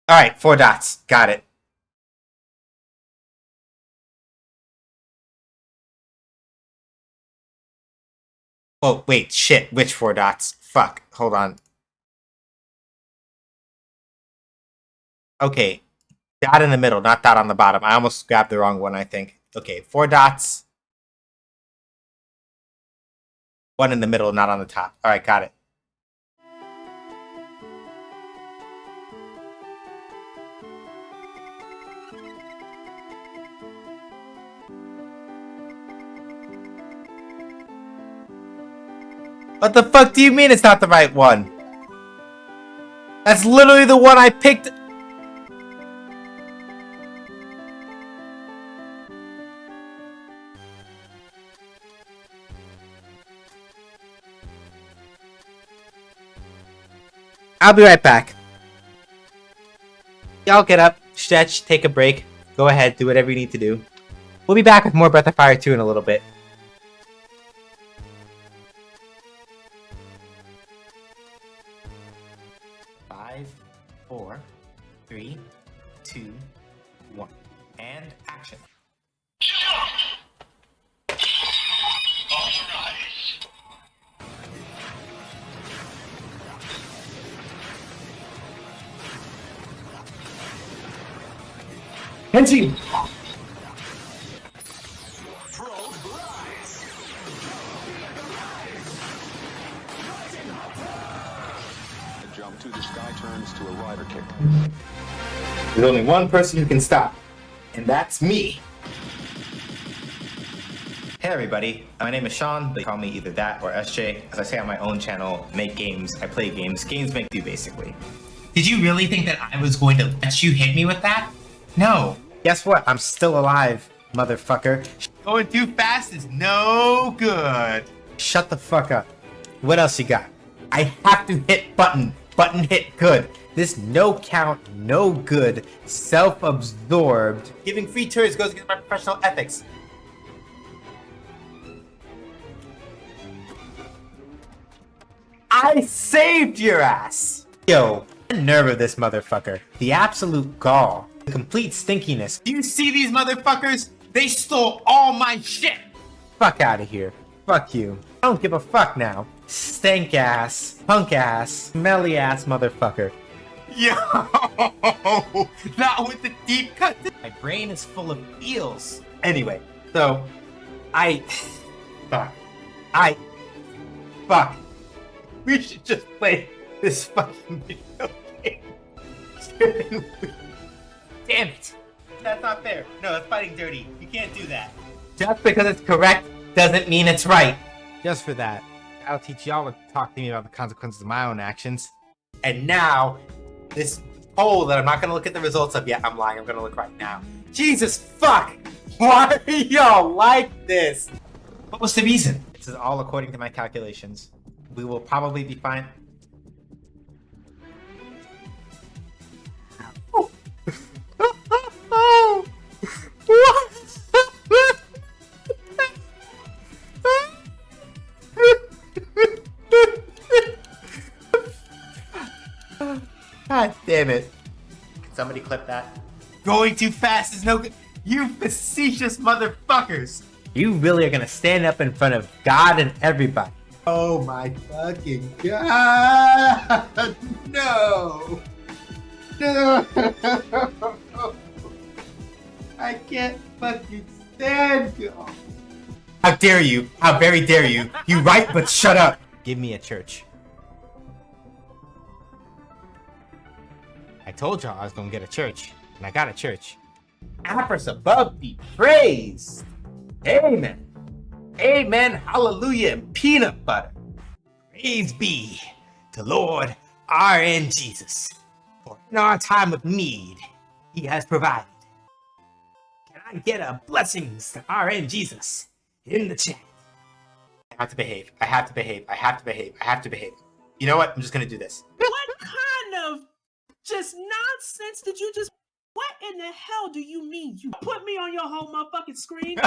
Speaker 1: All right, 4 dots. Got it. Oh, wait, shit. Which 4 dots? Fuck. Hold on. Okay. Dot in the middle, not dot on the bottom. I almost grabbed the wrong one, I think. Okay, 4 dots. 1 in the middle, not on the top. All right, got it. What the fuck do you mean it's not the right one? That's literally the one I picked. I'll be right back. Y'all get up, stretch, take a break. Go ahead, do whatever you need to do. We'll be back with more Breath of Fire 2 in a little bit. Five, 4, 3, 2, 1, and action. Henshin!
Speaker 2: The jump to the sky turns to a rider kick.
Speaker 1: There's only one person who can stop, and that's me. Hey everybody, my name is Sean. They call me either that or SJ. As I say on my own channel, make games, I play games. Games make you basically. Did you really think that I was going to let you hit me with that? No. Guess what? I'm still alive, motherfucker. Going too fast is no good. Shut the fuck up. What else you got? I have to hit button. Button hit good. This no count, no good, self-absorbed. Giving free turns goes against my professional ethics. I saved your ass! Yo, the nerve of this motherfucker. The absolute gall. The complete stinkiness. Do you see these motherfuckers? They stole all my shit! Fuck out of here. Fuck you. I don't give a fuck now. Stank ass, punk ass, smelly ass motherfucker. Yo! Not with the deep cut. My brain is full of eels. Anyway, so fuck. We should just play this fucking video game. Damn it! That's not fair. No, that's fighting dirty. You can't do that. Just because it's correct doesn't mean it's right. Just for that, I'll teach y'all to talk to me about the consequences of my own actions. And now, this poll that I'm not going to look at the results of yet. I'm lying. I'm going to look right now. Jesus fuck! Why are y'all like this? What was the reason? This is all according to my calculations. We will probably be fine. Damn it. Can somebody clip that? Going too fast is no good. You facetious motherfuckers. You really are gonna stand up in front of God and everybody. Oh my fucking God. No. No. I can't fucking stand you. How dare you? How very dare you? You right, but shut up. Give me a church. I told y'all I was gonna get a church, and I got a church. Apris above be praised. Amen. Amen. Hallelujah. And peanut butter. Praise be to Lord RN Jesus. For in our time of need, he has provided. Can I get a blessings to RN Jesus in the chat? I have to behave. I have to behave. I have to behave. I have to behave. You know what? I'm just gonna do this.
Speaker 3: What kind of just nonsense did you just... What in the hell do you mean? You put me on your whole motherfucking screen?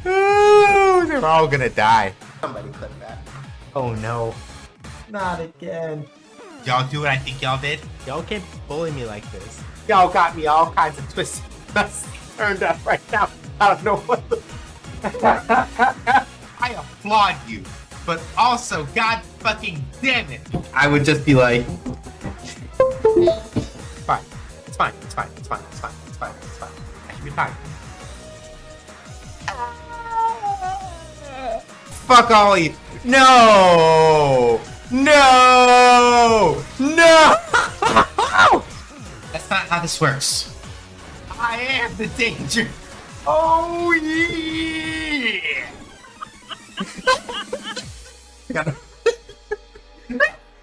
Speaker 1: They're all gonna die. Somebody clip that. Oh no. Not again. Y'all do what I think y'all did? Y'all can't bully me like this. Y'all got me all kinds of twisted turned up right now. I don't know what the... I applaud you, but also, God fucking damn it, I would just be like, fine, it's fine, it's fine, it's fine, it's fine, it's fine, it's fine. I should be fine. Fuck all of you. No! No! No! That's not how this works. I am the danger. Oh yeah!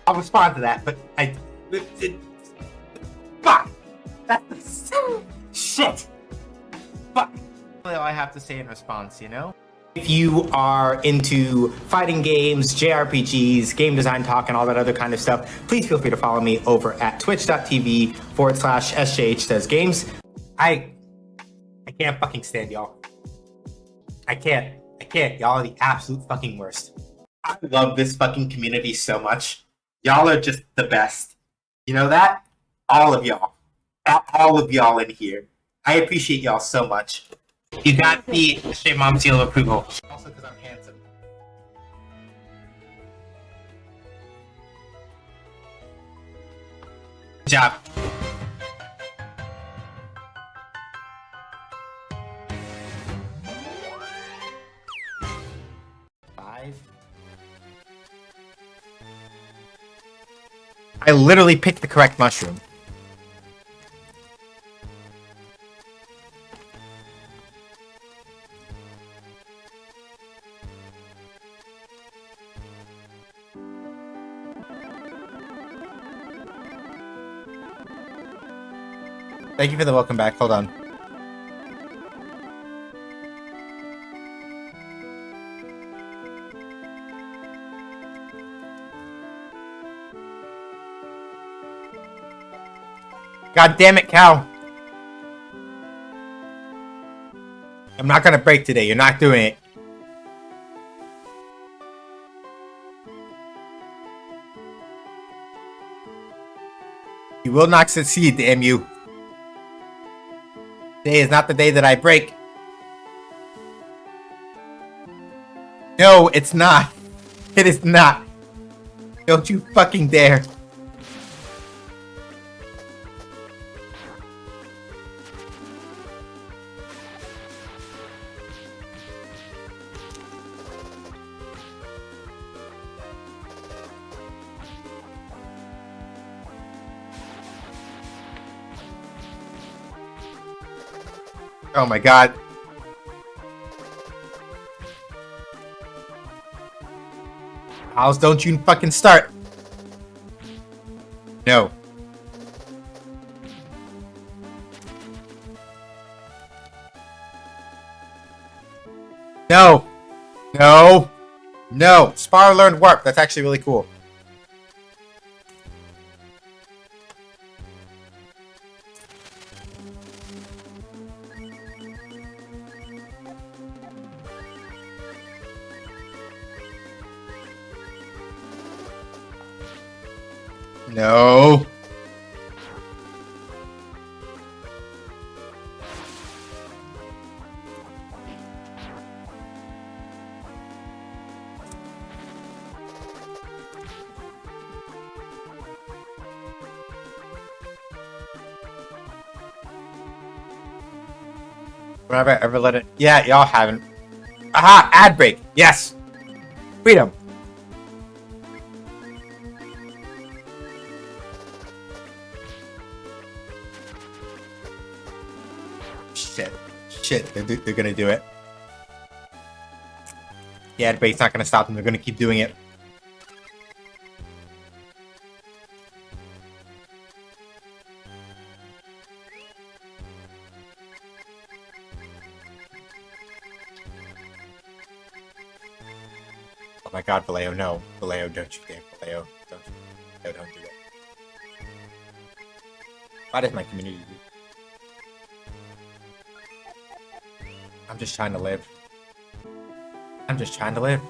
Speaker 1: I'll respond to that, but fuck! That's shit! Fuck! That's all I have to say in response, you know? If you are into fighting games, JRPGs, game design talk, and all that other kind of stuff, please feel free to follow me over at twitch.tv/SJH Says Games. I can't fucking stand y'all. I can't. Y'all are the absolute fucking worst. I love this fucking community so much. Y'all are just the best. You know that? All of y'all. All of y'all in here. I appreciate y'all so much. You got the straight mom seal of approval. Also because I'm handsome. Good job. I literally picked the correct mushroom. Thank you for the welcome back. Hold on. God damn it, Cal. I'm not gonna break today. You're not doing it. You will not succeed, damn you. Today is not the day that I break. No, it's not. It is not. Don't you fucking dare. Oh my god. Owls, don't you fucking start. No. No. No. No. Spar learned warp. That's actually really cool. No. Have I ever let it? Yeah, y'all haven't. Aha! Ad break. Yes. Freedom. Shit. Shit. They're gonna do it. The ad break's not gonna stop them. They're gonna keep doing it. Oh my god, Vallejo, no. Vallejo, don't you dare. Vallejo, don't you. No, don't do it. Why does my community do? I'm just trying to live. I'm just trying to live.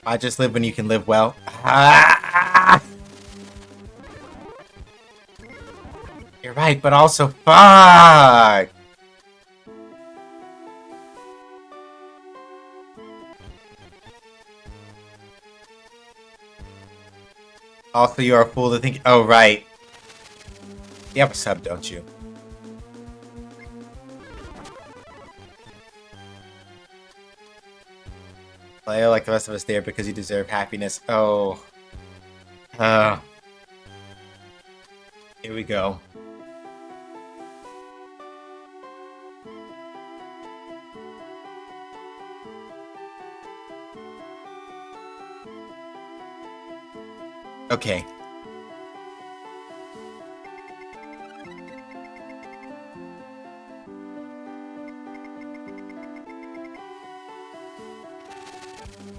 Speaker 1: I just live when you can live well. Ah! You're right, but also fuck. Also, you're a fool to think. Oh, right. You have a sub, don't you? Leo, like the rest of us there because you deserve happiness. Oh. Here we go. Okay.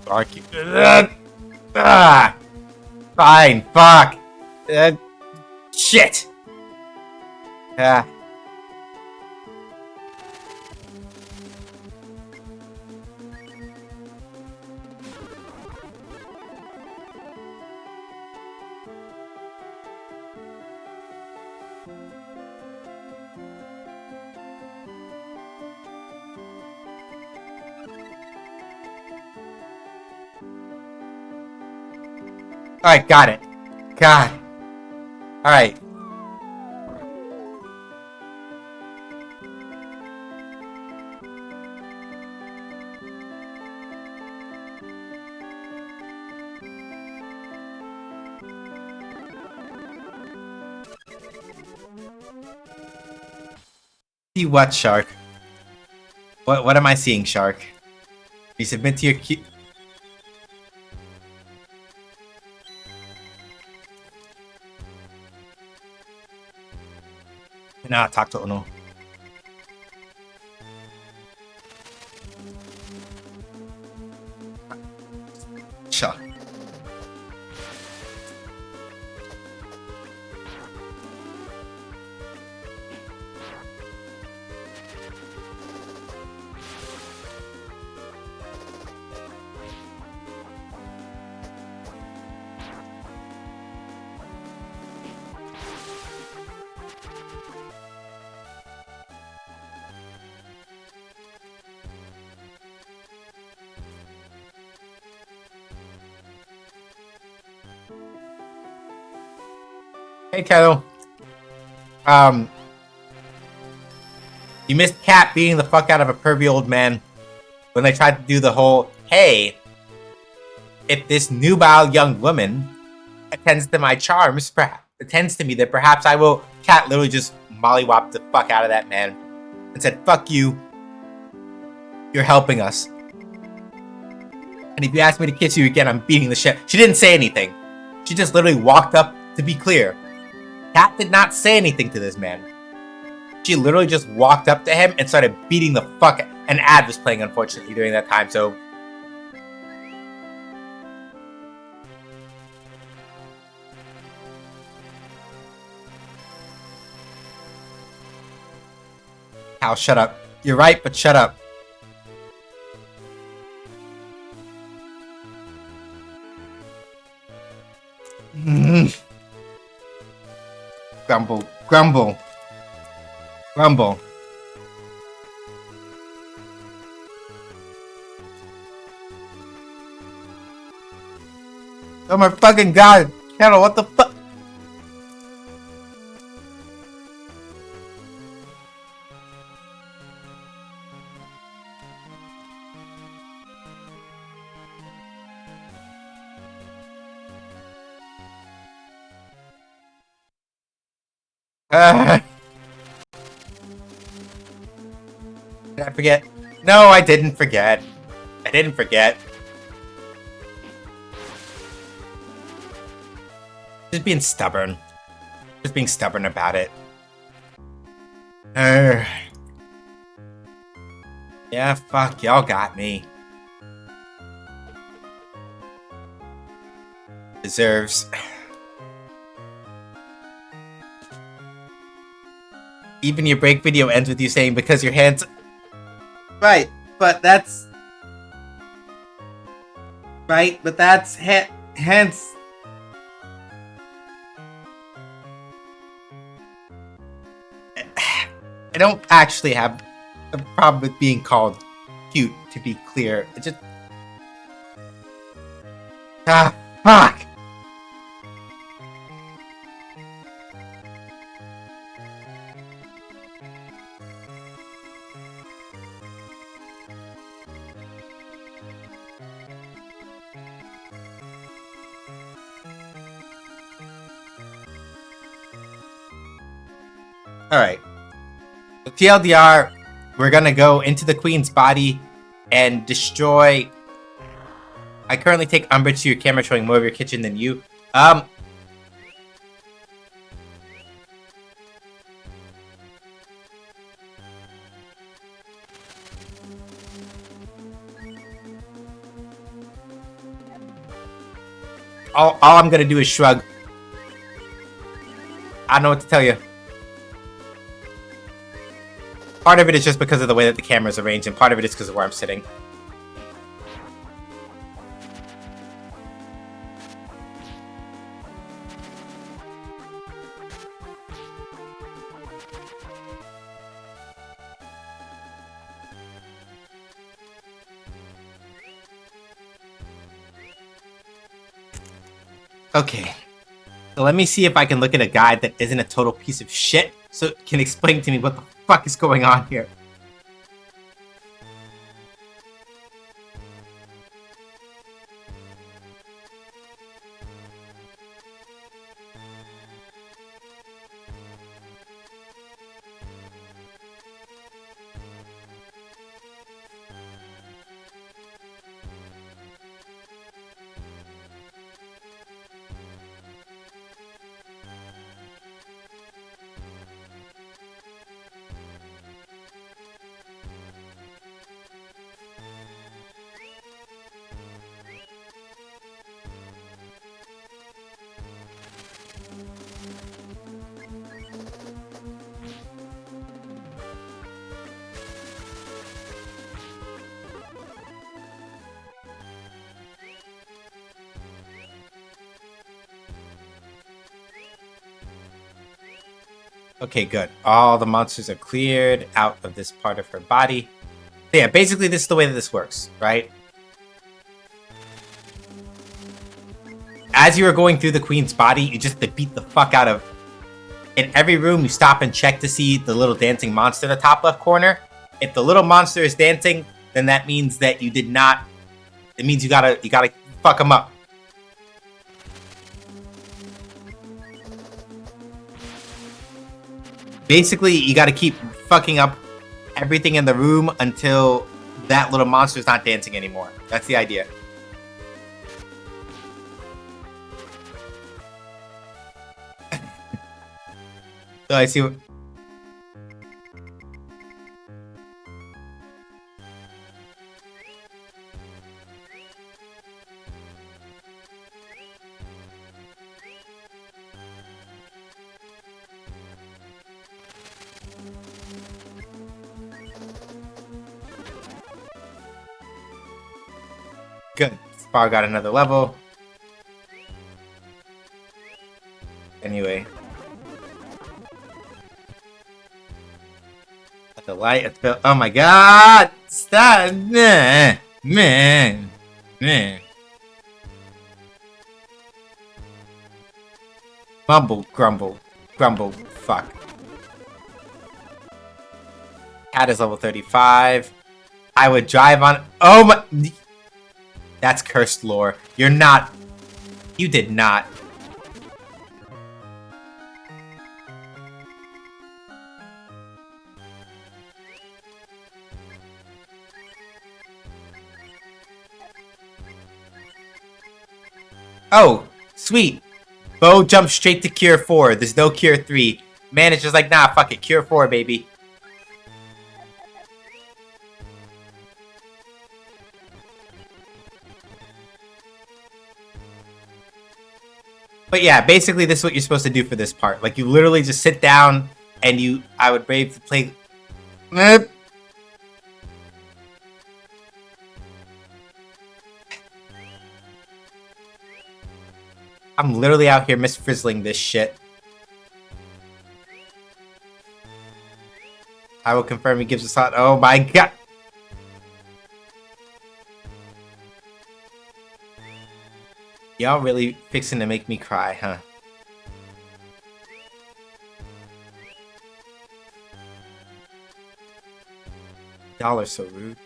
Speaker 1: Argue. Fine. Fuck. Shit. Alright, got it. God. Alright. See what, Shark? What am I seeing, Shark? You submit to your Nah, talk to Ono. Sure. Hey, Kettle. You missed Cat beating the fuck out of a pervy old man when they tried to do the whole, hey, if this nubile young woman attends to my charms, attends to me, then perhaps I will. Cat literally just mollywopped the fuck out of that man and said, fuck you. You're helping us. And if you ask me to kiss you again, I'm beating the shit. She didn't say anything. She just literally walked up, to be clear. Cat did not say anything to this man. She literally just walked up to him and started beating the fuck out. An ad was playing, unfortunately, during that time, so... Hal, shut up. You're right, but shut up. Grumble, grumble, grumble. Oh my fucking god, Carol, what the fuck? Did I forget? No, I didn't forget. I didn't forget. Just being stubborn. Just being stubborn about it. Yeah, fuck, y'all got me. Deserves. Even your break video ends with you saying because your hands... Right, but that's... Right, but that's... Hence... I don't actually have a problem with being called cute, to be clear. It just... Ah, fuck! Alright. So TLDR, we're gonna go into the Queen's body and destroy... I currently take umbrage to your camera showing more of your kitchen than you. All I'm gonna do is shrug. I don't know what to tell you. Part of it is just because of the way that the camera is arranged, and part of it is because of where I'm sitting. Okay. So let me see if I can look at a guide that isn't a total piece of shit, so it can explain to me what the fuck is going on here. Okay, good. All the monsters are cleared out of this part of her body. So yeah, basically this is the way that this works, right? As you are going through the Queen's body, you just beat the fuck out of... In every room, you stop and check to see the little dancing monster in the top left corner. If the little monster is dancing, then that means that you did not... It means you gotta fuck him up. Basically, you gotta keep fucking up everything in the room until that little monster is not dancing anymore. That's the idea. So I see what... Good. Spar got another level. Anyway. At the light, at the... Oh my god! Stop! Meh! Meh! Meh! Mumble, grumble, grumble, fuck. Cat is level 35. I would drive on... Oh my... That's cursed lore. You're not... You did not. Oh, sweet. Bo jumps straight to Cure 4. There's no Cure 3. Manager's like, nah, fuck it. Cure 4, baby. But yeah, basically this is what you're supposed to do for this part. Like, you literally just sit down and you... I would brave to play... I'm literally out here misfrizzling this shit. I will confirm he gives us out. Oh my god! Y'all really fixing to make me cry, huh? Y'all are so rude.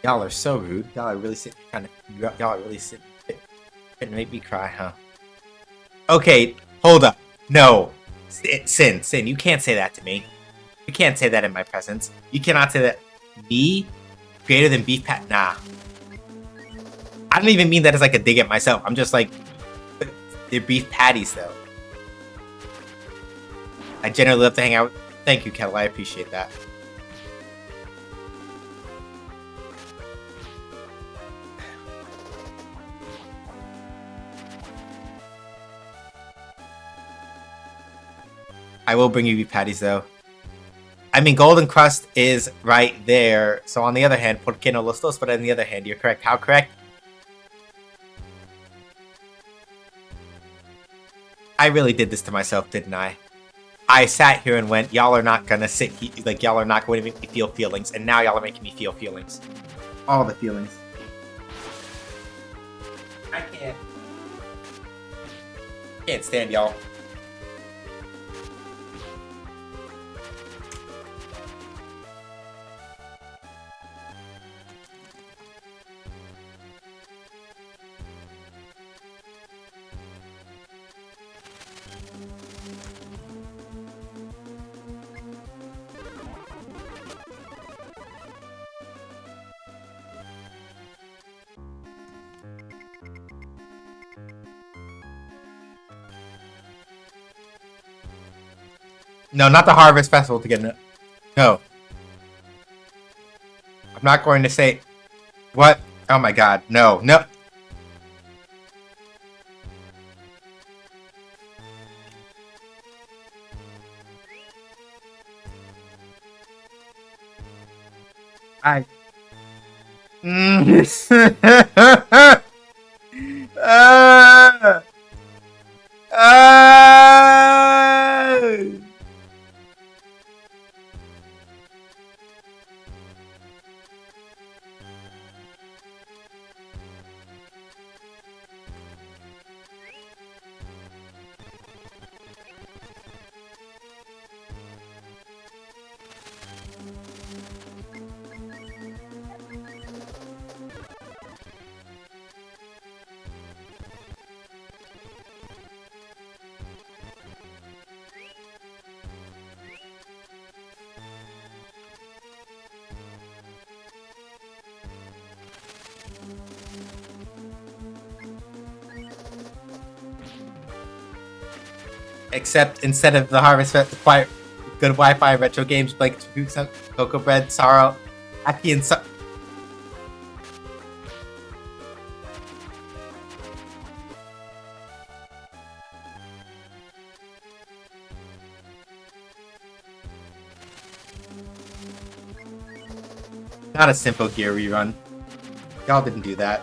Speaker 1: Y'all are so rude. Y'all are really sitting to make me cry, huh? Okay, hold up. No. Sin, you can't say that to me. You can't say that in my presence. You cannot say that. Me? Greater than beef pat? Nah. I don't even mean that as like a dig at myself. I'm just like, they're beef patties though. I generally love to hang out. Thank you, Kettle. I appreciate that. I will bring you beef patties though. I mean, Golden Crust is right there. So on the other hand, ¿por qué no los dos? But on the other hand, you're correct. How correct? I really did this to myself, didn't I? I sat here and went, y'all are not gonna sit here, like, y'all are not going to make me feel feelings, and now y'all are making me feel feelings. All the feelings. I can't stand y'all. No, not the Harvest Festival to get it. No. I'm not going to say... What? Oh my god. No. No. I... Except instead of the Harvest Festival, good Wi-Fi retro games like Cocoa Bread, Sorrow, Aki, and not a Simple Gear rerun. Y'all didn't do that.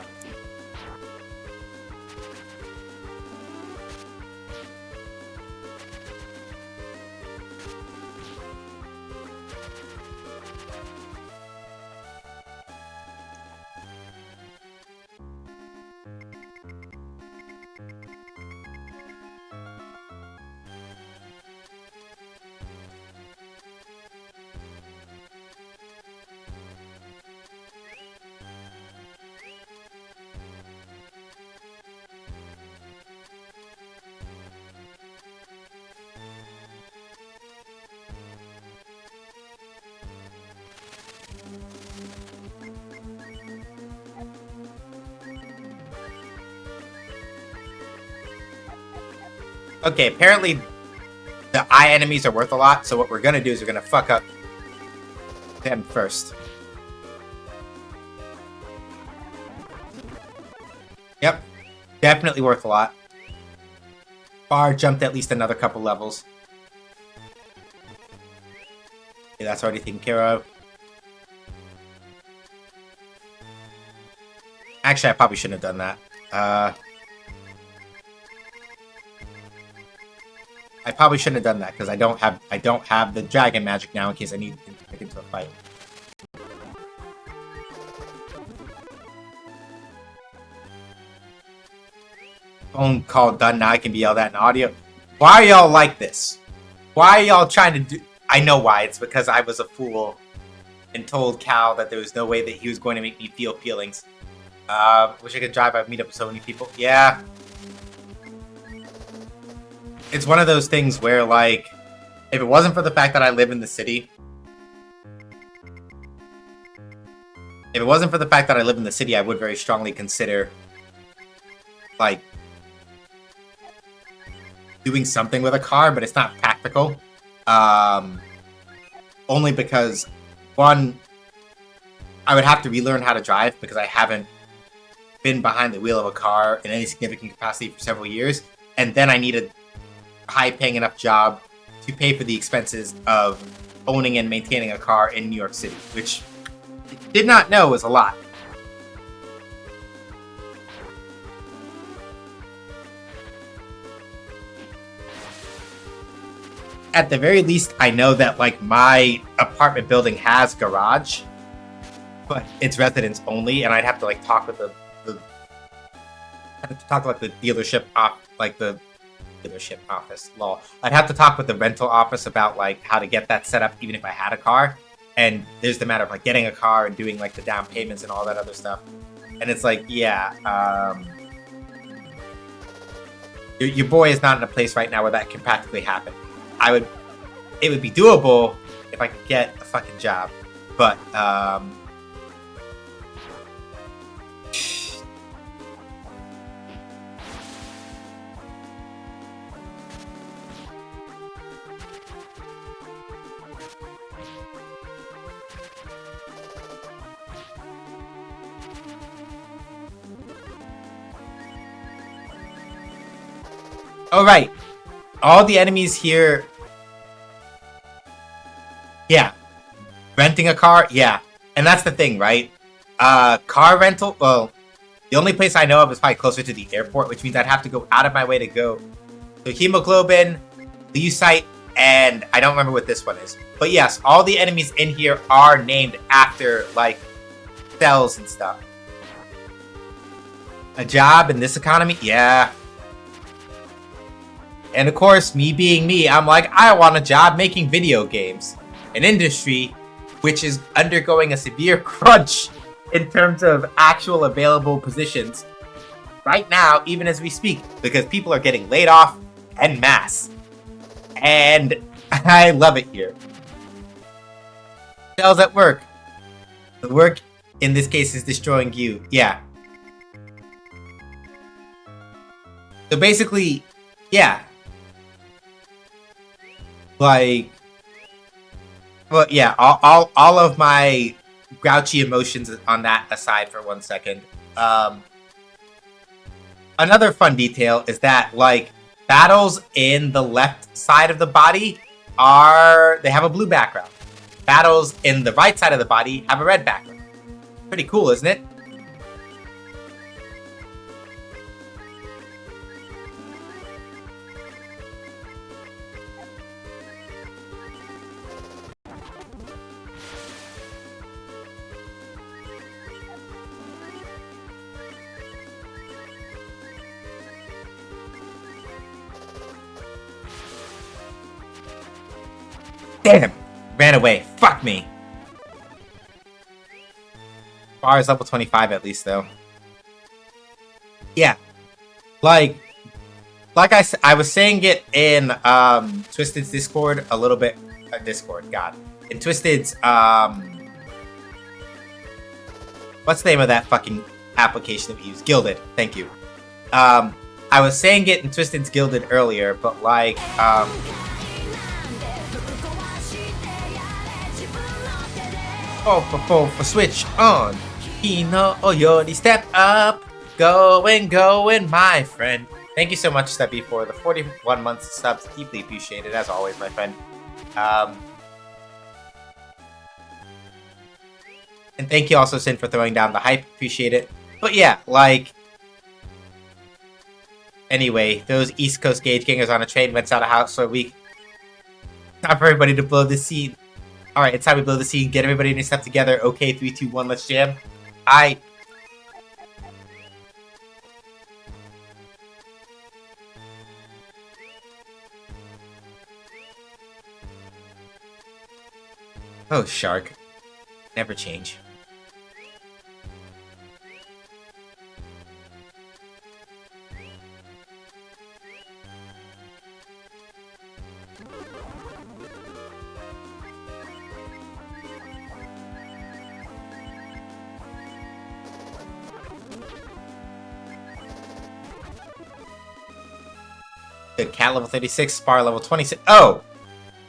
Speaker 1: Okay, apparently the eye enemies are worth a lot, so what we're gonna do is we're gonna fuck up them first. Yep, definitely worth a lot. Bar jumped at least another couple levels. Okay, that's already taken care of. Actually, I probably shouldn't have done that. I probably shouldn't have done that because I don't have the dragon magic now in case I need to pick into a fight. Phone call done. Now I can be yelled at in audio. Why are y'all like this? Why are y'all trying to do? I know why. It's because I was a fool and told Cal that there was no way that he was going to make me feel feelings. Wish I could drive. I'd meet up with so many people. Yeah. It's one of those things where, like, if it wasn't for the fact that I live in the city, I would very strongly consider, like, doing something with a car, but it's not practical. Only because, one, I would have to relearn how to drive because I haven't been behind the wheel of a car in any significant capacity for several years, and then I need a high-paying enough job to pay for the expenses of owning and maintaining a car in New York City, which I did not know was a lot. At the very least, I know that, like, my apartment building has garage, but it's residents only, and I'd have to, like, talk with the dealership dealership office. Lol. I'd have to talk with the rental office about, like, how to get that set up even if I had a car. And there's the matter of, like, getting a car and doing, like, the down payments and all that other stuff. And it's like, yeah, your boy is not in a place right now where that can practically happen. It would be doable if I could get a fucking job. But, oh, right. All the enemies here... Yeah. Renting a car? Yeah. And that's the thing, right? Car rental? Well, the only place I know of is probably closer to the airport, which means I'd have to go out of my way to go. So hemoglobin, leucite, and I don't remember what this one is. But yes, all the enemies in here are named after, like, cells and stuff. A job in this economy? Yeah. And of course, me being me, I'm like, I want a job making video games. An industry which is undergoing a severe crunch in terms of actual available positions right now, even as we speak, because people are getting laid off en masse. And I love it here. Cells at work. The work in this case is destroying you. Yeah. So basically, yeah. Like, well, yeah, all of my grouchy emotions on that aside for 1 second. Another fun detail is that, like, battles in the left side of the body they have a blue background. Battles in the right side of the body have a red background. Pretty cool, isn't it? Damn! Ran away. Fuck me. Bar is level 25 at least, though. Yeah. Like I was saying it in Twisted's Discord a little bit. Discord, God. In Twisted's what's the name of that fucking application that we use? Gilded. Thank you. I was saying it in Twisted's Gilded earlier, but like for switch on. Hino Oyori, step up. Going, my friend. Thank you so much, Stubby, for the 41 months of subs. Deeply appreciated, as always, my friend. And thank you also, Sin, for throwing down the hype. Appreciate it. But yeah, like... Anyway, those East Coast Gauge Gangers on a train went out of house for a week. Time for everybody to blow the scene. Alright, it's time we blow the scene. Get everybody in your step together. Okay, 3, 2, 1, let's jam. Oh, Shark. Never change. Good. Cat level 36, Spar level 26. Oh!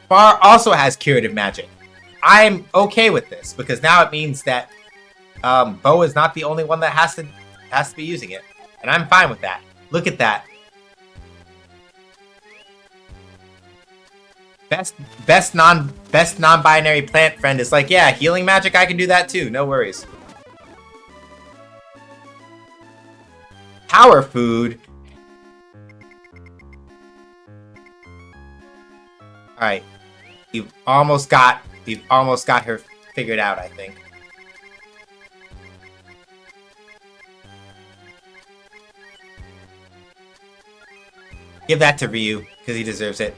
Speaker 1: Spar also has curative magic. I'm okay with this, because now it means that Bo is not the only one that has to be using it. And I'm fine with that. Look at that. Best non-binary plant friend is like, yeah, healing magic, I can do that too. No worries. Power food. Alright. You've almost got her figured out, I think. Give that to Ryu, because he deserves it.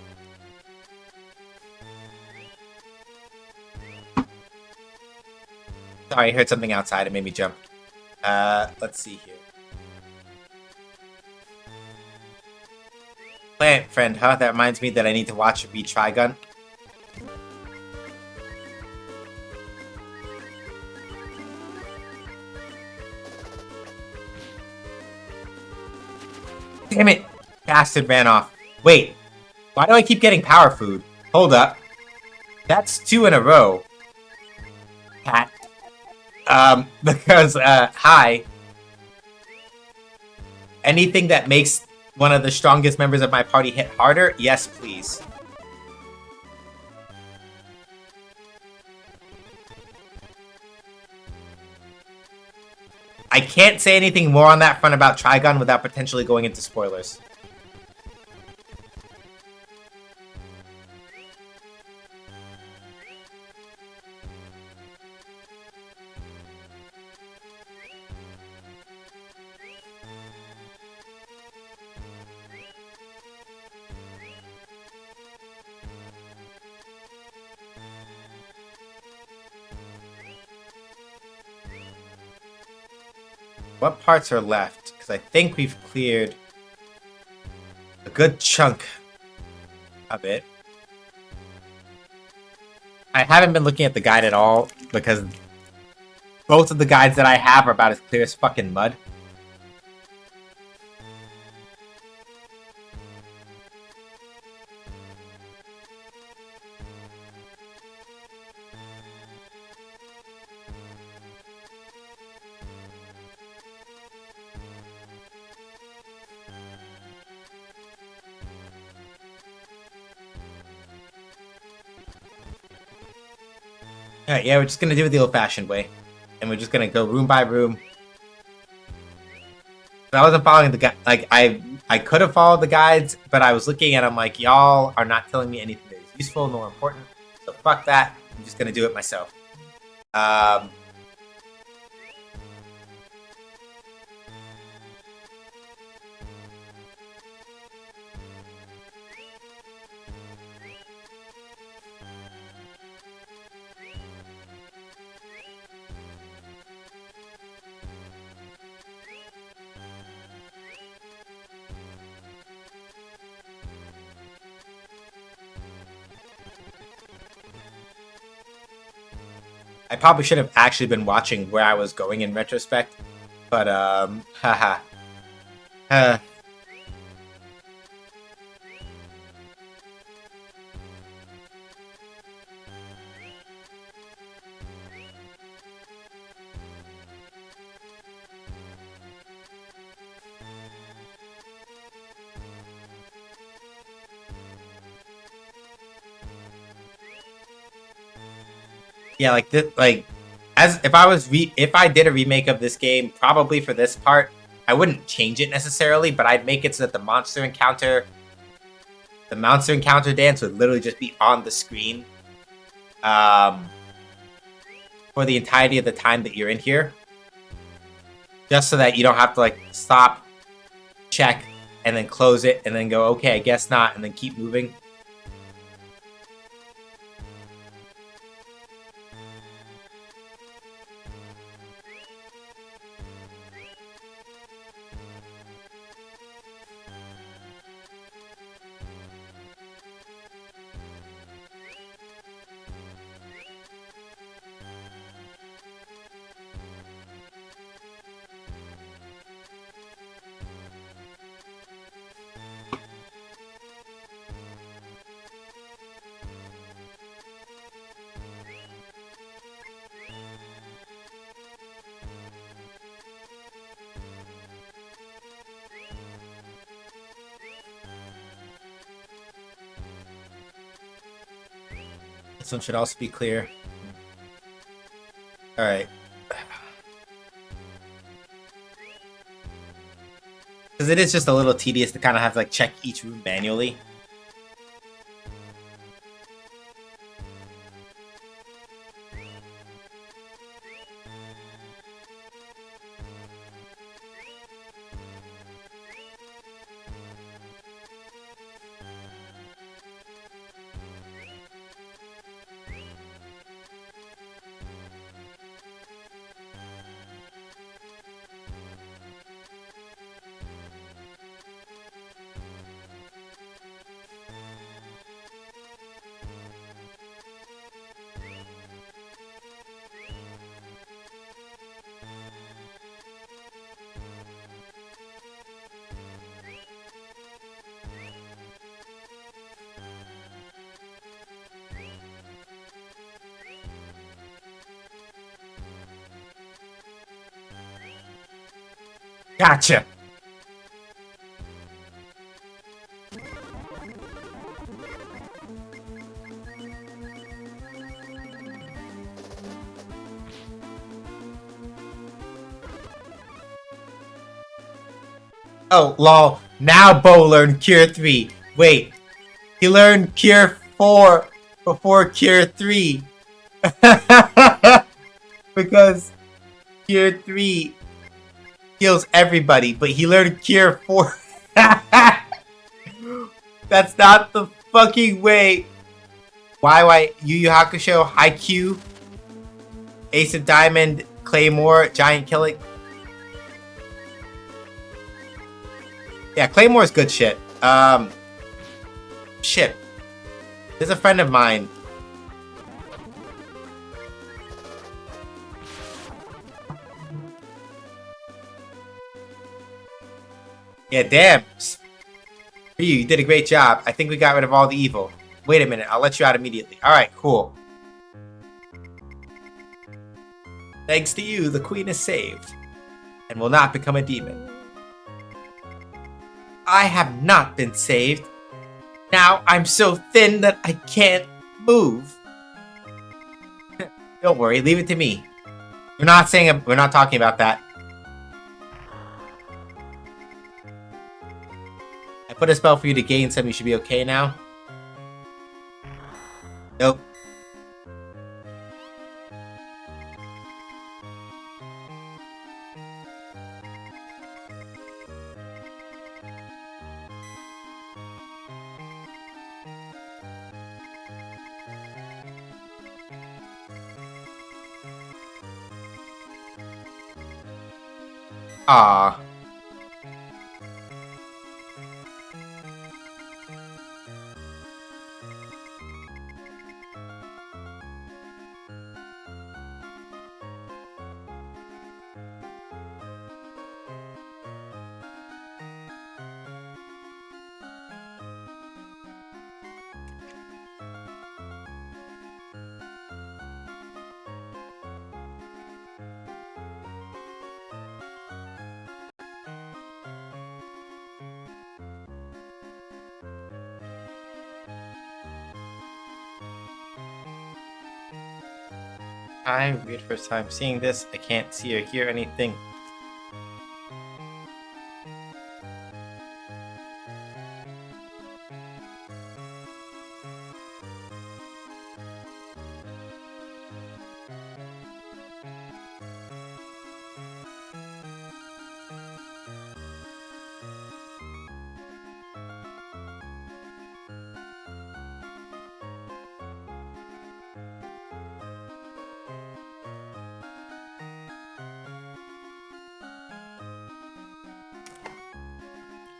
Speaker 1: Sorry, I heard something outside. It made me jump. Let's see here. Plant friend, huh? That reminds me that I need to watch Beat Trigun. Damn it! Bastard ran off. Wait, why do I keep getting power food? Hold up. That's 2 in a row. Cat. Because, hi. Anything that makes one of the strongest members of my party hit harder? Yes, please. I can't say anything more on that front about Trigun without potentially going into spoilers. What parts are left? Because I think we've cleared a good chunk of it. I haven't been looking at the guide at all, because both of the guides that I have are about as clear as fucking mud. Alright, yeah, we're just gonna do it the old-fashioned way. And we're just gonna go room by room. But I wasn't following the guide. Like, I could have followed the guides, but I was looking at them like, y'all are not telling me anything that is useful nor important. So fuck that. I'm just gonna do it myself. I probably should have actually been watching where I was going in retrospect. But, haha. Yeah, like this, like as if I did a remake of this game, probably for this part, I wouldn't change it necessarily, but I'd make it so that the monster encounter dance would literally just be on the screen, for the entirety of the time that you're in here, just so that you don't have to like stop, check, and then close it, and then go, okay, I guess not, and then keep moving. This one should also be clear. Alright. Because it is just a little tedious to kind of have to like check each room manually. Gotcha. Oh, lol. Now Bo learned Cure 3. Wait. He learned Cure 4 before Cure 3. Because Cure 3 heals everybody, but he learned Cure 4. That's not the fucking way. Why Yu Yu Hakusho, Haikyuu, Ace of Diamond, Claymore, Giant Killing. Yeah, Claymore is good shit. Shit. There's a friend of mine. Yeah, damn. Ryu, you did a great job. I think we got rid of all the evil. Wait a minute, I'll let you out immediately. Alright, cool. Thanks to you, the queen is saved. And will not become a demon. I have not been saved. Now I'm so thin that I can't move. Don't worry, leave it to me. We're not talking about that. I put a spell for you to gain some. You should be okay now. Nope. Ah. Hi, weird first time seeing this. I can't see or hear anything.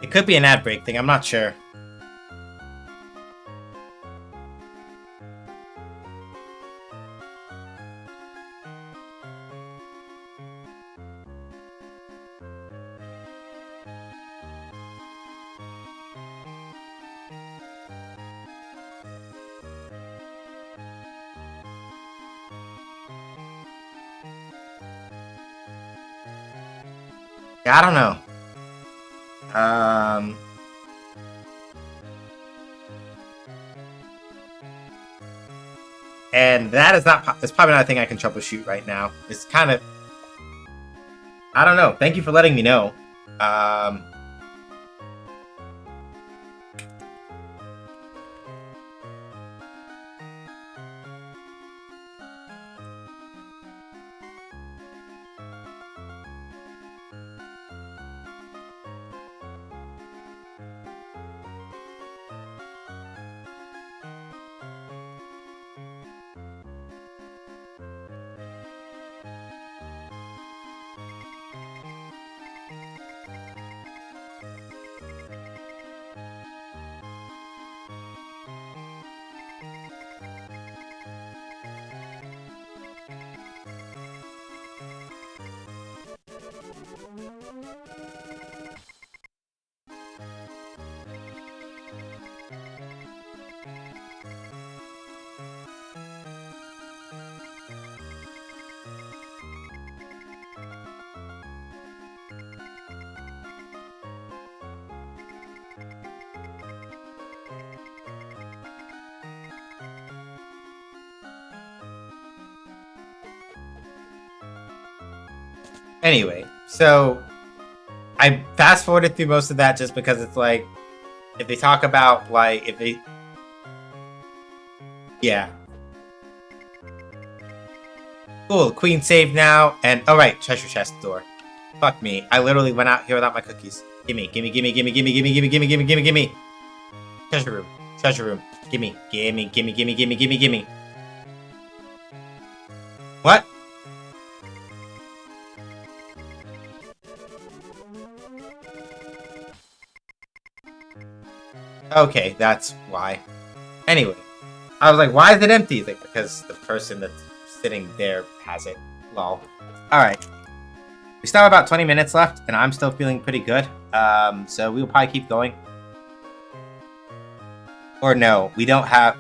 Speaker 1: It could be an ad break thing, I'm not sure. Yeah, I don't know. And that is not, it's probably not a thing I can troubleshoot right now. It's kind of, I don't know. Thank you for letting me know. Anyway, so I fast forwarded through most of that just because it's like, if they talk about, like, if they... Yeah. Cool, Queen saved now, and... Oh, right, treasure chest door. Fuck me. I literally went out here without my cookies. Gimme, gimme, gimme, gimme, gimme, gimme, gimme, gimme, gimme, gimme, gimme. Treasure room. Treasure room. Gimme, gimme, gimme, gimme, gimme, gimme, gimme. What? Okay, that's why. Anyway, I was like, why is it empty? He's like, because the person that's sitting there has it. Lol. Alright. We still have about 20 minutes left, and I'm still feeling pretty good. So we'll probably keep going. Or no, we don't have...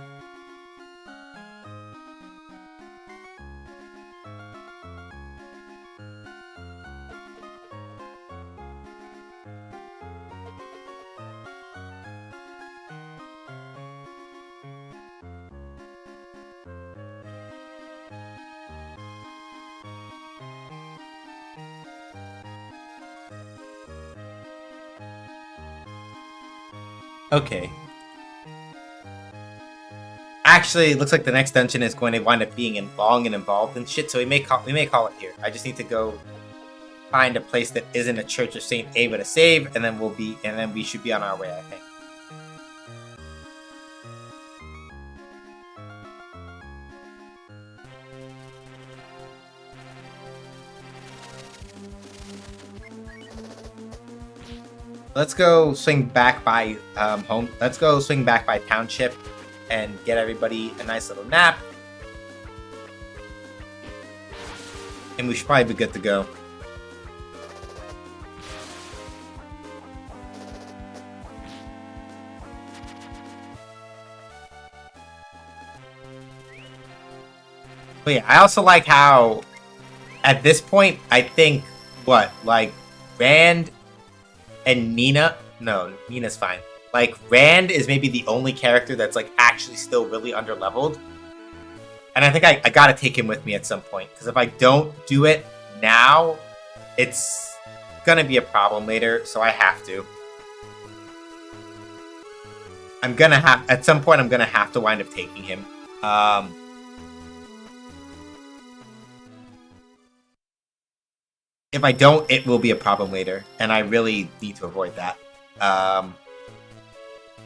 Speaker 1: Okay. Actually, it looks like the next dungeon is going to wind up being long and involved and shit, so we may call it here. I just need to go find a place that isn't a Church of Saint Ava to save, and then we should be on our way, I think. Let's go swing back by home. Let's go swing back by Township and get everybody a nice little nap. And we should probably be good to go. But yeah, I also like how at this point, I think like Rand and Nina, no, Nina's fine. Like, Rand is maybe the only character that's, like, actually still really underleveled. And I think I gotta take him with me at some point. Because if I don't do it now, it's gonna be a problem later. So I have to. At some point, I'm gonna have to wind up taking him. If I don't, it will be a problem later, and I really need to avoid that. So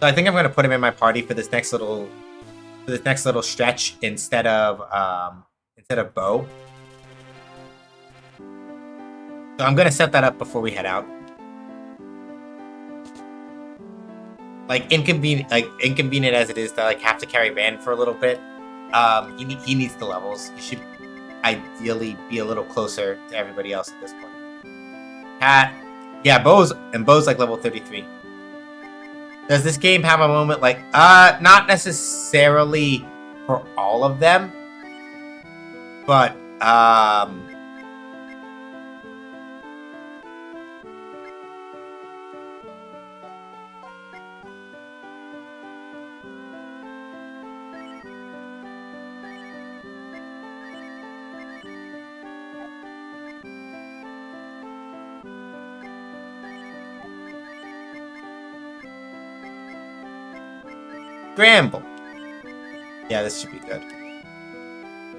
Speaker 1: I think I'm gonna put him in my party for this next little stretch instead of Bo. So I'm gonna set that up before we head out. Like inconvenient as it is to like have to carry Van for a little bit. He needs the levels. He should ideally be a little closer to everybody else at this point. Cat, yeah, Bo's like level 33. Does this game have a moment like not necessarily for all of them, but Scramble. Yeah, this should be good.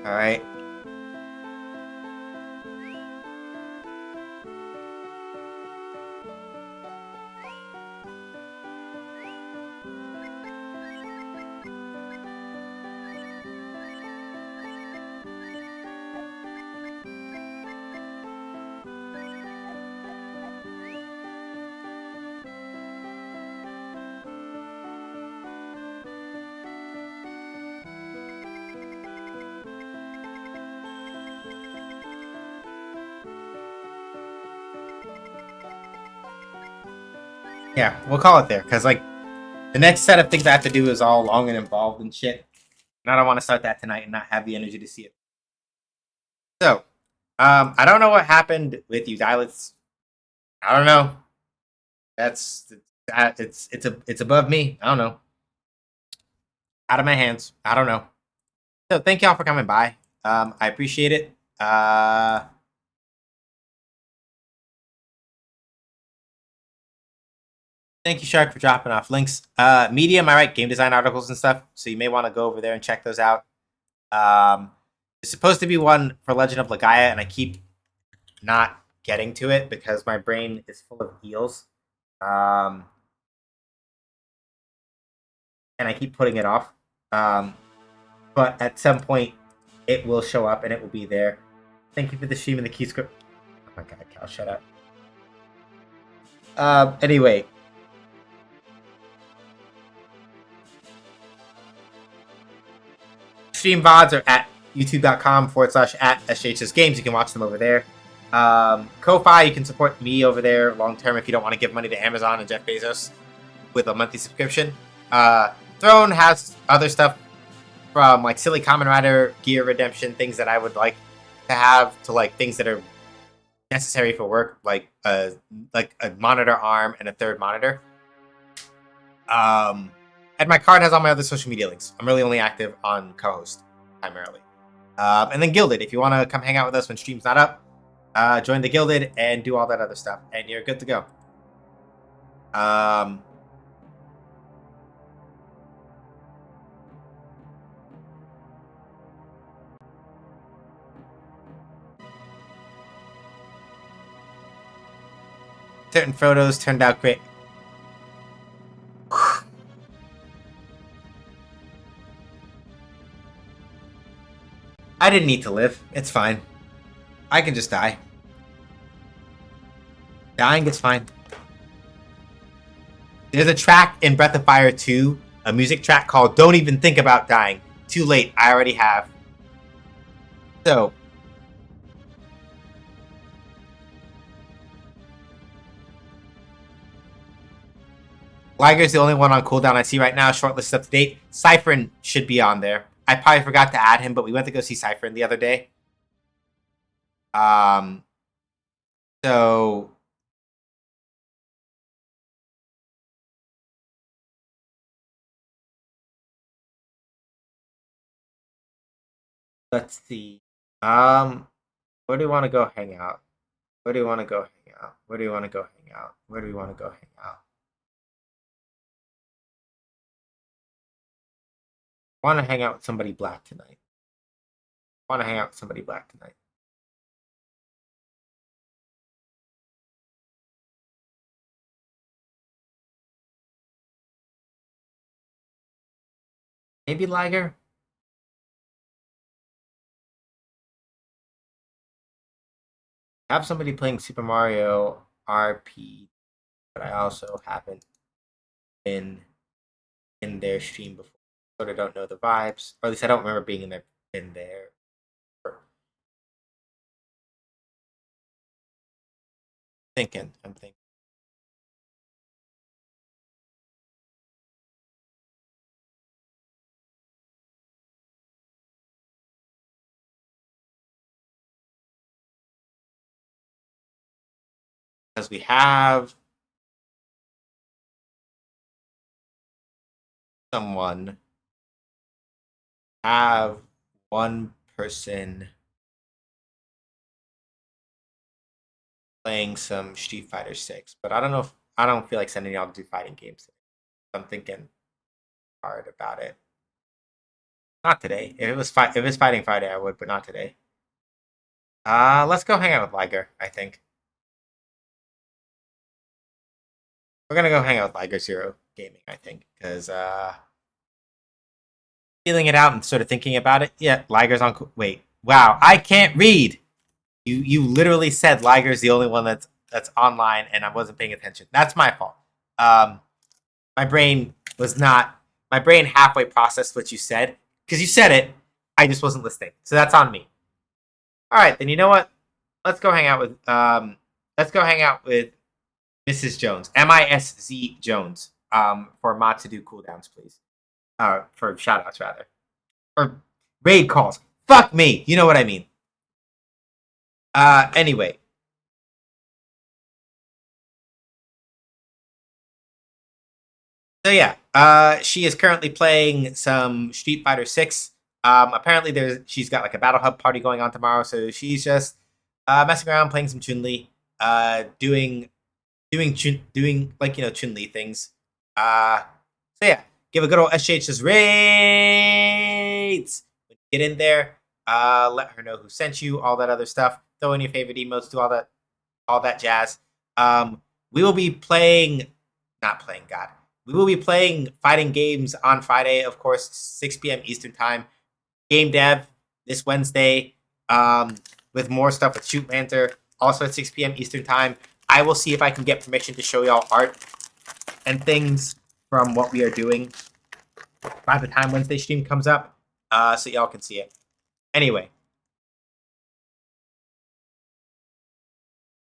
Speaker 1: Alright. Yeah, we'll call it there, because, like, the next set of things I have to do is all long and involved and shit. And I don't want to start that tonight and not have the energy to see it. So, I don't know what happened with you, Dilets. I don't know. It's above me. I don't know. Out of my hands. I don't know. So, thank y'all for coming by. I appreciate it. Thank you, Shark, for dropping off links. Medium, I write game design articles and stuff, so you may want to go over there and check those out. There's supposed to be one for Legend of Legaia, and I keep not getting to it because my brain is full of eels. And I keep putting it off. But at some point, it will show up and it will be there. Thank you for the stream and the key script. Oh my god, Cal, shut up. Anyway. Stream VODs are at youtube.com/@SJHSGames. You can watch them over there. Ko-Fi, you can support me over there long term if you don't want to give money to Amazon and Jeff Bezos with a monthly subscription. Throne has other stuff from like Silly Kamen Rider, Gear Redemption, things that I would like to have, to like things that are necessary for work, like a monitor arm and a third monitor. And my card has all my other social media links. I'm really only active on co-host primarily. And then Gilded, if you want to come hang out with us when stream's not up, join the Gilded and do all that other stuff, and you're good to go. Certain photos turned out great. I didn't need to live. It's fine. I can just die. Dying is fine. There's a track in Breath of Fire 2, a music track called Don't Even Think About Dying. Too late. I already have. So. Liger's the only one on cooldown I see right now. Shortlist up to date. Cyphern should be on there. I probably forgot to add him, but we went to go see Cyphern the other day. So Let's see. Where do we want to go hang out? Where do you want to go hang out? Where do you want to go hang out? Where do we want to go hang out? I want to hang out with somebody black tonight. I want to hang out with somebody black tonight. Maybe Liger? Have somebody playing Super Mario RP, but I also haven't been in their stream before. Sort of don't know the vibes, or at least I don't remember being in there. I'm thinking. Because we have one person playing some Street Fighter 6, but I don't feel like sending y'all to do fighting games. I'm thinking hard about it. Not today. If it's Fighting Friday, I would, but not today. Let's go hang out with Liger, I think. We're gonna go hang out with Liger Zero Gaming, I think, because feeling it out and sort of thinking about it. Yeah, Liger's on. Wait, wow, I can't read. You literally said Liger's the only one that's online, and I wasn't paying attention. That's my fault. My brain halfway processed what you said because you said it. I just wasn't listening, so that's on me. All right, then you know what? Let's go hang out with Mrs. Jones, MISZ Jones, for Mod to do cooldowns, please. For shoutouts rather, or raid calls. Fuck me, you know what I mean. Anyway. So yeah, she is currently playing some Street Fighter 6. Apparently she's got like a Battle Hub party going on tomorrow, so she's just messing around playing some Chun-Li, doing like, you know, Chun-Li things. So yeah, give a good old SJH's raids. Get in there, let her know who sent you, all that other stuff. Throw in your favorite emotes, do all that jazz. We will be playing, we will be playing fighting games on Friday, of course, 6 p.m. Eastern Time. Game Dev this Wednesday, with more stuff with Shoot Lantern, also at 6 p.m. Eastern Time. I will see if I can get permission to show y'all art and things from what we are doing by the time Wednesday stream comes up, so y'all can see it. Anyway.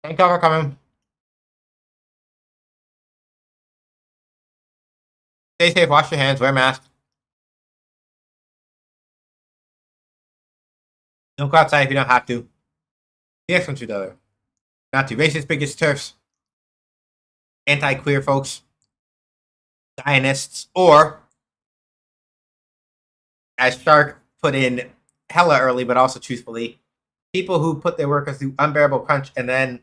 Speaker 1: Thank y'all for coming. Stay safe, wash your hands, wear a mask. Don't go outside if you don't have to. Be excellent to each other. Not to racist, bigots, turfs, anti-queer folks, Zionists, or, as Shark put in hella early, but also truthfully, people who put their workers through unbearable crunch and then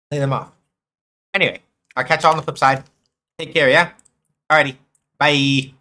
Speaker 1: lay them off. Anyway, I'll catch y'all on the flip side. Take care, yeah? Alrighty. Bye.